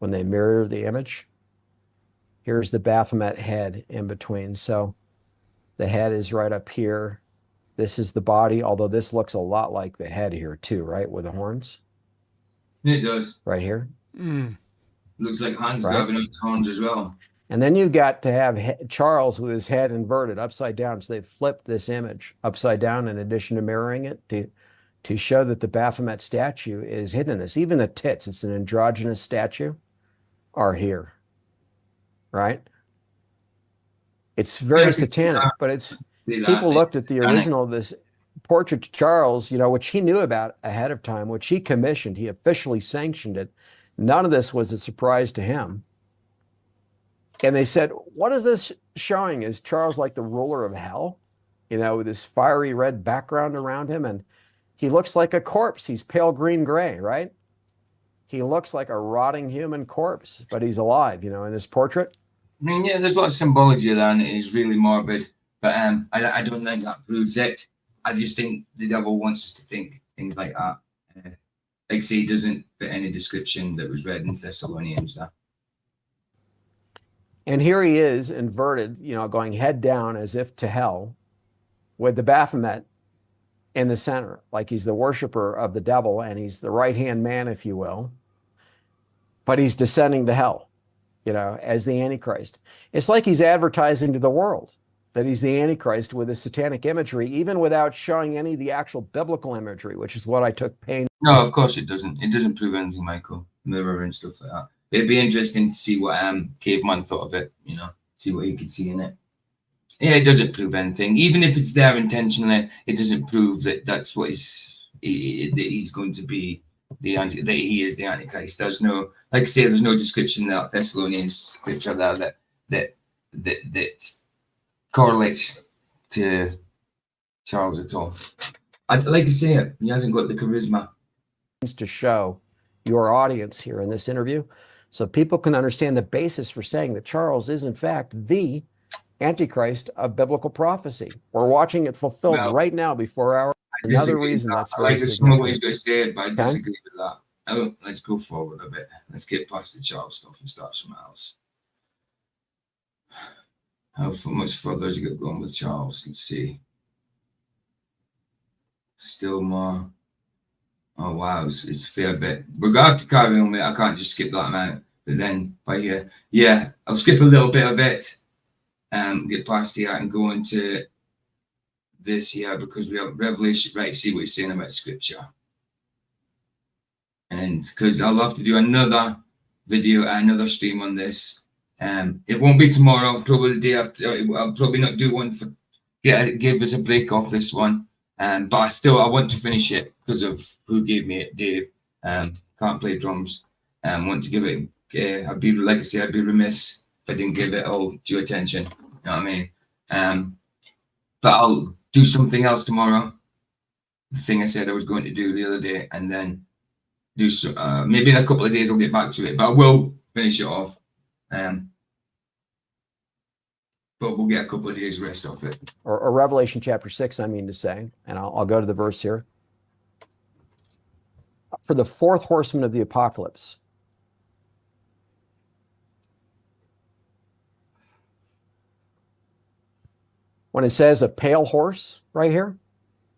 When they mirror the image, here's the Baphomet head in between. So the head is right up here. This is the body, although this looks a lot like the head here too, right, with the horns. It does. Right here. Looks like Hans grabbing up the horns as well. And then you've got to have Charles with his head inverted upside down. So they've flipped this image upside down in addition to mirroring it to show that the Baphomet statue is hidden in this. Even the tits, it's an androgynous statue, are here, right? It's very satanic, but it's, people looked at the original of this portrait of Charles, you know, which he knew about ahead of time, which he commissioned, he officially sanctioned it. None of this was a surprise to him. And they said, what is this showing? Is Charles like the ruler of hell? You know, with this fiery red background around him, and he looks like a corpse. He's pale green gray, right? He looks like a rotting human corpse, but he's alive, you know, in this portrait. I mean, yeah, there's a lot of symbology there, and it is really morbid. But I don't think that proves it. I just think the devil wants us to think things like that. Like I say, he doesn't fit any description that was read in Thessalonians there. And here he is, inverted, you know, going head down as if to hell, with the Baphomet in the center, like he's the worshiper of the devil, and he's the right-hand man, if you will. But he's descending to hell, you know, as the Antichrist. It's like he's advertising to the world that he's the Antichrist with the satanic imagery, even without showing any of the actual biblical imagery, which is what I took pain. No, of course it doesn't. It doesn't prove anything, Michael. Mirror and stuff like that. It'd be interesting to see what Caveman thought of it, you know, see what he could see in it. Yeah, it doesn't prove anything. Even if it's there intentionally, it doesn't prove that that's what that he's going to be that he is the Antichrist. There's no, like I say, there's no description in that Thessalonians scripture there that correlates to Charles at all. Like I say, he hasn't got the charisma to show your audience here in this interview, so people can understand the basis for saying that Charles is in fact the Antichrist of biblical prophecy. We're watching it fulfilled right now before our another reason that's very there's some ways to say it, but I disagree with that. Now, let's go forward a bit. Let's get past the Charles stuff and start somewhere else. How much further has he got going with Charles? Let's see. Still more. Oh wow, it's a fair bit. We're gonna have to carry on, mate. I can't just skip that amount. But then by here, yeah, I'll skip a little bit of it. Get past here and go into this here because we have Revelation. Right, see what he's saying about Scripture. And because I'll have to do another video, another stream on this. It won't be tomorrow. Probably the day after. I'll probably not do one for. Give us a break off this one. But I want to finish it because of who gave me it, Dave. Can't play drums. Want to give it. I'd be like I say, I'd be remiss if I didn't give it all due attention. You know what I mean? But I'll do something else tomorrow. The thing I said I was going to do the other day, and then do so. Maybe in a couple of days I'll get back to it. But I will finish it off. But we'll get a couple of days rest off it. Or Revelation chapter 6, I mean to say, and I'll go to the verse here. For the fourth horseman of the apocalypse. When it says a pale horse right here,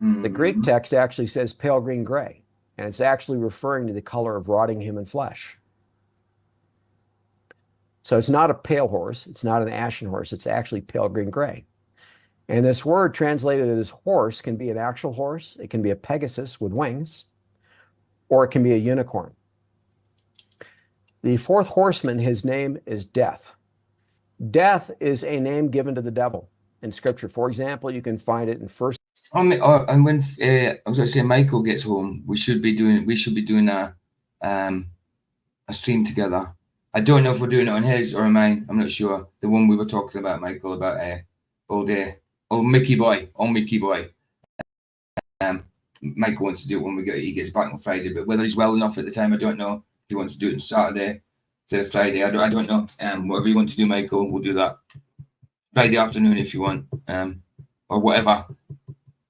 the Greek text actually says pale green gray, and it's actually referring to the color of rotting human flesh. So it's not a pale horse, it's not an ashen horse, it's actually pale green gray. And this word translated as horse can be an actual horse, it can be a Pegasus with wings, or it can be a unicorn. The fourth horseman, his name is Death. Death is a name given to the devil in Scripture. For example, you can find it in First. And when I was going to say Michael gets home, we should be doing a stream together. I don't know if we're doing it on his or on mine. I'm not sure. The one we were talking about, Michael, about old Mickey Boy. Michael wants to do it when he gets back on Friday, but whether he's well enough at the time, I don't know. If he wants to do it on Saturday instead of Friday, I don't know. Whatever you want to do, Michael, we'll do that. Friday afternoon if you want, or whatever,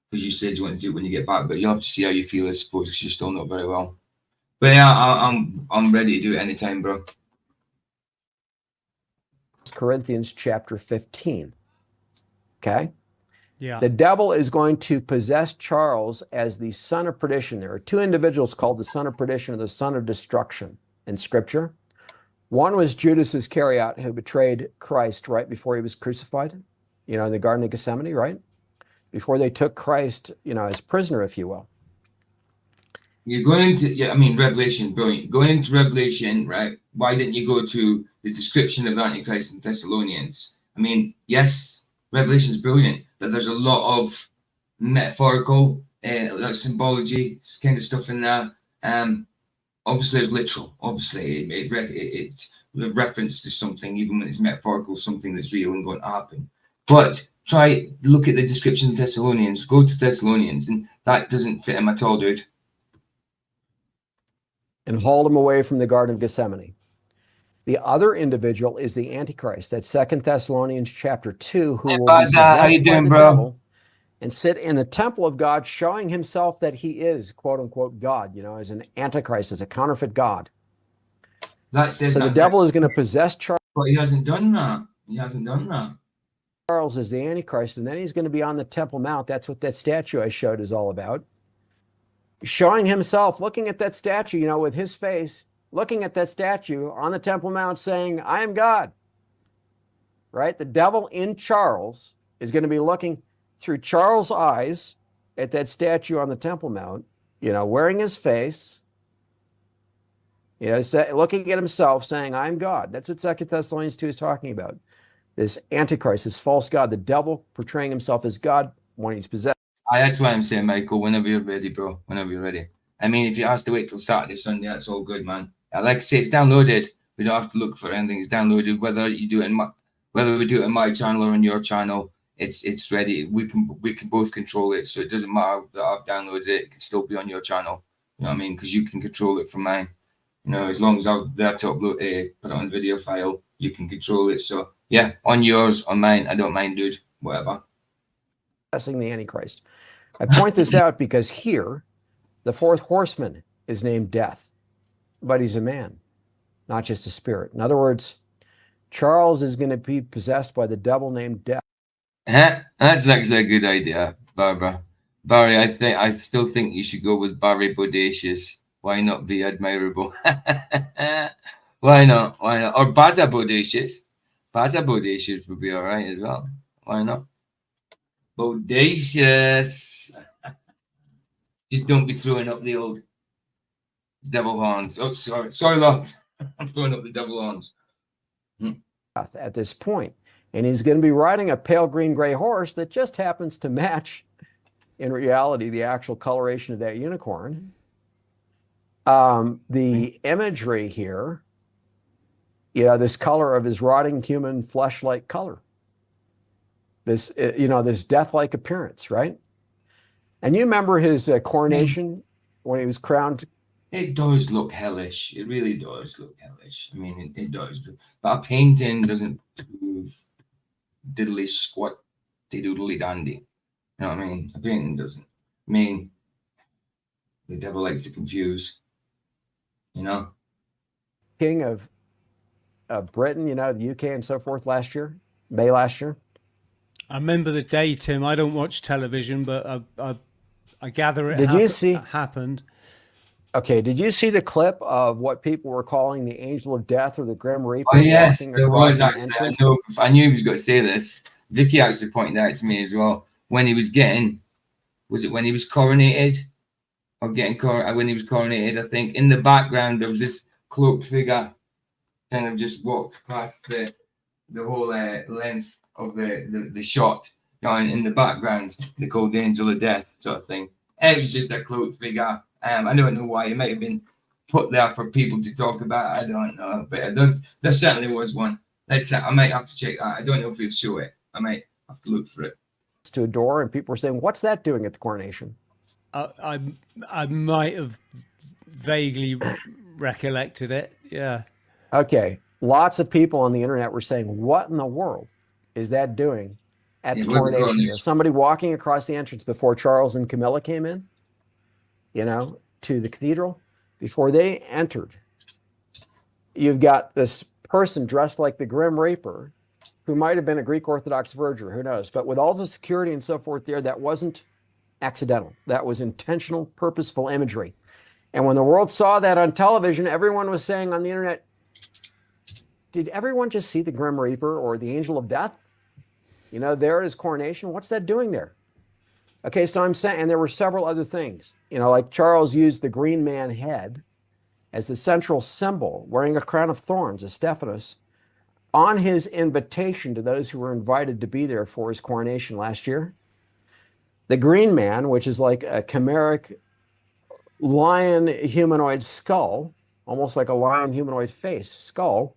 because you said you want to do it when you get back, but you'll have to see how you feel, I suppose, because you're still not very well. But yeah, I'm ready to do it anytime, bro. Corinthians chapter 15. Okay? Yeah. The devil is going to possess Charles as the son of perdition. There are two individuals called the son of perdition or the son of destruction in Scripture. One was Judas Iscariot, who betrayed Christ right before he was crucified, in the Garden of Gethsemane, right? Before they took Christ, as prisoner, if you will. You're going into, Revelation, brilliant. Going into Revelation, right? Why didn't you go to the description of the Antichrist in Thessalonians? Yes, Revelation is brilliant, but there's a lot of metaphorical, like symbology kind of stuff in there. Obviously, it's literal. Obviously, it reference to something, even when it's metaphorical, something that's real and going to happen. But look at the description of Thessalonians. Go to Thessalonians, and that doesn't fit him at all, dude. And hauled him away from the Garden of Gethsemane. The other individual is the Antichrist. That's 2 Thessalonians chapter 2, who will be possessed how you doing, by the bro? devil and sit in the temple of God, showing himself that he is, quote unquote, God, as an Antichrist, as a counterfeit God. That says so that the devil is going to possess Charles. But he hasn't done that. He hasn't done that. Charles is the Antichrist, and then he's going to be on the Temple Mount. That's what that statue I showed is all about. Showing himself, looking at that statue, with his face, looking at that statue on the Temple Mount saying, I am God. Right? The devil in Charles is going to be looking through Charles' eyes at that statue on the Temple Mount, wearing his face, looking at himself saying, I'm God. That's what 2 Thessalonians 2 is talking about. This Antichrist, this false God, the devil portraying himself as God when he's possessed. That's why I'm saying, Michael, whenever you're ready, bro, whenever you're ready. If you have to wait till Saturday, Sunday, that's all good, man. Like I say, it's downloaded. We don't have to look for anything. It's downloaded. Whether we do it on my channel or on your channel, it's ready. We can both control it, so it doesn't matter that I've downloaded it. It can still be on your channel. You know what I mean? Because you can control it from mine. As long as I've there to upload put it on video file, you can control it. So yeah, on yours, on mine, I don't mind, dude. Whatever. The Antichrist. I point this out because here, the fourth horseman is named Death, but he's a man, not just a spirit. In other words, Charles is going to be possessed by the devil named Death. That's actually a good idea, Barbara. Barry, I still think you should go with Barry Bodacious. Why not be admirable? Why not? Why not? Or Baza Bodacious. Baza Bodacious would be all right as well. Why not? Bodacious. Just don't be throwing up the old devil horns. Oh, sorry, Lord. I'm throwing up the devil horns. At this point, and he's going to be riding a pale green gray horse that just happens to match, in reality, the actual coloration of that unicorn. The imagery here, this color of his rotting human flesh-like color. This, this death-like appearance, right? And you remember his coronation when he was crowned? It does look hellish. It really does look hellish. It does. But a painting doesn't prove diddly squat, doodly dandy. You know what I mean? A painting doesn't. The devil likes to confuse. King of Britain, the UK and so forth May last year. I remember the day, Tim. I don't watch television, but I gather it happened. Okay, did you see the clip of what people were calling the angel of death or the grim reaper? Oh, yes, there was actually. I knew he was going to say this. Vicky actually pointed out to me as well. When he was when he was coronated? Or when he was coronated, I think. In the background, there was this cloaked figure kind of just walked past the whole length of the shot. In the background, they called the angel of death sort of thing. It was just a cloaked figure. I don't know why. It might have been put there for people to talk about. I don't know. But there certainly was one. I might have to check that. I don't know if he'll show it. I might have to look for it. To a door, and people were saying, what's that doing at the coronation? I might have vaguely recollected it. Yeah. Okay. Lots of people on the internet were saying, what in the world is that doing at the coronation? There's somebody walking across the entrance before Charles and Camilla came in, to the cathedral. Before they entered, you've got this person dressed like the Grim Reaper, who might have been a Greek Orthodox virgin, who knows? But with all the security and so forth there, that wasn't accidental. That was intentional, purposeful imagery. And when the world saw that on television, everyone was saying on the internet, did everyone just see the Grim Reaper or the Angel of Death? You know, there at his coronation. What's that doing there? Okay, so I'm saying, and there were several other things. You know, like Charles used the green man head as the central symbol, wearing a crown of thorns, a Stephanos, on his invitation to those who were invited to be there for his coronation last year. The green man, which is like a chimeric lion humanoid skull, almost like a lion humanoid face skull,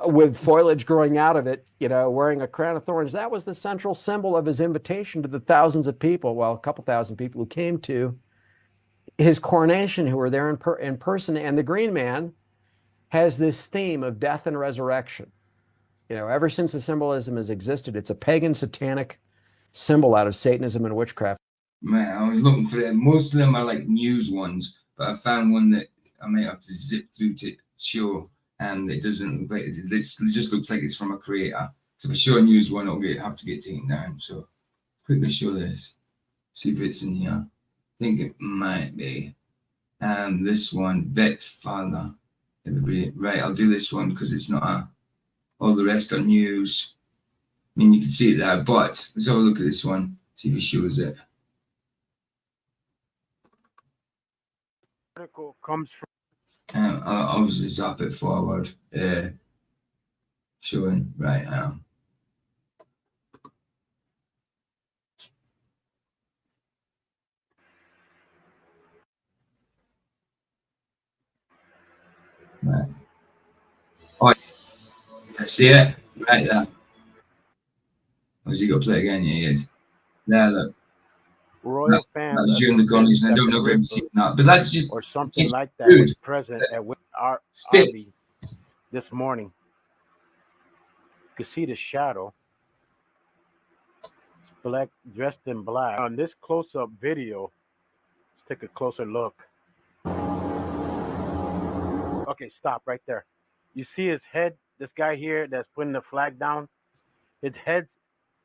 with foliage growing out of it, you know, wearing a crown of thorns. That was the central symbol of his invitation to the thousands of people, well, a couple thousand people who came to his coronation, who were there in person. And the green man has this theme of death and resurrection. You know, ever since the symbolism has existed, it's a pagan satanic symbol out of Satanism and witchcraft. Man, I was looking for them. Most of them are like news ones, but I found one that I might have to zip through to show, and it doesn't. But it just looks like it's from a creator. So if I show a news one, it'll have to get taken down. So quickly show this. See if it's in here. I think it might be. This one, Vet Father. Everybody, right? I'll do this one because it's not a. All the rest are news. I mean, you can see it there, but let's have a look at this one. See if it shows it. Article comes from. I'll obviously zap it forward. Showing right now. Right. Oh, yeah, see it? Right there. Or has he got to play again? Yeah, he is. There, look. Royal fans. That's during the coronation. I don't know if I've seen that, but that's just. Or something like that was present at Arby this morning. You can see the shadow. It's black, dressed in black. On this close-up video, let's take a closer look. Okay, stop right there. You see his head, this guy here that's putting the flag down, his head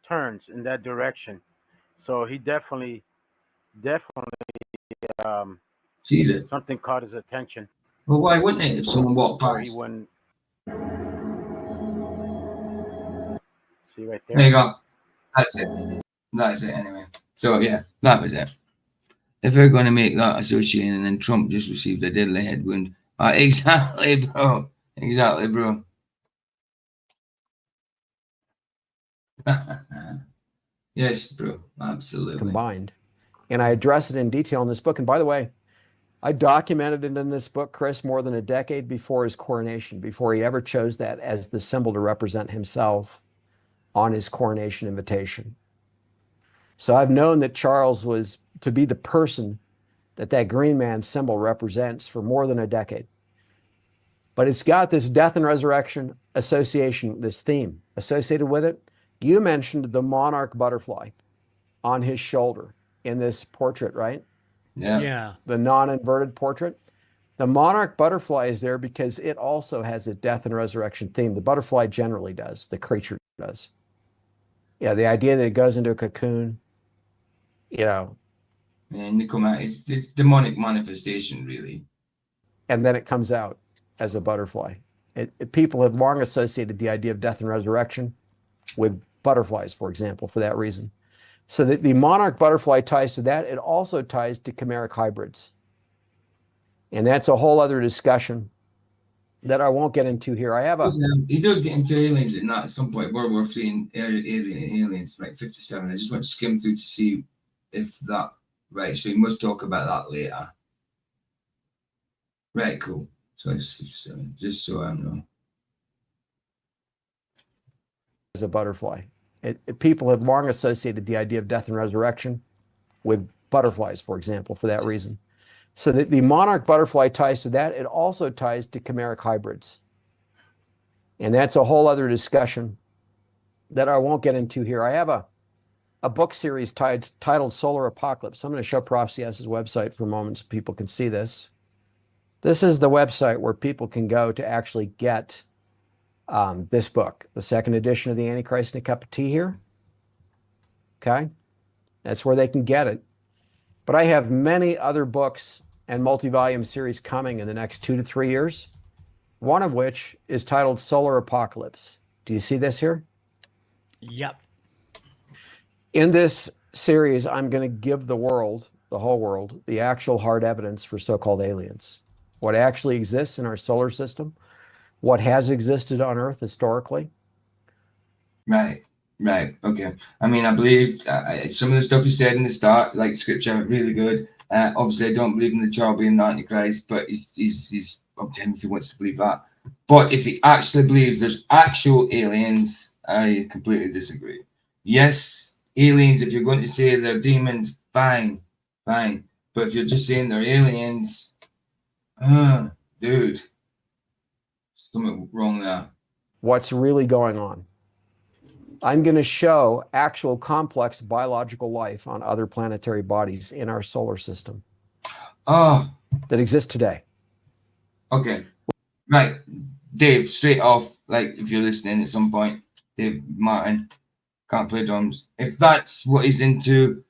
turns in that direction. So he definitely sees it. Something caught his attention. Well, why wouldn't it if someone walked past? He wouldn't. See right there? There you go. That's it. That's it anyway. So yeah, that was it. If they're going to make that association, and then Trump just received a deadly head wound. Exactly, bro. Exactly, bro. Yes, bro. Absolutely. Combined. And I address it in detail in this book. And by the way, I documented it in this book, Chris, more than a decade before his coronation, before he ever chose that as the symbol to represent himself on his coronation invitation. So I've known that Charles was to be the person that green man symbol represents for more than a decade. But it's got this death and resurrection association, this theme associated with it. You mentioned the monarch butterfly on his shoulder in this portrait, right? Yeah. Yeah. The non-inverted portrait. The monarch butterfly is there because it also has a death and resurrection theme. The butterfly generally does. The creature does. Yeah, the idea that it goes into a cocoon, you know. And they come out. It's demonic manifestation, really. And then it comes out as a butterfly. People have long associated the idea of death and resurrection with butterflies, for example, for that reason. So the monarch butterfly ties to that. It also ties to chimeric hybrids. And that's a whole other discussion that I won't get into here. I have a... He does get into aliens at some point. World War III and aliens, like 57. I just went to skim through to see if that... Right, so he must talk about that later. Right, cool. So it's 57, just so I know. As a butterfly. People have long associated the idea of death and resurrection with butterflies, for example, for that reason. So the monarch butterfly ties to that. It also ties to chimeric hybrids. And that's a whole other discussion that I won't get into here. I have a book series titled Solar Apocalypse. I'm going to show Prof. CS's website for a moment so people can see this. This is the website where people can go to actually get this book, the second edition of the Antichrist and a Cup of Tea here. Okay? That's where they can get it. But I have many other books and multi-volume series coming in the next 2 to 3 years. one of which is titled Solar Apocalypse. Do you see this here? Yep. In this series, I'm going to give the world, the whole world, the actual hard evidence for so-called aliens. What actually exists in our solar system, what has existed on Earth historically. Right, okay. I mean, I believe some of the stuff you said in the start, like scripture, really good. Obviously, I don't believe in the child being the Antichrist, but he's up to him if he wants to believe that. But if he actually believes there's actual aliens, I completely disagree. Yes, aliens, if you're going to say they're demons, fine. But if you're just saying they're aliens, dude, something wrong there. What's really going on? I'm going to show actual complex biological life on other planetary bodies in our solar system that exist today. Okay. Right. Dave, straight off, like if you're listening at some point, Dave Martin, can't play drums. If that's what he's into,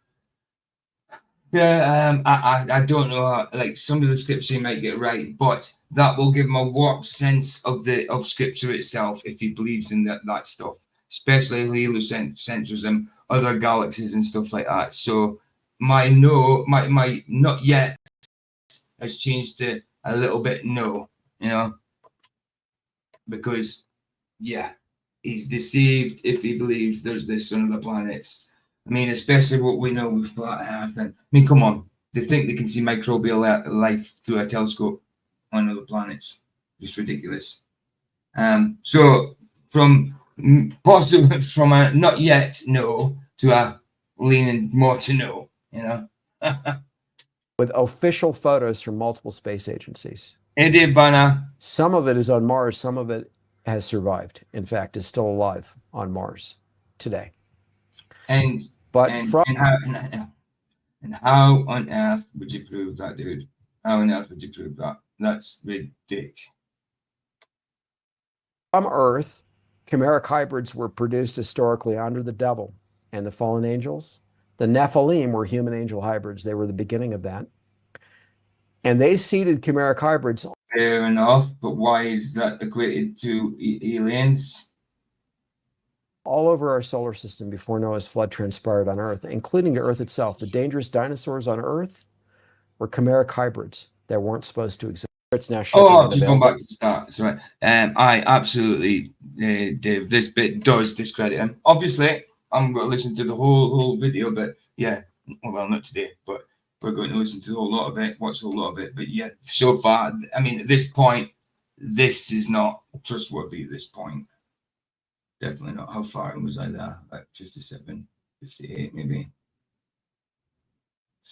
yeah, I don't know how, like some of the scripture he might get right, but that will give him a warped sense of scripture itself if he believes in that stuff, especially heliocentrism, other galaxies and stuff like that. So my not yet has changed to a little bit no, you know, because yeah, he's deceived if he believes there's this on other planets. I mean, especially what we know with flat Earth. And I mean, come on, they think they can see microbial life through a telescope on other planets. Just ridiculous. So from possible from a not yet no to a leaning more to no, you know. With official photos from multiple space agencies. Eddie Banner. Some of it is on Mars, some of it has survived. In fact, is still alive on Mars today. And how on earth would you prove that, dude? How on earth would you prove that? That's ridiculous. From Earth, chimeric hybrids were produced historically under the devil and the fallen angels. The Nephilim were human angel hybrids. They were the beginning of that. And they seeded chimeric hybrids. Fair enough, but why is that equated to aliens? All over our solar system before Noah's flood transpired on Earth, including to Earth itself. The dangerous dinosaurs on Earth were chimeric hybrids that weren't supposed to exist. It's now just going back to the start. Sorry. I absolutely, Dave, this bit does discredit him. Obviously, I'm going to listen to the whole video, but yeah, well, not today, but we're going to listen to the whole lot of it, watch the whole lot of it. But yeah, so far, I mean, at this point, this is not trustworthy at this point. Definitely not. How far was I there? Like 57, 58, maybe.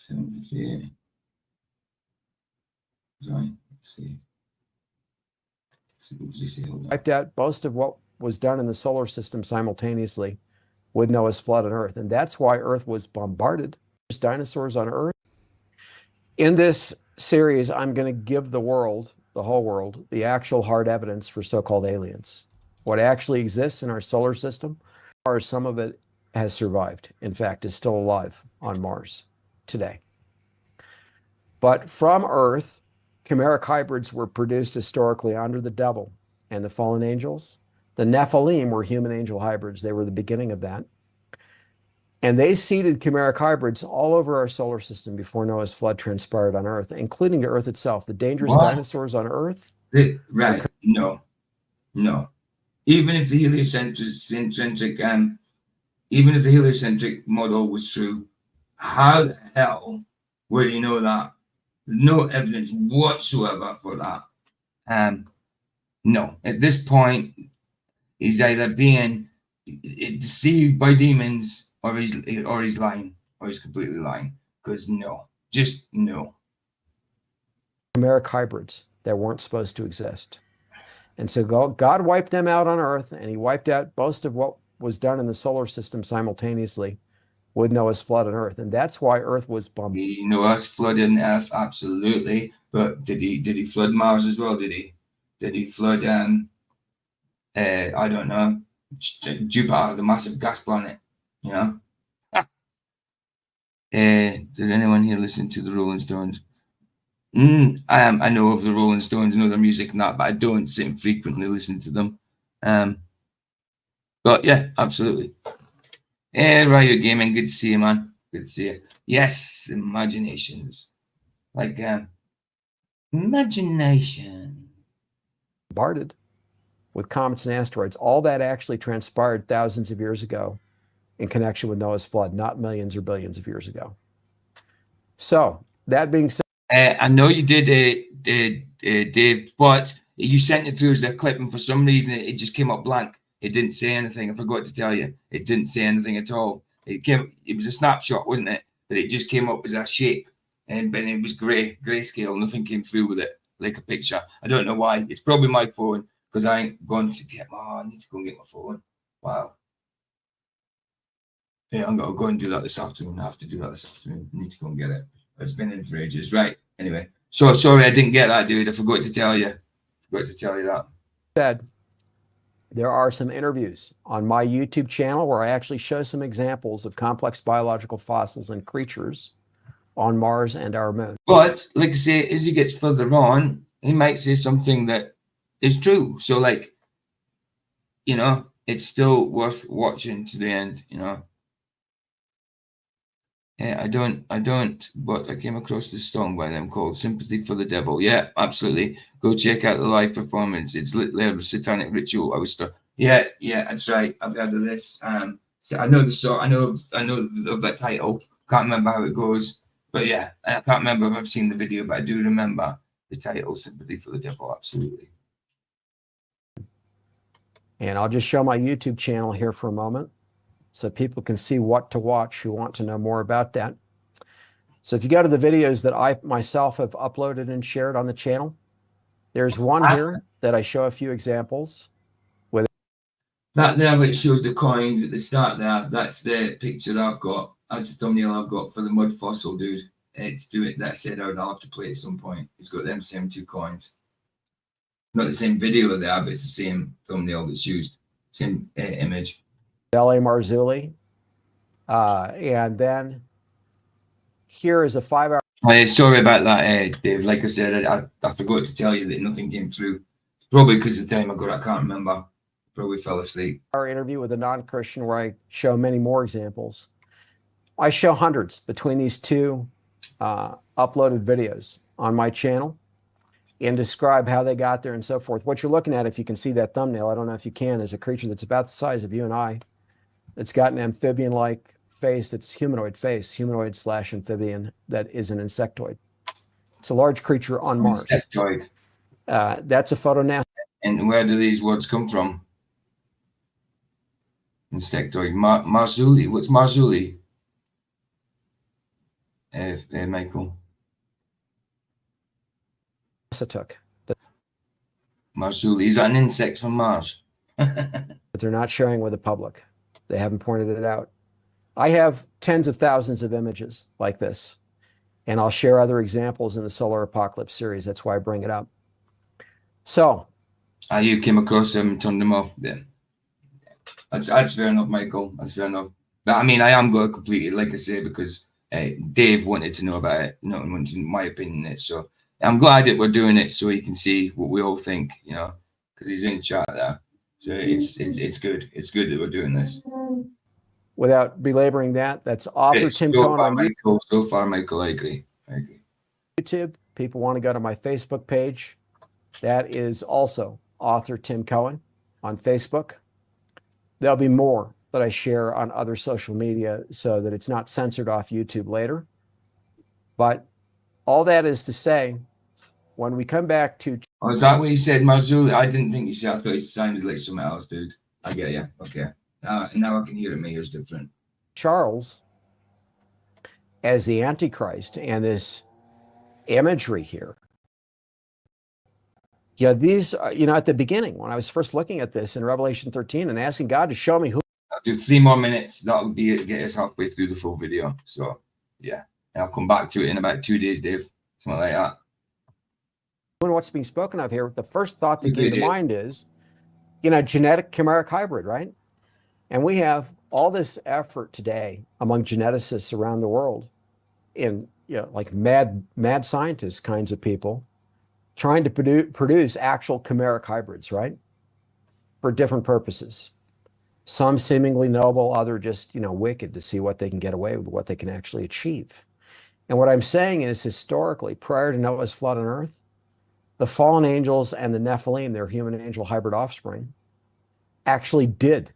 58. Sorry. Let's see. What does he say? Wiped out most of what was done in the solar system simultaneously with Noah's flood on Earth. And that's why Earth was bombarded. There's dinosaurs on Earth. In this series, I'm going to give the world, the whole world, the actual hard evidence for so-called aliens. What actually exists in our solar system, or some of it has survived. In fact, is still alive on Mars today. But from Earth, chimeric hybrids were produced historically under the devil and the fallen angels. The Nephilim were human angel hybrids. They were the beginning of that. And they seeded chimeric hybrids all over our solar system before Noah's flood transpired on Earth, including to Earth itself. The dangerous dinosaurs on Earth. Right. No. Even if the heliocentric model was true, how the hell would you know that? No evidence whatsoever for that. No, at this point, he's either being deceived by demons, or he's lying, or he's completely lying. Because no, just no. Chimeric hybrids that weren't supposed to exist. And so God wiped them out on Earth, and he wiped out most of what was done in the solar system simultaneously with Noah's flood on Earth. And that's why Earth was bombarded. Noah's flooded Earth, absolutely. But did he flood Mars as well? Did he flood I don't know, Jupiter, the massive gas planet, you know? Does anyone here listen to the Rolling Stones? I know of the Rolling Stones and other music and that, but I don't sit and frequently listen to them. But yeah, absolutely. Yeah, Riot Gaming, good to see you, man. Good to see you. Yes, imaginations. Like imagination. Bombarded with comets and asteroids. All that actually transpired thousands of years ago in connection with Noah's flood, not millions or billions of years ago. So that being said, I know you did, Dave, but you sent it through as a clip, and for some reason it just came up blank. It didn't say anything. I forgot to tell you, it didn't say anything at all. It was a snapshot, wasn't it? But it just came up as a shape, and it was grayscale. Nothing came through with it like a picture. I don't know why. It's probably my phone because I ain't going to get. Oh, I need to go and get my phone. Wow. Yeah, I'm gonna go and do that this afternoon. I have to do that this afternoon. I need to go and get it. It's been in for ages. Right. Anyway. So sorry I didn't get that, dude. I forgot to tell you. That. Said there are some interviews on my YouTube channel where I actually show some examples of complex biological fossils and creatures on Mars and our moon. But like I say, as he gets further on, he might say something that is true. So like, you know, it's still worth watching to the end, you know. Yeah, I don't, but I came across this song by them called Sympathy for the Devil. Yeah, absolutely. Go check out the live performance. It's lit satanic ritual. Yeah, that's right. I've heard of this. So I know the song, I know of that title. Can't remember how it goes. But yeah, I can't remember if I've seen the video, but I do remember the title, Sympathy for the Devil, absolutely. And I'll just show my YouTube channel here for a moment so people can see what to watch who want to know more about that. So if you go to the videos that I myself have uploaded and shared on the channel, there's one here that I show a few examples. With that there, which shows the coins at the start there, that's the picture I've got. That's the thumbnail I've got for the mud fossil, dude. To do it, that said out, I'll have to play at some point. It's got them same two coins. Not the same video there, but it's the same thumbnail that's used. Same image. L.A. Marzulli. And then here is a 5-hour. Sorry about that, Dave. Like I said, I forgot to tell you that nothing came through. Probably because of the time I got it, I can't remember. Probably fell asleep. Our interview with a non-Christian where I show many more examples. I show hundreds between these two uploaded videos on my channel and describe how they got there and so forth. What you're looking at, if you can see that thumbnail, I don't know if you can, is a creature that's about the size of you and I. It's got an amphibian-like face, that's humanoid/amphibian, that is an insectoid. It's a large creature on Mars. Insectoid. That's a photo now. And where do these words come from? Insectoid. Marzulli. What's Marzulli? Michael. Took. Marzulli. Is that an insect from Mars? But they're not sharing with the public. They haven't pointed it out. I have tens of thousands of images like this, and I'll share other examples in the Solar Apocalypse series. That's why I bring it up. So. You came across them and turned them off. Yeah. That's fair enough, Michael. That's fair enough. But I mean, I am going to complete it, like I say, because Dave wanted to know about it. No one wanted my opinion on it. So I'm glad that we're doing it so he can see what we all think, you know, because he's in chat there. So it's good. It's good that we're doing this. Without belaboring that, that's author Tim Cohen on YouTube. So far, Michael, I agree. YouTube. People want to go to my Facebook page. That is also author Tim Cohen on Facebook. There'll be more that I share on other social media so that it's not censored off YouTube later. But all that is to say, when we come back to... Oh, is that what he said, Marzulli? I didn't think he said. I thought it sounded like something else, dude. I get you. Okay. Now I can hear it. My ear's different. Charles as the Antichrist and this imagery here. Yeah, these, at the beginning, when I was first looking at this in Revelation 13 and asking God to show me who. I'll do 3 more minutes. That'll be it, get us halfway through the full video. So, yeah. And I'll come back to it in about 2 days, Dave. Something like that. And what's being spoken of here, the first thought that came to mind is, genetic chimeric hybrid, right? And we have all this effort today among geneticists around the world in, like mad scientist kinds of people trying to produce actual chimeric hybrids, right? For different purposes. Some seemingly noble, other just, wicked to see what they can get away with, what they can actually achieve. And what I'm saying is, historically, prior to Noah's flood on earth, the fallen angels and the Nephilim, their human angel hybrid offspring, actually did.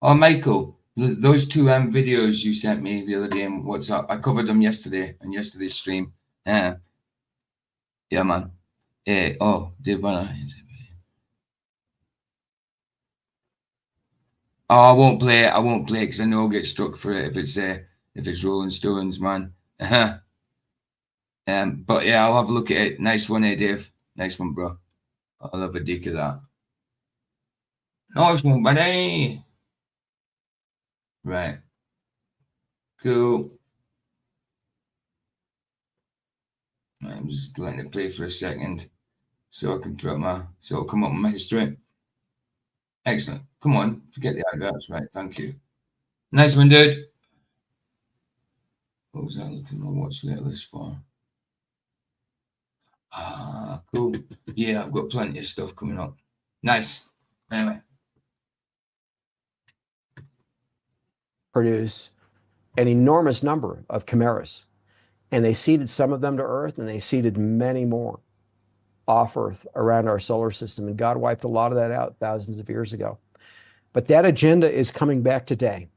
Oh, Michael, those two videos you sent me the other day in WhatsApp, I covered them yesterday on yesterday's stream. Yeah, man. I won't play it. I won't play it because I know I'll get struck for it if it's Rolling Stones, man. But yeah, I'll have a look at it. Nice one, Dave. Nice one, bro. I'll have a dig at that. Nice one, buddy. Right. Cool. I'm just letting it play for a second so I can come up with my history. Excellent. Come on, forget the adverts, right? Thank you. Nice one, dude. What was I looking at? Watch list for? Cool. Yeah, I've got plenty of stuff coming up. Nice. Anyway. Produce an enormous number of chimeras. And they seeded some of them to Earth, and they seeded many more off Earth around our solar system. And God wiped a lot of that out thousands of years ago. But that agenda is coming back today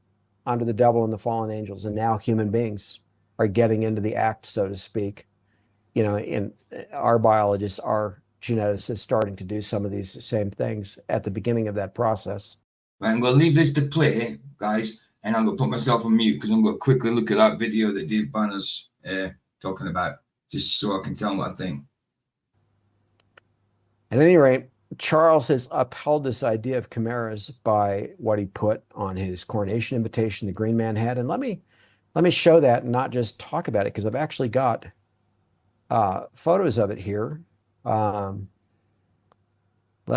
under the devil and the fallen angels. And now human beings are getting into the act, so to speak. In our biologists, our geneticists starting to do some of these same things at the beginning of that process. Right, I'm going to leave this to play, guys, and I'm going to put myself on mute because I'm going to quickly look at that video that Dave Banner's talking about, just so I can tell what I think. At any rate, Charles has upheld this idea of chimeras by what he put on his coronation invitation the Green Man had. And let me show that and not just talk about it, because I've actually got photos of it here. Let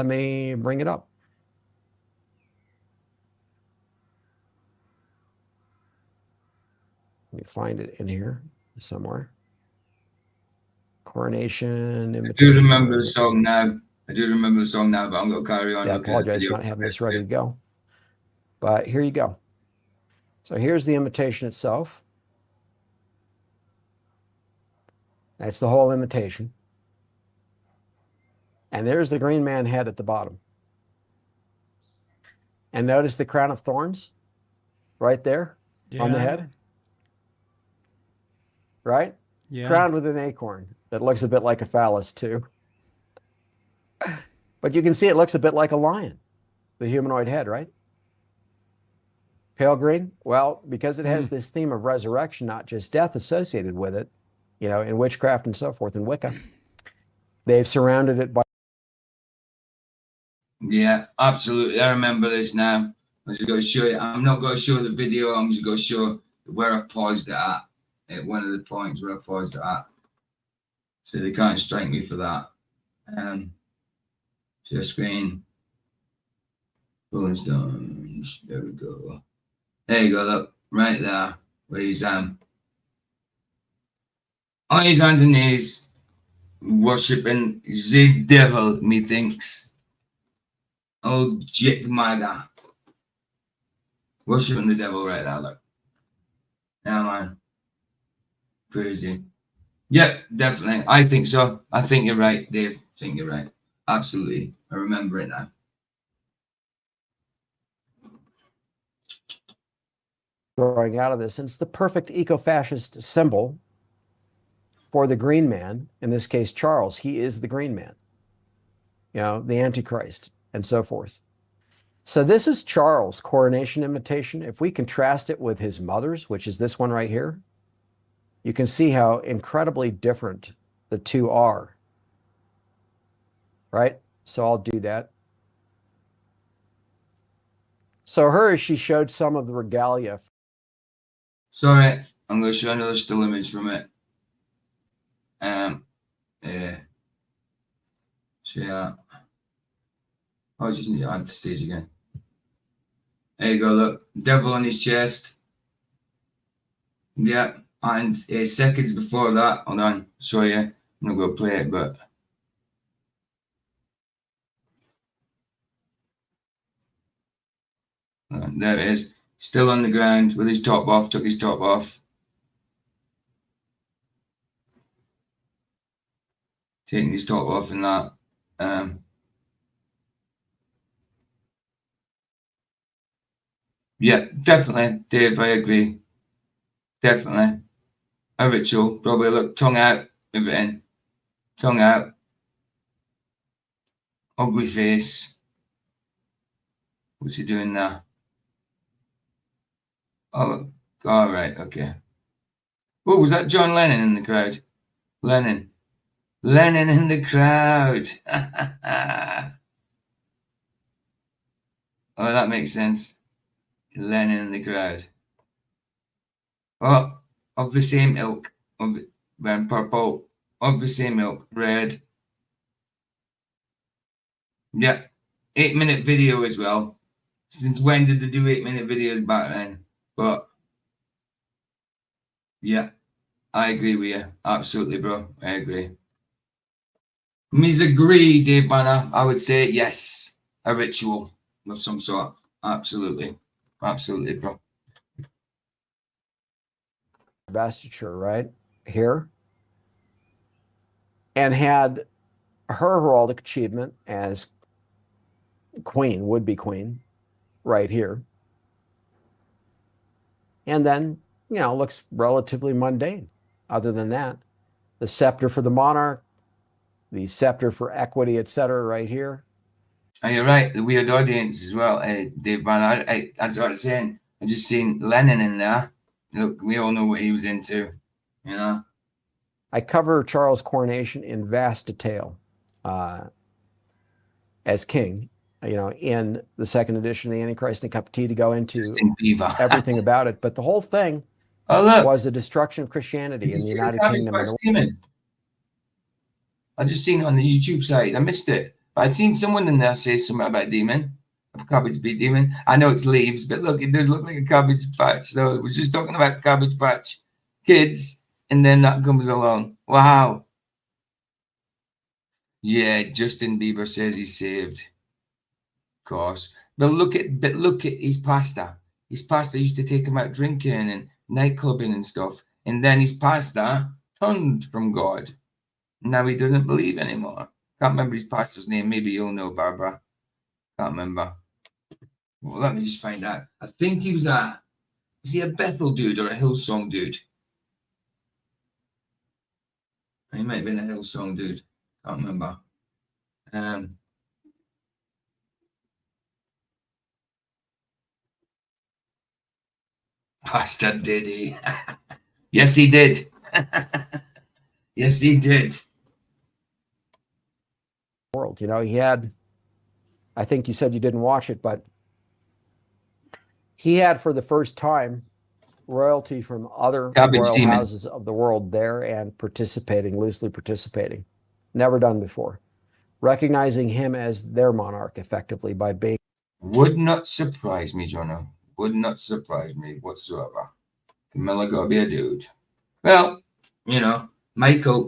me bring it up. Let me find it in here somewhere. Coronation invitation. I do remember the song now. But I'm going to carry on. Yeah, I apologize for not having this ready to go. But here you go. So here's the invitation itself. That's the whole invitation. And there's the Green Man head at the bottom. And notice the crown of thorns right there on the head. Right? Yeah. Crowned with an acorn that looks a bit like a phallus too. But you can see it looks a bit like a lion, the humanoid head, right? Pale green? Well, because it has this theme of resurrection, not just death associated with it, in witchcraft and so forth, in Wicca, they've surrounded it by. Yeah, absolutely. I remember this now. I'm just going to show you. I'm not going to show the video. I'm just going to show where I paused it at one of the points where I paused it at. So they can't strike me for that. Share screen. Rolling Stones. There we go. There you go. Look, right there, where he's on his hands and knees, worshipping the devil, methinks. Oh, Jake Maga. Worshipping the devil right there, look. Yeah, man. Crazy. Yep, definitely. I think so. I think you're right, Dave. I think you're right. Absolutely. I remember it now. Growing out of this, and it's the perfect eco-fascist symbol for the Green Man, in this case, Charles. He is the Green Man, the Antichrist, and so forth. So this is Charles' coronation invitation. If we contrast it with his mother's, which is this one right here, you can see how incredibly different the two are. Right? So I'll do that. So hers, she showed some of the regalia. Sorry, I'm going to show another still image from it. Yeah. I just need to add the stage again. There you go, look. Devil on his chest. Yeah, And seconds before that, hold on, show you. I'm not going to play it, but there it is. Still on the ground with his top off, took his top off. Taking his top off and that. Yeah, definitely, Dave, I agree. Definitely. A ritual, probably look, tongue out, everything. Tongue out. Ugly face. What's he doing there? Oh, all right, okay. Oh, was that John Lennon in the crowd? Lennon in the crowd. Oh, that makes sense. Lennon in the crowd. Oh, of the same ilk. Wearing purple. Of the same ilk. Red. Yeah. 8-minute video as well. Since when did they do 8-minute videos back then? But yeah, I agree with you. Absolutely, bro. I agree. Means agree, Dave Banner. I would say yes. A ritual of some sort. Absolutely. Absolutely, bro. Investiture, right? Here. And had her heraldic achievement as queen, would-be queen, right here. And then, you know, looks relatively mundane. Other than that, the scepter for the monarch, the scepter for equity, etc., right here. And you're right, the weird audience as well, Dave Banner. That's what I was saying. I just seen Lennon in there. Look, we all know what he was into, you know. I cover Charles' coronation in vast detail as king, you know, in the second edition of the Antichrist and a Cup of Tea to go into everything about it. But the whole thing was the destruction of Christianity in the United Kingdom. I just seen it on the YouTube side. I missed it. But I'd seen someone in there say something about a demon, a cabbage beet demon. I know it's leaves, but look, it does look like a cabbage patch. So we're just talking about cabbage patch kids, and then that comes along. Wow. Yeah, Justin Bieber says he's saved. Of course. But look at his pastor. His pastor used to take him out drinking and nightclubbing and stuff. And then his pastor turned from God. Now he doesn't believe anymore. Can't remember his pastor's name. Maybe you'll know, Barbara. Can't remember. Well, let me just find out. I think he was he a Bethel dude or a Hillsong dude? He might have been a Hillsong dude. Can't remember. Pastor did he? Yes, he did. Yes, he did. World, you know, he had, I think you said you didn't watch it, but he had for the first time royalty from other royal houses of the world there and loosely participating. Never done before. Recognizing him as their monarch effectively by being. Would not surprise me, Jono. Would not surprise me whatsoever. Camilla gotta be a dude. Well, you know, Michael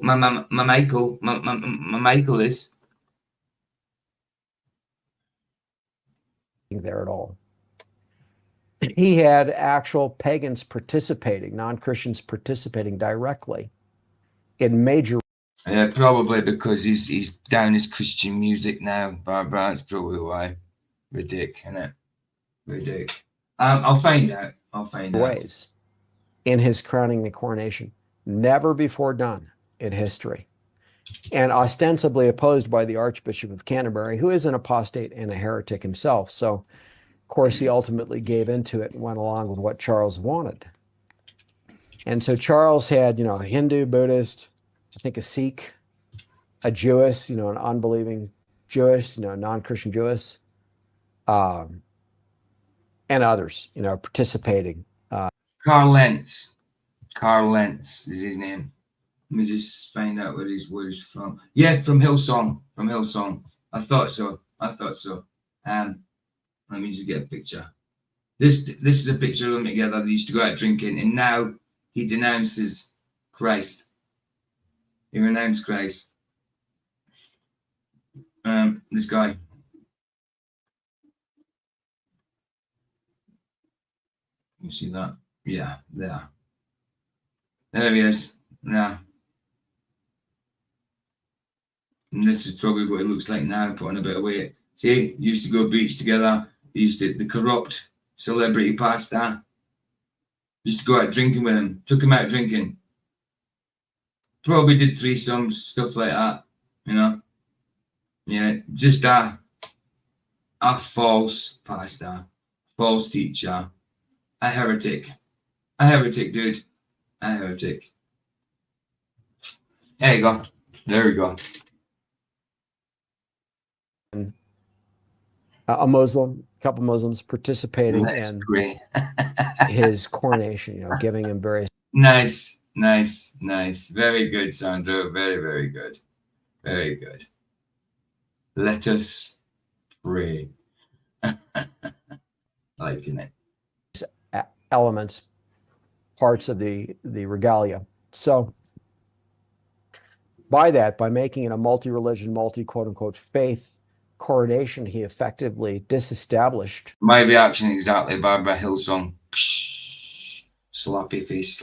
is. There at all. He had actual pagans participating, non-Christians participating directly in major. Probably because he's down his Christian music now, Barbara. That's probably why. Ridiculous, isn't it? Ridiculous. I'll find out. Ways in his crowning and coronation, never before done in history, and ostensibly opposed by the Archbishop of Canterbury, who is an apostate and a heretic himself. So, of course, he ultimately gave into it and went along with what Charles wanted. And so Charles had, you know, a Hindu, Buddhist, I think a Sikh, a Jewess, you know, an unbelieving Jewish, you know, non-Christian Jewess, and others, you know, participating. Carl Lentz is his name. Let me just find out where he's from. Yeah, from Hillsong. I thought so. Let me just get a picture. This is a picture of them together. They used to go out drinking, and now he denounces Christ. He renounced Christ. This guy. You see that? Yeah, there. There he is. Yeah. And this is probably what it looks like now, putting a bit of weight. See, used to go beach together. The corrupt celebrity pastor. Used to go out drinking with him. Took him out drinking. Probably did threesomes, stuff like that. You know? Yeah, just a false pastor, false teacher, a heretic. A heretic, dude. A heretic. There you go. There we go. A Muslim, a couple Muslims participating in his coronation, you know, giving him various. Nice. Very good, Sandro. Very, very good. Very good. Let us pray. Liking it. Elements, parts of the regalia. So by making it a multi-religion, multi-quote-unquote faith coronation, he effectively disestablished. My reaction exactly, Barbara Hillsong. Psh, sloppy face.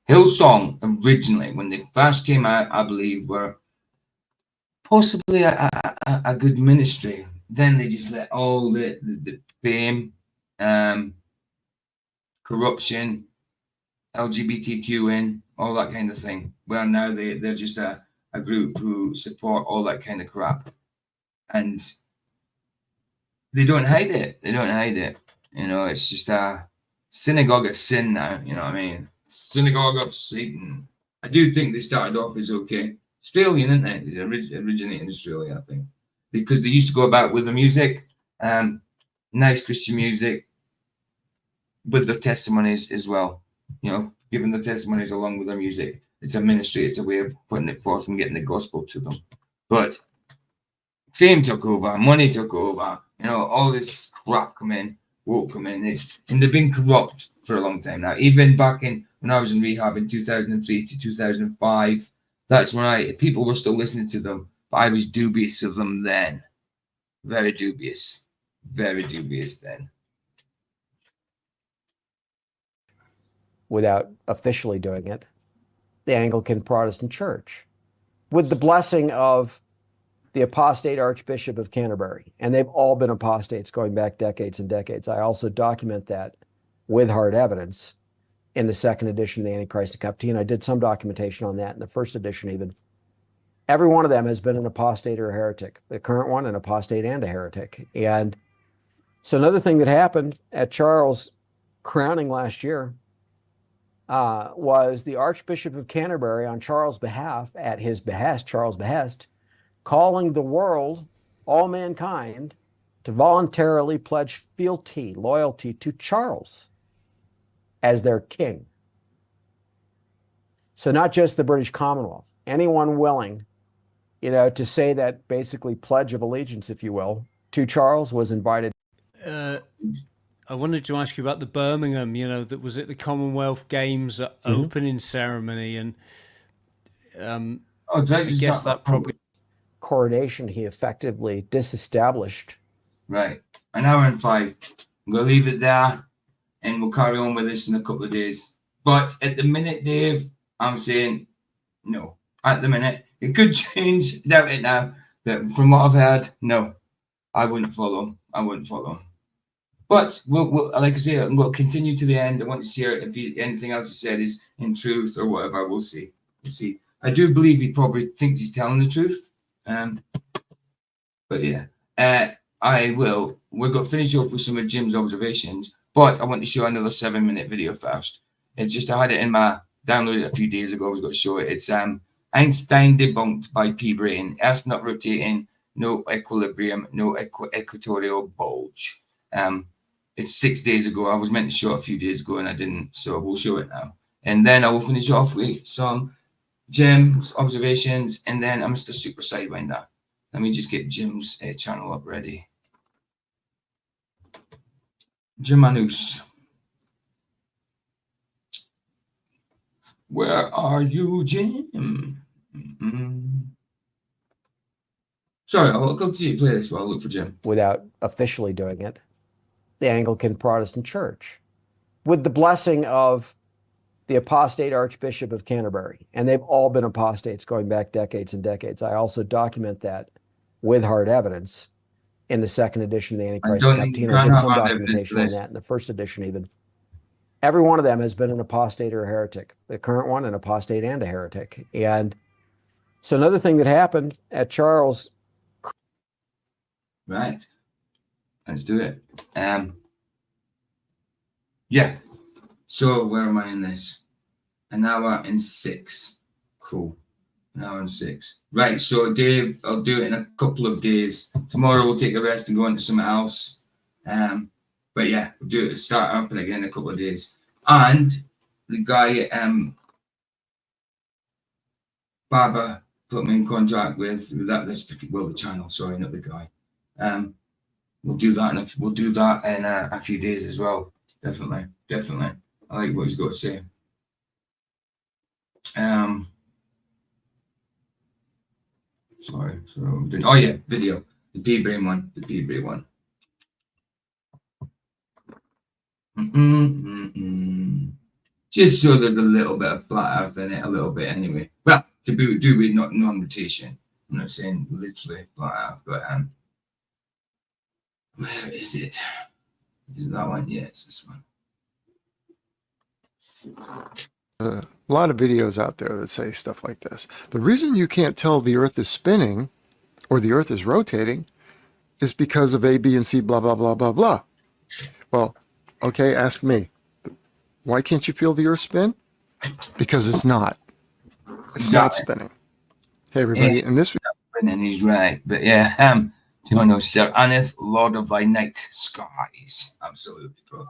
Hillsong originally, when they first came out, I believe were possibly a good ministry. Then they just let all the fame, corruption, LGBTQ in, all that kind of thing. Well, now they're just a group who support all that kind of crap. And they don't hide it. You know, it's just a synagogue of sin now. You know what I mean? Synagogue of Satan. I do think they started off as okay. Australian, isn't it? They originated in Australia, I think. Because they used to go about with the music, nice Christian music, with their testimonies as well. You know, giving the testimonies along with their music. It's a ministry. It's a way of putting it forth and getting the gospel to them. But fame took over, money took over, you know, all this crap come in, and they've been corrupt for a long time now. Even back in when I was in rehab in 2003 to 2005, that's when people were still listening to them, but I was dubious of them then. Very dubious then. Without officially doing it, the Anglican Protestant Church, with the blessing of the apostate Archbishop of Canterbury. And they've all been apostates going back decades and decades. I also document that with hard evidence in the second edition of the AntiChrist and Cup Tea, and I did some documentation on that in the first edition even. Every one of them has been an apostate or a heretic. The current one, an apostate and a heretic. And so another thing that happened at Charles' crowning last year was the Archbishop of Canterbury, on Charles' behalf, at his behest, Charles' behest, calling the world, all mankind, to voluntarily pledge fealty, loyalty to Charles as their king. So not just the British Commonwealth, anyone willing, you know, to say that basically pledge of allegiance, if you will, to Charles was invited. I wanted to ask you about the Birmingham, you know, that was at the Commonwealth Games opening ceremony, and I guess that probably coronation he effectively disestablished. Right, an hour and 5. We'll leave it there, and we'll carry on with this in a couple of days. But at the minute, Dave, I'm saying no. At the minute, it could change. Doubt it now. But from what I've heard, no, I wouldn't follow. But we'll like I say, I'm going to continue to the end. I want to see if anything else he said is in truth or whatever. We'll see. I do believe he probably thinks he's telling the truth. But yeah, we're going to finish off with some of Jim's observations. But I want to show another 7-minute video first. It's just, I had it in my downloaded a few days ago. I was going to show it. It's Einstein debunked by P. Brain. Earth not rotating, no equilibrium, no equatorial bulge. It's 6 days ago. I was meant to show it a few days ago and I didn't, so we'll show it now. And then I will finish off with some Jim's observations, and then I'm Mr. Super Sidewinder. Let me just get Jim's channel up ready. Jim Manus. Where are you, Jim? Sorry, I'll continue to play this while I look for Jim. Without officially doing it, the Anglican Protestant Church, with the blessing of the apostate Archbishop of Canterbury. And they've all been apostates going back decades and decades. I also document that with hard evidence in the second edition of the AntiChrist Captina. I did some documentation on that in the first edition even. Every one of them has been an apostate or a heretic. The current one, an apostate and a heretic. And so another thing that happened at Charles. Right. Let's do it. Yeah. So where am I in this? An hour and 6. Cool. An hour and 6. Right. So Dave, I'll do it in a couple of days. Tomorrow we'll take a rest and go into something else. But yeah, we'll do it. Start up and again in a couple of days. And the guy, Baba, put me in contact with that. The channel. Sorry, not the guy. We'll do that, and we'll do that in a few days as well. Definitely. I like what he's got to say. Sorry. Oh yeah, video. The P-Brain one. Just so there's a little bit of flat earth in it, a little bit anyway. Well, to do with non-rotation. I'm not saying literally flat earth, but where is it? Is it that one? Yeah, it's this one. A lot of videos out there that say stuff like this. The reason you can't tell the Earth is spinning or the Earth is rotating is because of A, B, and C, blah, blah, blah, blah, blah. Well, okay, ask me. Why can't you feel the Earth spin? Because it's not. It's not spinning. Hey, everybody, in this video. And he's right. But yeah, do you know Sir Aneth, Lord of thy night skies? Absolutely, bro.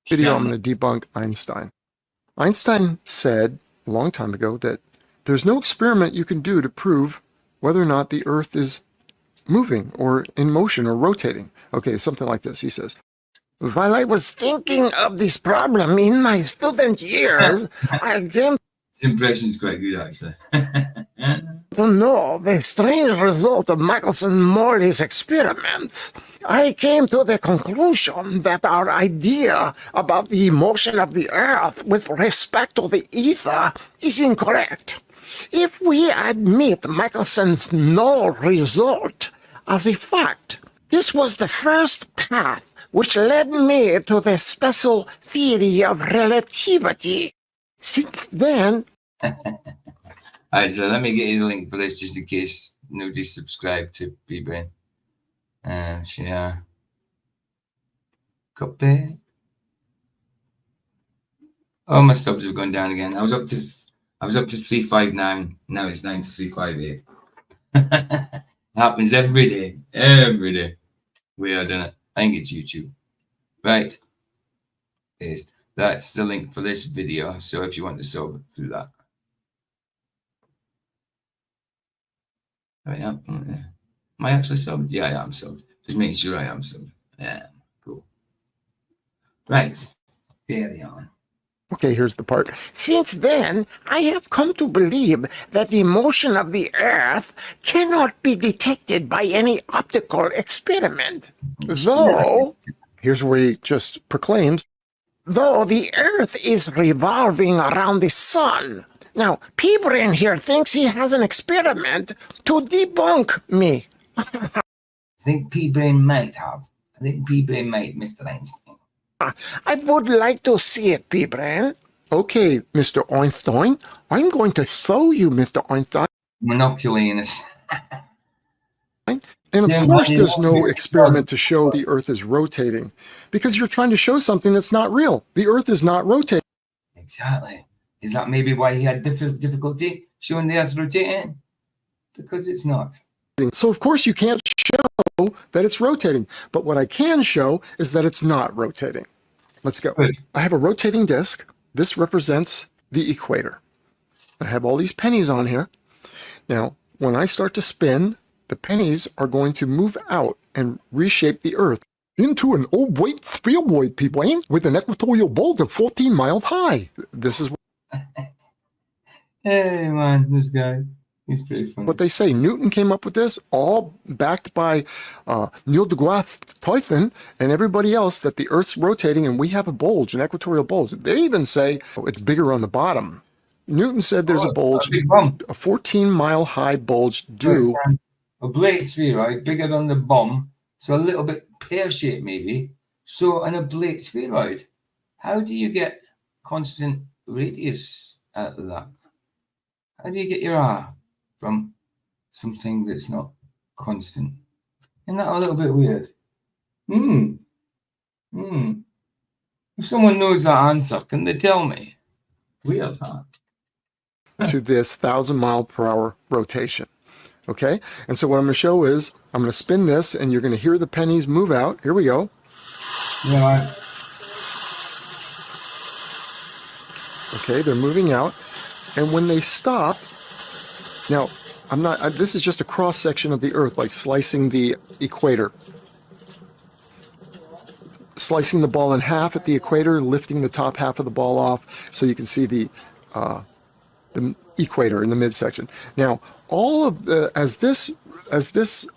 Video, I'm going to debunk Einstein. Einstein said a long time ago that there's no experiment you can do to prove whether or not the Earth is moving or in motion or rotating. Okay, something like this. He says, while I was thinking of this problem in my student years, I came. His impression is quite good, actually. To know the strange result of Michelson-Morley's experiments, I came to the conclusion that our idea about the motion of the Earth with respect to the ether is incorrect. If we admit Michelson's null result as a fact, this was the first path which led me to the special theory of relativity. Since then... Alright, so let me get you the link for this just in case nobody's subscribed to P-Brain. Share. Copy. Oh, my subs have gone down again. I was up to 359. Now it's down to 358. Happens every day. Every day. Weird, isn't it? I think it's YouTube. Right. That's the link for this video. So if you want to sub through that. I am. Am I actually subbed? Yeah, I am subbed. Just making sure I am subbed. Yeah, cool. Right. Carry on. Okay, here's the part. Since then, I have come to believe that the motion of the Earth cannot be detected by any optical experiment. Though, here's where he just proclaims, though the Earth is revolving around the sun. Now, P-Brain here thinks he has an experiment to debunk me. I think P-Brain might have. I think P-Brain might, Mr. Einstein. I would like to see it, P-Brain. Okay, Mr. Einstein. I'm going to show you, Mr. Einstein. Monocular us. And of course, there's no experiment to show the Earth is rotating, because you're trying to show something that's not real. The Earth is not rotating. Exactly. Is that maybe why he had difficulty showing the Earth rotating? Because it's not. So, of course, you can't show that it's rotating. But what I can show is that it's not rotating. Let's go. Good. I have a rotating disc. This represents the equator. I have all these pennies on here. Now, when I start to spin, the pennies are going to move out and reshape the Earth into an oblate spheroid, people, with an equatorial bulge of 14 miles high. This is Hey, man, this guy. He's pretty funny. What they say, Newton came up with this, all backed by Neil deGrasse Tyson and everybody else, that the Earth's rotating and we have a bulge, an equatorial bulge. They even say it's bigger on the bottom. Newton said there's a bulge, a 14-mile high bulge due. A Blake spheroid, bigger than the bomb, so a little bit pear-shaped maybe. So, an oblate spheroid. How do you get constant radius out of that? How do you get your R from something that's not constant? Isn't that a little bit weird? If someone knows that answer, can they tell me? Weird, huh? To this 1,000-mile-per-hour rotation. Okay? And so what I'm going to show is, I'm going to spin this, and you're going to hear the pennies move out. Here we go. Yeah. Okay, they're moving out. And when they stop, now, this is just a cross-section of the Earth, like slicing the equator. Slicing the ball in half at the equator, lifting the top half of the ball off, so you can see the equator in the midsection. Now, all of as this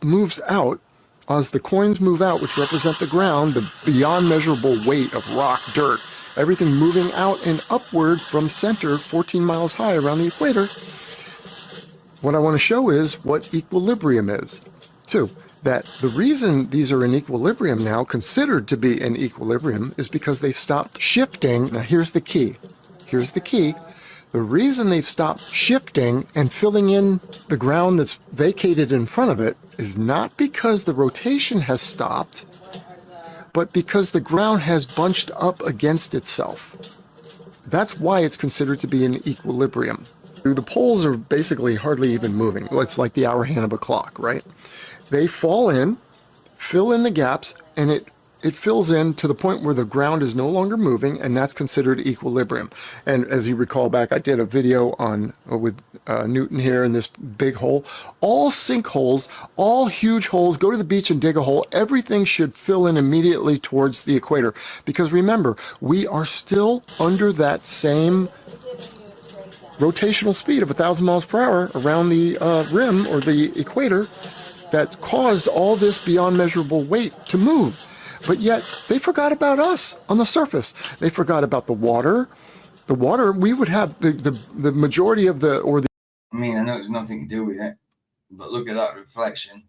moves out, as the coins move out, which represent the ground, the beyond measurable weight of rock, dirt, everything moving out and upward from center 14 miles high around the equator, what I want to show is what equilibrium is, too. That the reason these are in equilibrium now, considered to be in equilibrium, is because they've stopped shifting. Now, here's the key. Here's the key. The reason they've stopped shifting and filling in the ground that's vacated in front of it is not because the rotation has stopped, but because the ground has bunched up against itself. That's why it's considered to be in equilibrium. The poles are basically hardly even moving. It's like the hour hand of a clock, right? They fall in, fill in the gaps, and it fills in to the point where the ground is no longer moving, and that's considered equilibrium. And as you recall back, I did a video on with Newton here in this big hole. All sinkholes, all huge holes, go to the beach and dig a hole. Everything should fill in immediately towards the equator. Because remember, we are still under that same rotational speed of 1,000 miles per hour around the rim or the equator that caused all this beyond measurable weight to move. But yet, they forgot about us on the surface. They forgot about the water. The water, we would have the majority of the, or the... I mean, I know it's nothing to do with it, but look at that reflection.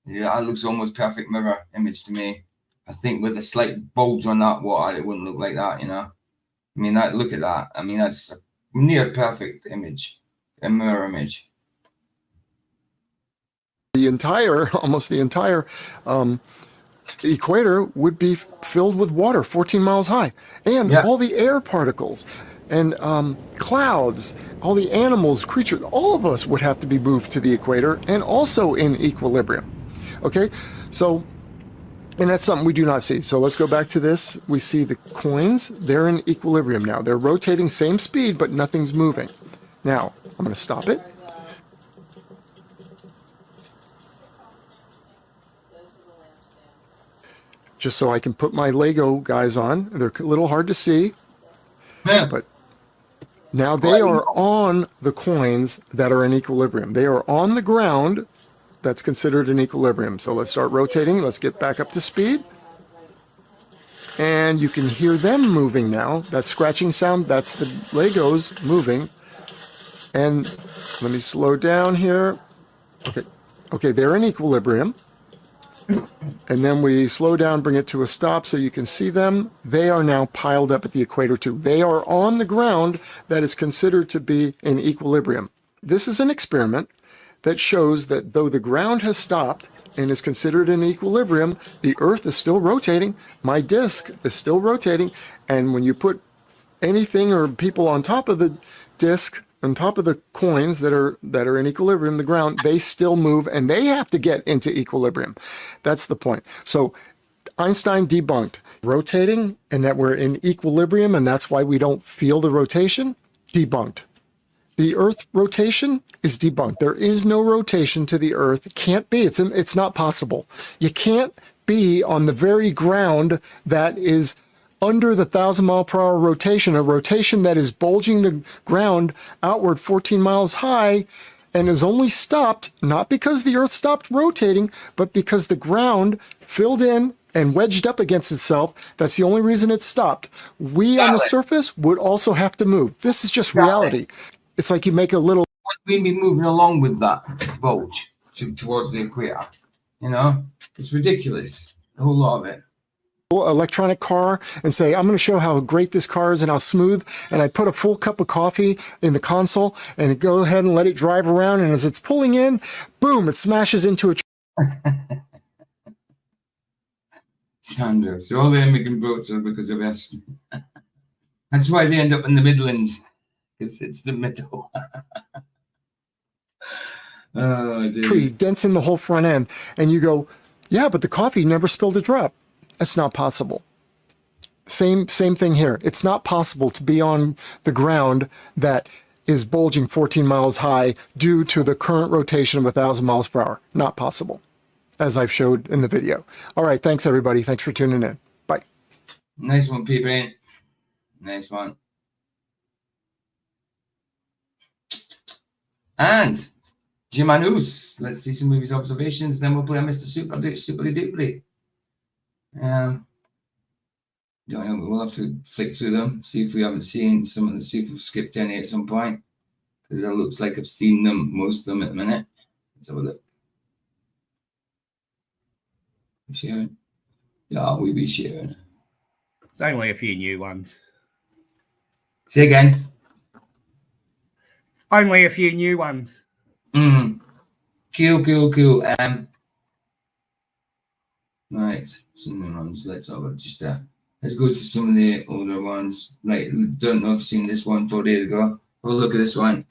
Yeah, that looks almost perfect mirror image to me. I think with a slight bulge on that water, it wouldn't look like that, you know? I mean, look at that. I mean, that's a near perfect image, a mirror image. The entire, almost the entire equator would be filled with water 14 miles high. And all the air particles and clouds, all the animals, creatures, all of us would have to be moved to the equator and also in equilibrium. Okay, so, and that's something we do not see. So let's go back to this. We see the coins, they're in equilibrium now. They're rotating same speed, but nothing's moving. Now, I'm going to stop it. Just so I can put my Lego guys on. They're a little hard to see, but now they are on the coins that are in equilibrium. They are on the ground that's considered in equilibrium. So let's start rotating. Let's get back up to speed. And you can hear them moving now. That scratching sound, that's the Legos moving. And let me slow down here. Okay, they're in equilibrium. And then we slow down, bring it to a stop so you can see them. They are now piled up at the equator too. They are on the ground that is considered to be in equilibrium. This is an experiment that shows that though the ground has stopped and is considered in equilibrium, the Earth is still rotating, my disk is still rotating, and when you put anything or people on top of the disk, on top of the coins that are in equilibrium, the ground, they still move and they have to get into equilibrium. That's the point. So Einstein debunked rotating and that we're in equilibrium and that's why we don't feel the rotation. Debunked. The Earth rotation is debunked. There is no rotation to the Earth. It can't be. It's not possible. You can't be on the very ground that is under the 1,000-mile-per-hour rotation, a rotation that is bulging the ground outward 14 miles high, and is only stopped, not because the Earth stopped rotating, but because the ground filled in and wedged up against itself. That's the only reason it stopped. We on the surface would also have to move. This is just reality. It's like you make a little... We'd be moving along with that bulge towards the equator. You know? It's ridiculous. A whole lot of it. Electronic car and say, I'm going to show how great this car is and how smooth, and I put a full cup of coffee in the console and go ahead and let it drive around, and as it's pulling in, boom, it smashes into a Sandra, so all the immigrant boats are because of us. That's why they end up in the Midlands, because it's the middle. Oh, tree dents in the whole front end, and you go, yeah, but the coffee never spilled a drop. That's not possible. Same thing here. It's not possible to be on the ground that is bulging 14 miles high due to the current rotation of 1,000 miles per hour. Not possible, as I've showed in the video. All right, thanks everybody. Thanks for tuning in. Bye. Nice one, P-Brain. Nice one. And Jim Anus, let's see some of his observations, then we'll play on Mr. Super Duper. Don't know, we'll have to flick through them, see if we haven't seen some of them, see if we've skipped any at some point, because it looks like I've seen them, most of them at the minute. Let's have a look. Sharing? Yeah, we'll be sharing. There's only a few new ones. Say again. Only a few new ones. Cool. Right, some new ones. Let's have a just let's go to some of the older ones. Right, don't know if you've seen this one 4 days ago. Have a look at this one.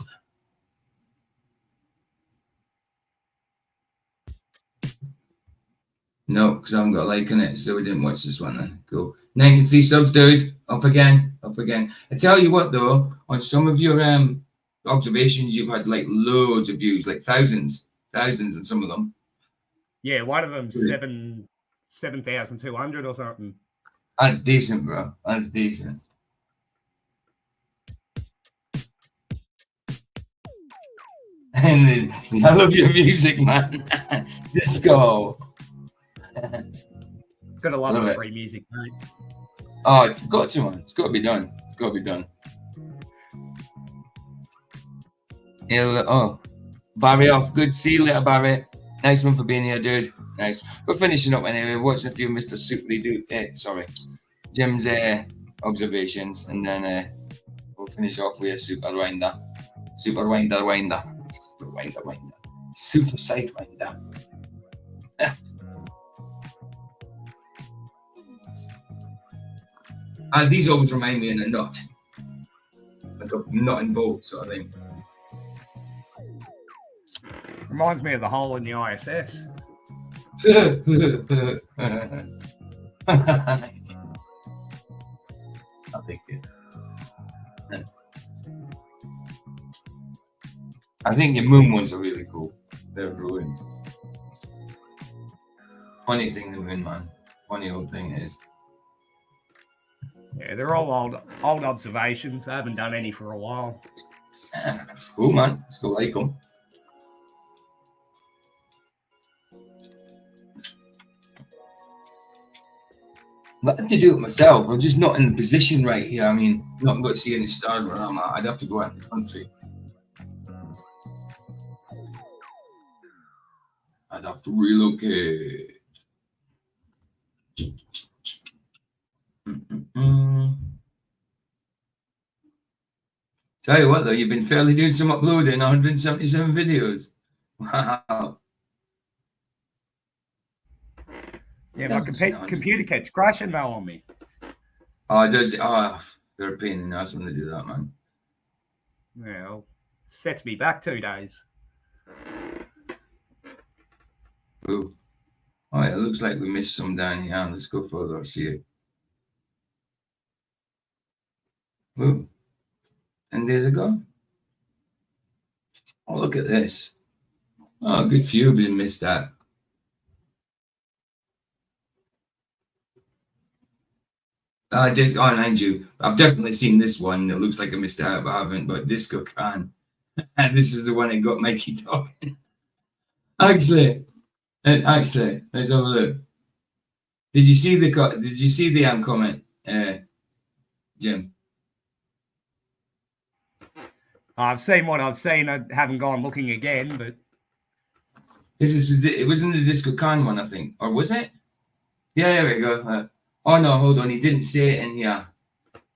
No, because I haven't got a like on it, so we didn't watch this one then. Cool. 93 subs, dude. Up again. I tell you what though, on some of your observations, you've had like loads of views, like thousands in some of them. Yeah, one of them 7,200 or something. That's decent, bro. That's decent. And I love your music, man. Let's go. Got a lot of free music, mate. Oh, it's got to, man. It's got to be done. Yeah, oh, Barry off. Good. See you later, Barry. Nice one for being here, dude. Nice. We're finishing up anyway. We're watching a few Mr. Jim's observations, and then we'll finish off with a super winder. Super sidewinder. These always remind me of a nut. Like a nut and bolt sort of thing. Reminds me of the hole in the ISS. I think it. I think your moon ones are really cool. They're brilliant. Funny thing, the moon, man. Funny old thing it is. Yeah, they're all old observations. I haven't done any for a while. Yeah, that's cool, man. Still like them. I'd have to do it myself. I'm just not in the position right here. I mean, not going to see any stars where I'm at. I'd have to go out in the country. I'd have to relocate. Tell you what, though, you've been fairly doing some uploading, 177 videos. Wow. Yeah, my computer keeps crashing now on me. Oh, it does. Oh, they're a pain in the ass when they do that, man. Yeah, sets me back 2 days. Ooh. Oh, it looks like we missed some down here. Let's go further. See it. Ooh. 10 days ago. Oh, look at this. Oh, good few of you missed that. Andrew, I've definitely seen this one. It looks like I missed out, but I haven't. But Disco Can, and this is the one that got Mikey talking. Actually, let's have a look. Did you see the comment, Jim? I've seen what I've seen. I haven't gone looking again, but It was in the Disco Can one, I think, or was it? Yeah, there we go. Oh no, hold on, he didn't say it in here.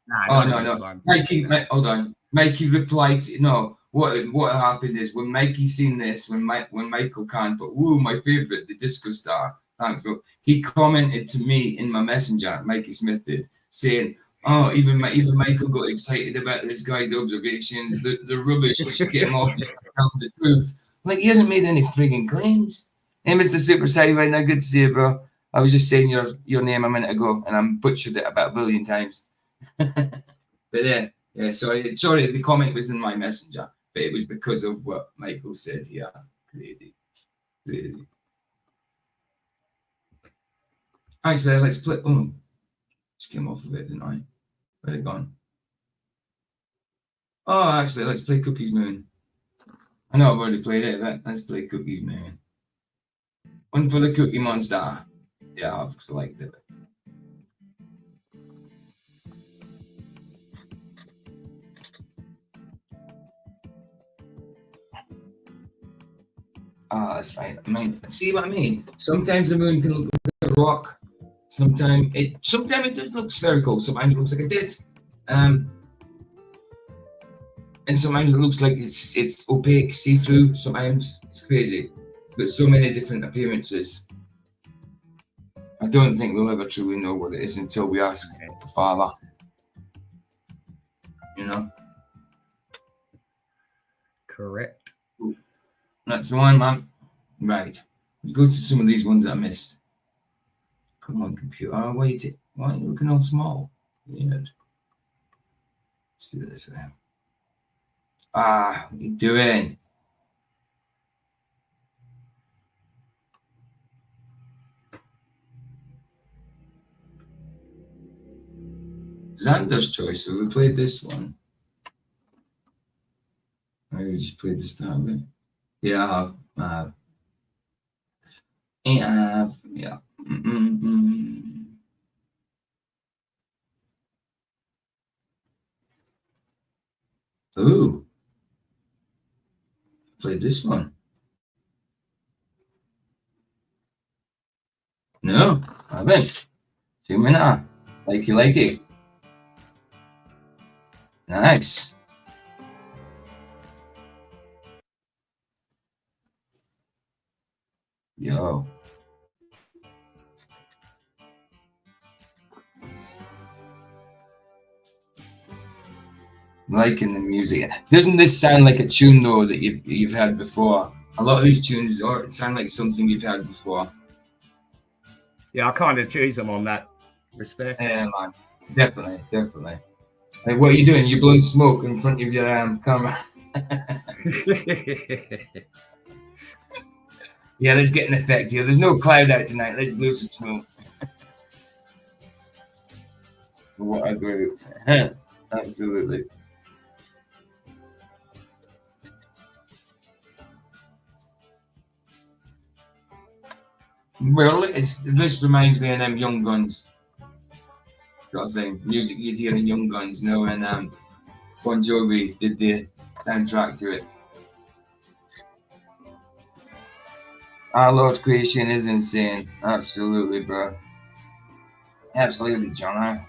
No. Mikey, hold on. Mikey replied. No, what happened is when Mikey seen this, when Michael Kahn thought, "Ooh, my favorite, the Disco Star." Thanks, bro. He commented to me in my messenger. Mikey Smith did, saying, "Oh, even Michael got excited about this guy's observations. The rubbish. You should get him off. He's telling the truth. Like he hasn't made any frigging claims." Hey, Mr. Super Sideway, now good to see you, bro. I was just saying your name a minute ago, and I butchered it about 1 billion times. But yeah, sorry, the comment was in my messenger, but it was because of what Michael said. Yeah, crazy. Actually, let's play. Oh, just came off of it, didn't I? Where'd it gone? Oh, actually, let's play Cookies Moon. I know I've already played it, but let's play Cookies Moon. One for the Cookie Monster. Yeah, I've selected it. That's right. I mean, see what I mean? Sometimes the moon can look like a rock. Sometimes it does look spherical. Sometimes it looks like a disc. And sometimes it looks like it's opaque, see-through. Sometimes it's crazy. But so many different appearances. I don't think we'll ever truly know what it is until we ask the Father. You know? Correct. That's the one, man. Right. Let's go to some of these ones that I missed. Come on, computer. Oh, wait. Why are you looking all small? Weird. Let's do this now. What are you doing? Xander's Choice. So we played this one. Maybe we just played this time. Yeah, I have. Yeah. Ooh. Played this one. No, I haven't. 2 minutes. Like it. Nice. Yo. Liking the music. Doesn't this sound like a tune though that you've had before? A lot of these tunes sound like something you've had before. Yeah, I kind of choose them on that respect. Yeah, man. Definitely. Like, what are you doing? You're blowing smoke in front of your camera. Yeah, let's get an effect here. There's no cloud out tonight. Let's blow some smoke. What a group. Absolutely. Well, this reminds me of them Young Guns. Sort of thing. Music you'd hear in Young Guns, you know, and Bon Jovi did the soundtrack to it. Our Lord's creation is insane. Absolutely, bro. Absolutely, John.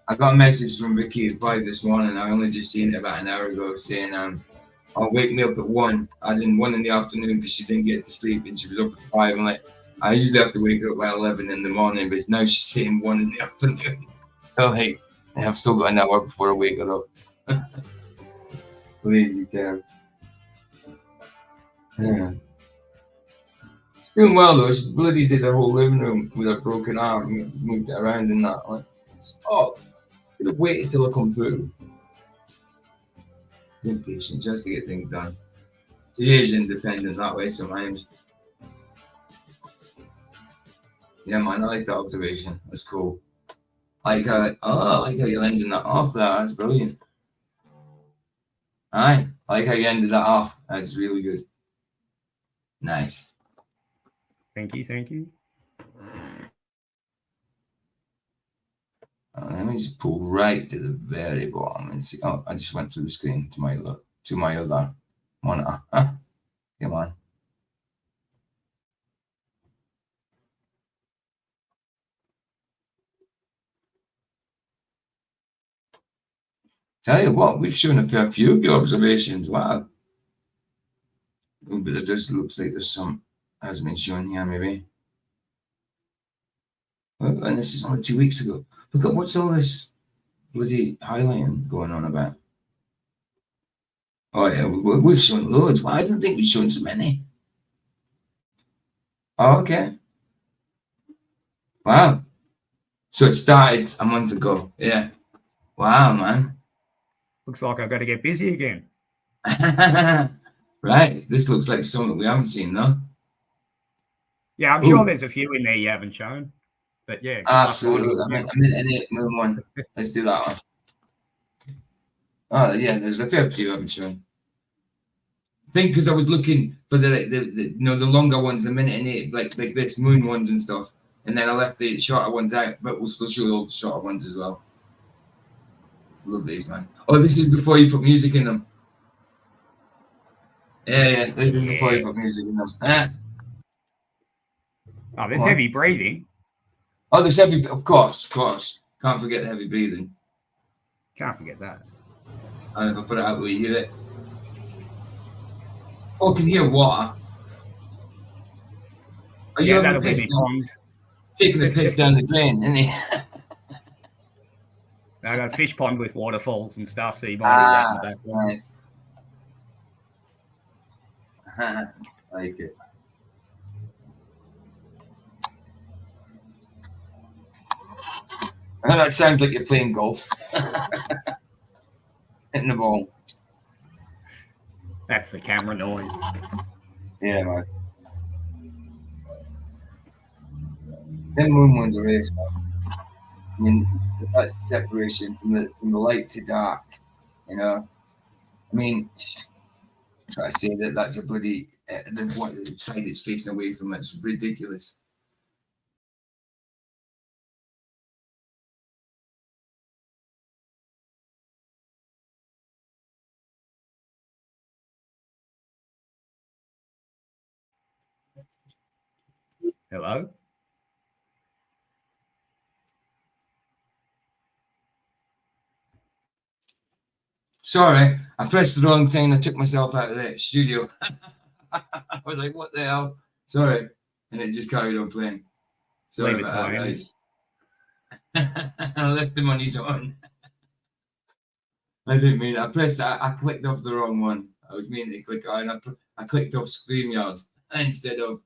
I got a message from Vicky at 5 this morning. I only just seen it about an hour ago saying, I'll wake me up at 1, as in 1 in the afternoon because she didn't get to sleep and she was up at 5. I'm like, I usually have to wake her up by 11 in the morning, but now she's saying 1 in the afternoon. So, hey, I've still got an hour before I wake her up. Lazy cow. Yeah. She's doing well though. She bloody did her whole living room with her broken arm, moved it around and that. Like, oh, could have waited till I come through. impatient just to get things done. She is independent that way sometimes. Yeah, man, I like that observation. That's cool. I like how you're ending that off there. That's brilliant. Aye, I like how you ended that off. That's really good. Nice. Thank you, thank you. Let me just pull right to the very bottom and see. Oh, I just went through the screen to my other monitor. Come on. Tell you what, we've shown a fair few of your observations. Wow. But it just looks like there's some hasn't been shown here, maybe. Oh, and this is only 2 weeks ago. Look at what's all this bloody highlighting going on about. Oh yeah, we've shown loads. Well, I didn't think we'd shown so many. Oh, okay. Wow. So it started a month ago. Yeah. Wow, man. Looks like I've got to get busy again. Right. This looks like something we haven't seen, though. Yeah, I'm sure there's a few in there you haven't shown. But yeah. Absolutely. I meant any one. Let's do that one. Oh, yeah, there's a fair few I haven't shown. I think because I was looking for the longer ones, the minute and 8, like this moon ones and stuff. And then I left the shorter ones out, but we'll still show all the shorter ones as well. Love these, man. Oh, this is before you put music in them. Yeah, this is before you put music in them. Oh, there's heavy breathing. Oh, there's heavy, of course. Can't forget the heavy breathing. Can't forget that. And if I put it out where you hear it. Oh, I can hear water. Are you having a piss down? Taking the piss down the drain, isn't he? I got a fish pond with waterfalls and stuff, so you might hear that in the background. Nice. I like it. That sounds like you're playing golf. Hitting the ball. That's the camera noise. Yeah, man. Them moon ones are race, man. I mean, that's separation from the light to dark, you know. I mean, try to say that's a bloody the side it's facing away from. It's ridiculous. Hello? Sorry, I pressed the wrong thing and I took myself out of the studio. I was like, what the hell? Sorry. And it just carried on playing. Sorry about that, guys. I left him on his own. I didn't mean it. I clicked off the wrong one. I was meaning to click on. I clicked off StreamYard instead of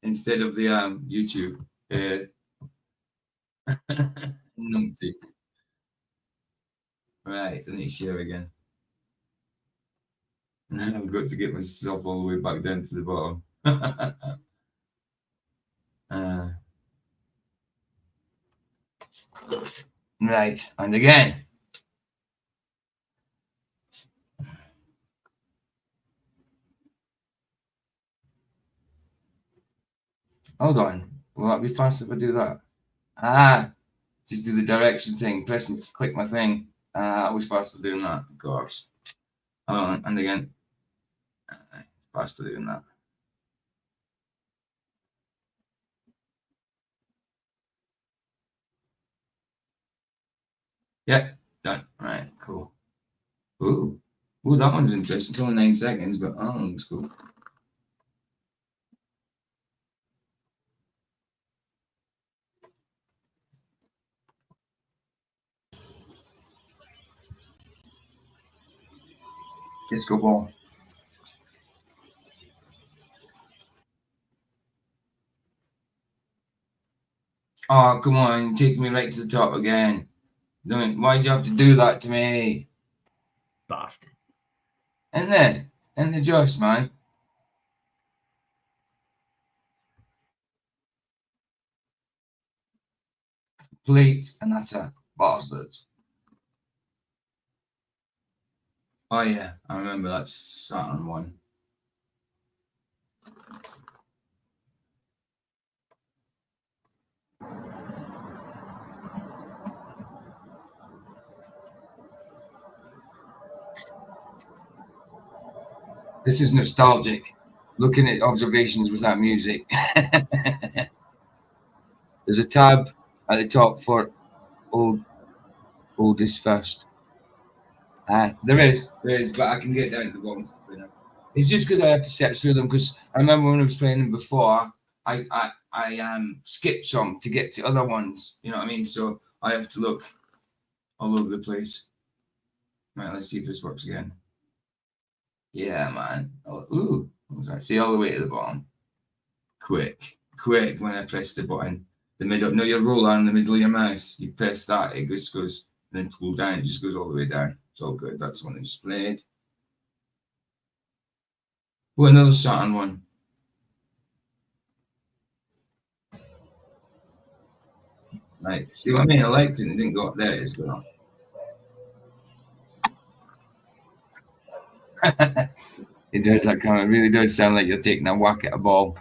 the YouTube. Numpty. Right, I need to share again. Now I've got to get myself all the way back down to the bottom. Right, and again. Hold on. Will that be fast if I do that? Just do the direction thing. Click my thing. I was faster doing that, of course. And again. Faster doing that. Yeah, done. Right, cool. Ooh, that one's interesting. It's only 9 seconds, but that one looks cool. Disco ball. Oh, come on, take me right to the top again. Why'd you have to do that to me? Bastard. And then, and the just, man. Complete and utter bastards. Oh yeah, I remember that Saturn one. This is nostalgic. Looking at observations without music. There's a tab at the top for oldest first. There is, but I can get down to the bottom. It's just because I have to search through them. Because I remember when I was playing them before, I skipped some to get to other ones. You know what I mean? So I have to look all over the place. Right, let's see if this works again. Yeah, man. Oh, ooh, what was that? See, all the way to the bottom. Quick when I press the button. The middle, no, your roller in the middle of your mouse. You press that, it just goes, then pull down, it just goes all the way down. It's all good. That's the one I just played. Oh, another Saturn one. Like, see what I mean? I liked it and it didn't go up there. It's good on. It does that kind of, it really does sound like you're taking a whack at a ball.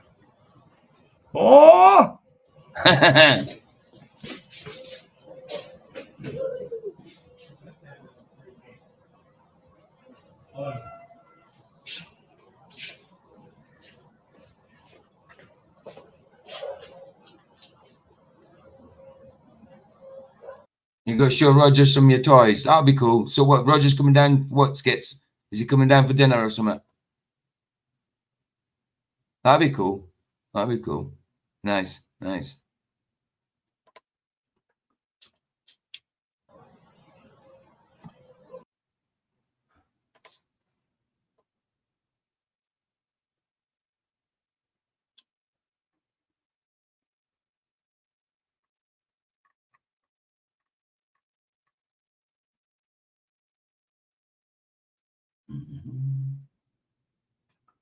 Oh! You got to show Roger some of your toys. That'll be cool. So what? Roger's coming down. What skits? Is he coming down for dinner or something? That'd be cool. That'd be cool. Nice, nice.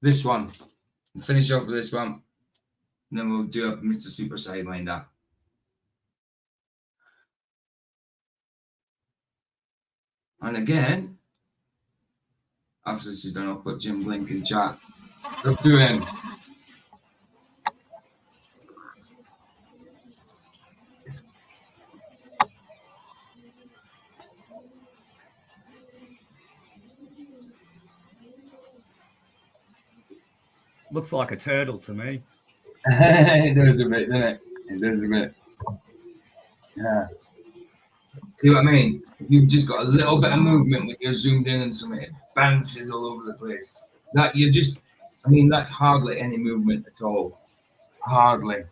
This one. We'll finish up with this one. And then we'll do up Mr. Super Sidewinder. And again, after this is done, I'll put Jim's link in chat. Go through him. Looks like a turtle to me. It does a bit, doesn't it? It does a bit. Yeah. See what I mean? You've just got a little bit of movement when you're zoomed in and something, it bounces all over the place. That you just, I mean, that's hardly any movement at all. Hardly.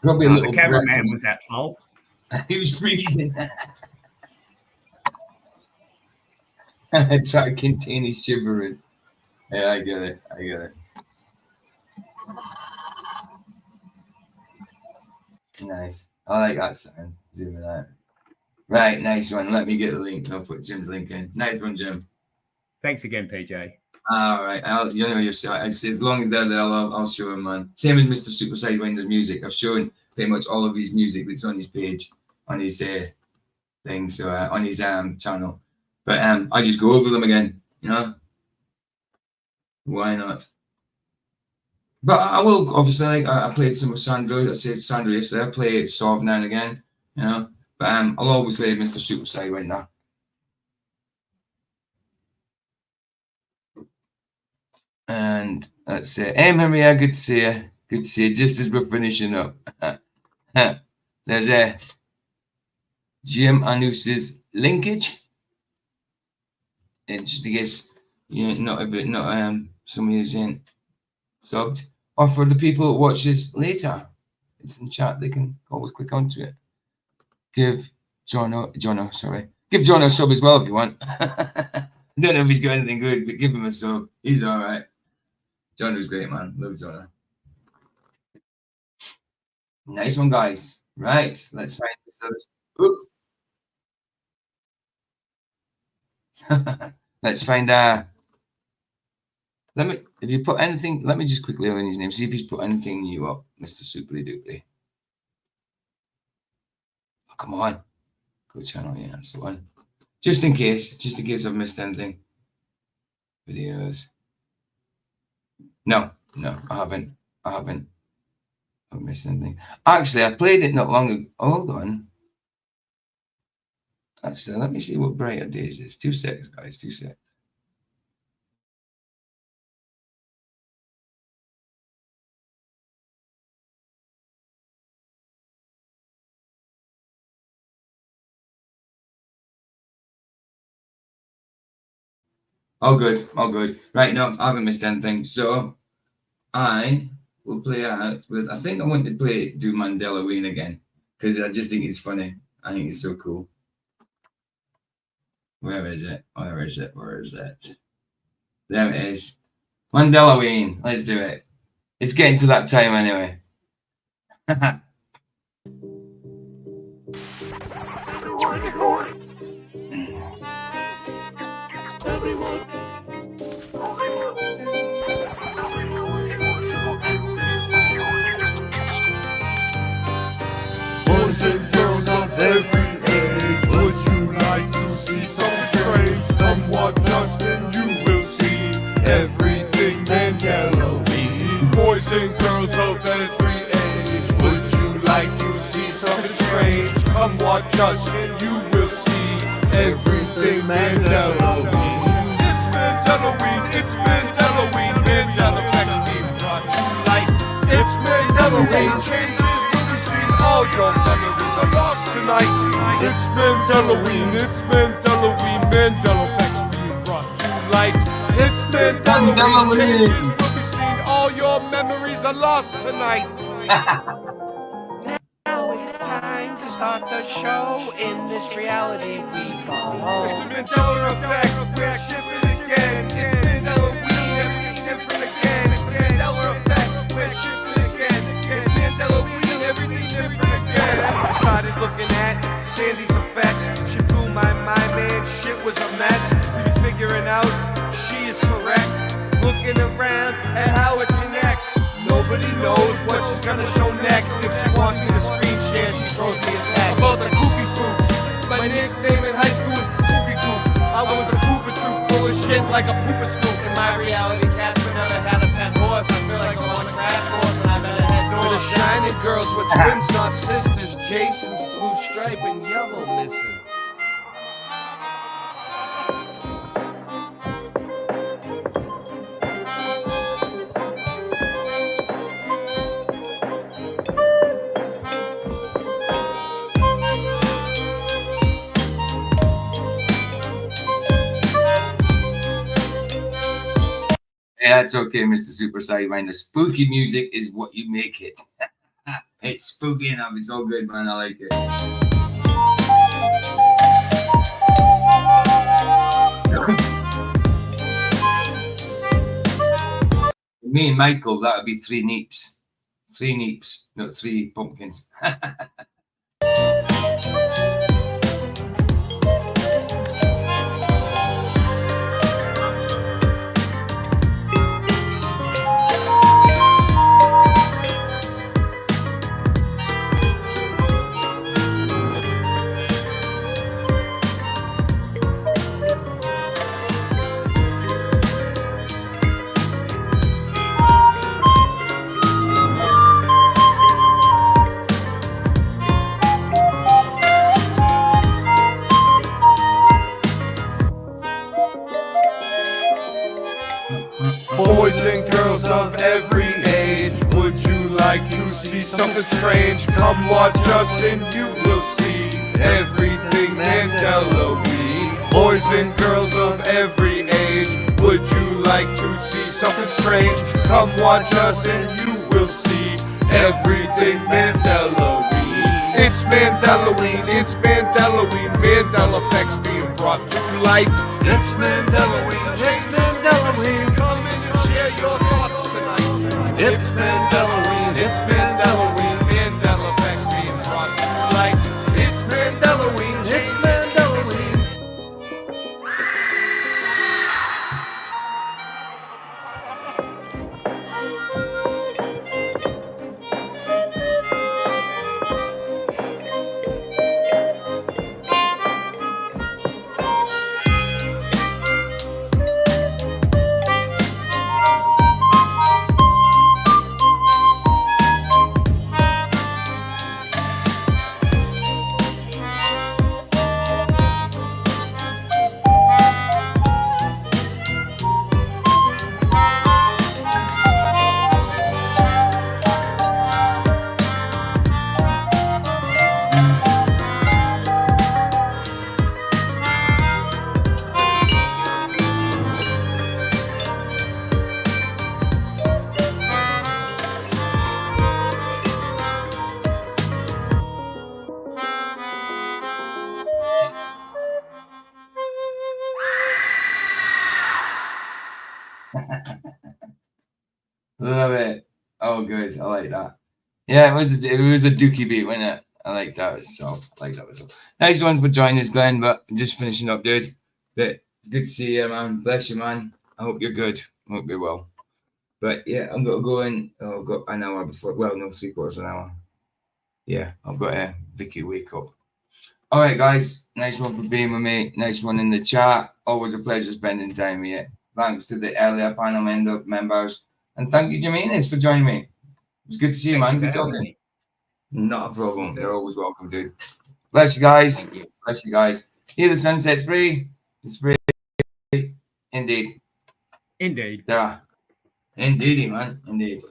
Probably a little. The cameraman was at fault. He was freezing. I try to contain his shivering. Yeah, I get it. I get it. Nice. I like that sound. Zooming out. Right, nice one. Let me get the link. I'll put Jim's link in. Nice one, Jim. Thanks again, PJ. All right. You know, as long as they're there, I'll show him, man. Same as Mr. Super Sidewinder's music. I've shown pretty much all of his music that's on his page, on his thing, so on his channel. But I just go over them again, you know. Why not? But I will obviously. Like, I played some of Sandro. I said Sandro yesterday. I play Sov now and again, you know. But I'll always play Mr. Super Sidewinder. And that's it. Hey, Maria, good to see you. Good to see you. Just as we're finishing up, there's Jim Anus's linkage. And just in case somebody who's in subbed, or for the people that watch this later, it's in chat. They can always click onto it. Give Jono a sub as well if you want. I don't know if he's got anything good, but give him a sub. He's all right. Jono's great, man. Love Jono. Nice one, guys. Right, let's find this. Let's find if you put anything, let me just quickly learn his name, see if he's put anything new up, Mr. Superly Dooply. Oh, come on. Go channel, yeah, that's the one. Just in case I've missed anything. Videos. No, I haven't. I haven't missed anything. Actually, I played it not long ago. Hold on. Actually, let me see what Brighter Days is. 2 seconds, guys. 2 seconds. All good. All good. Right, no, I haven't missed anything. So I will play out with, I think I want to do Mandela Ween again because I just think it's funny. I think it's so cool. Where is it? Where is it? Where is it? There it is. Mandela Ween. Let's do it. It's getting to that time anyway. Boys and girls of every age, would you like to see something strange? Come watch us and you will see everything Mandela Ween. Boys and girls of every age, would you like to see something strange? Come watch us and you will see everything Mandela Ween. It's Mandela Ween, it's Mandela Ween, Mandela facts being brought to light. It's Mandela Ween, changes will be seen, all your memories are lost tonight. It's Mandela Ween, it's Mandela Ween, Mandela facts being brought to light. It's Mandela Ween, changes will be seen, all your memories are lost tonight. Now it's time to start the show in this reality we call home. It's Mandela effect, we're shipping again. It's Mandela Ween, everything's different again. It's Mandela effect, we're shipping again. It's Mandela Ween, everything's different again. I started looking at Sandy's effects. She blew my mind, man, shit was a mess. We be figuring out she is correct. Looking around at how it connects. Nobody knows what she's gonna show next. If she wants me to screen share, she throws me a text. Both are Koopy Spooks. My nickname in high school was Spoopy Coop. I was a Koopa Troop full of shit like a pooper scoop. In my reality, Casper never had a pet horse. I feel like I'm on a crash course and I better head north. For the shining girls were twins, not sisters. Jason's blue stripe and yellow missing. Yeah, that's okay, Mr. Super Sidewind. The spooky music is what you make it. It's spooky enough. It's all good, man. I like it. Me and Michael, that would be 3 neeps. 3 neeps, not 3 pumpkins. Boys and girls of every age, would you like to see something strange? Come watch us and you will see everything Mandela Ween. Boys and girls of every age, would you like to see something strange? Come watch us and you will see everything Mandela Ween. It's Mandela Ween, it's Mandela Ween, Mandela effects being brought to light. It's Mandela Ween, change Mandela Ween, come in and share your thoughts tonight. It's Mandela Ween, it's Mandela Ween, Mandela effects being brought to light. It's Mandela Ween, change Mandela Ween. Love it. Oh, good. I like that. Yeah, it was a dookie beat, wasn't it? I like that. So I like that. So nice one for joining us, Glenn. But just finishing up, dude. But it's good to see you, man. Bless you, man. I hope you're good. I hope you're well. But yeah, I'm gonna go in. I've got an hour before. Well, no, 3/4 an hour. Yeah, I've got a Vicky wake up. All right, guys. Nice one for being with me. Nice one in the chat. Always a pleasure spending time with you. Thanks to the earlier panel members, and thank you, Jimenez, for joining me. It's good to see you, man. Good talking. Not a problem. You're always welcome, dude. Bless you guys. Bless you guys. Here the sunset's free. It's free. Indeed. Indeed. Yeah. Indeedy, man. Indeed.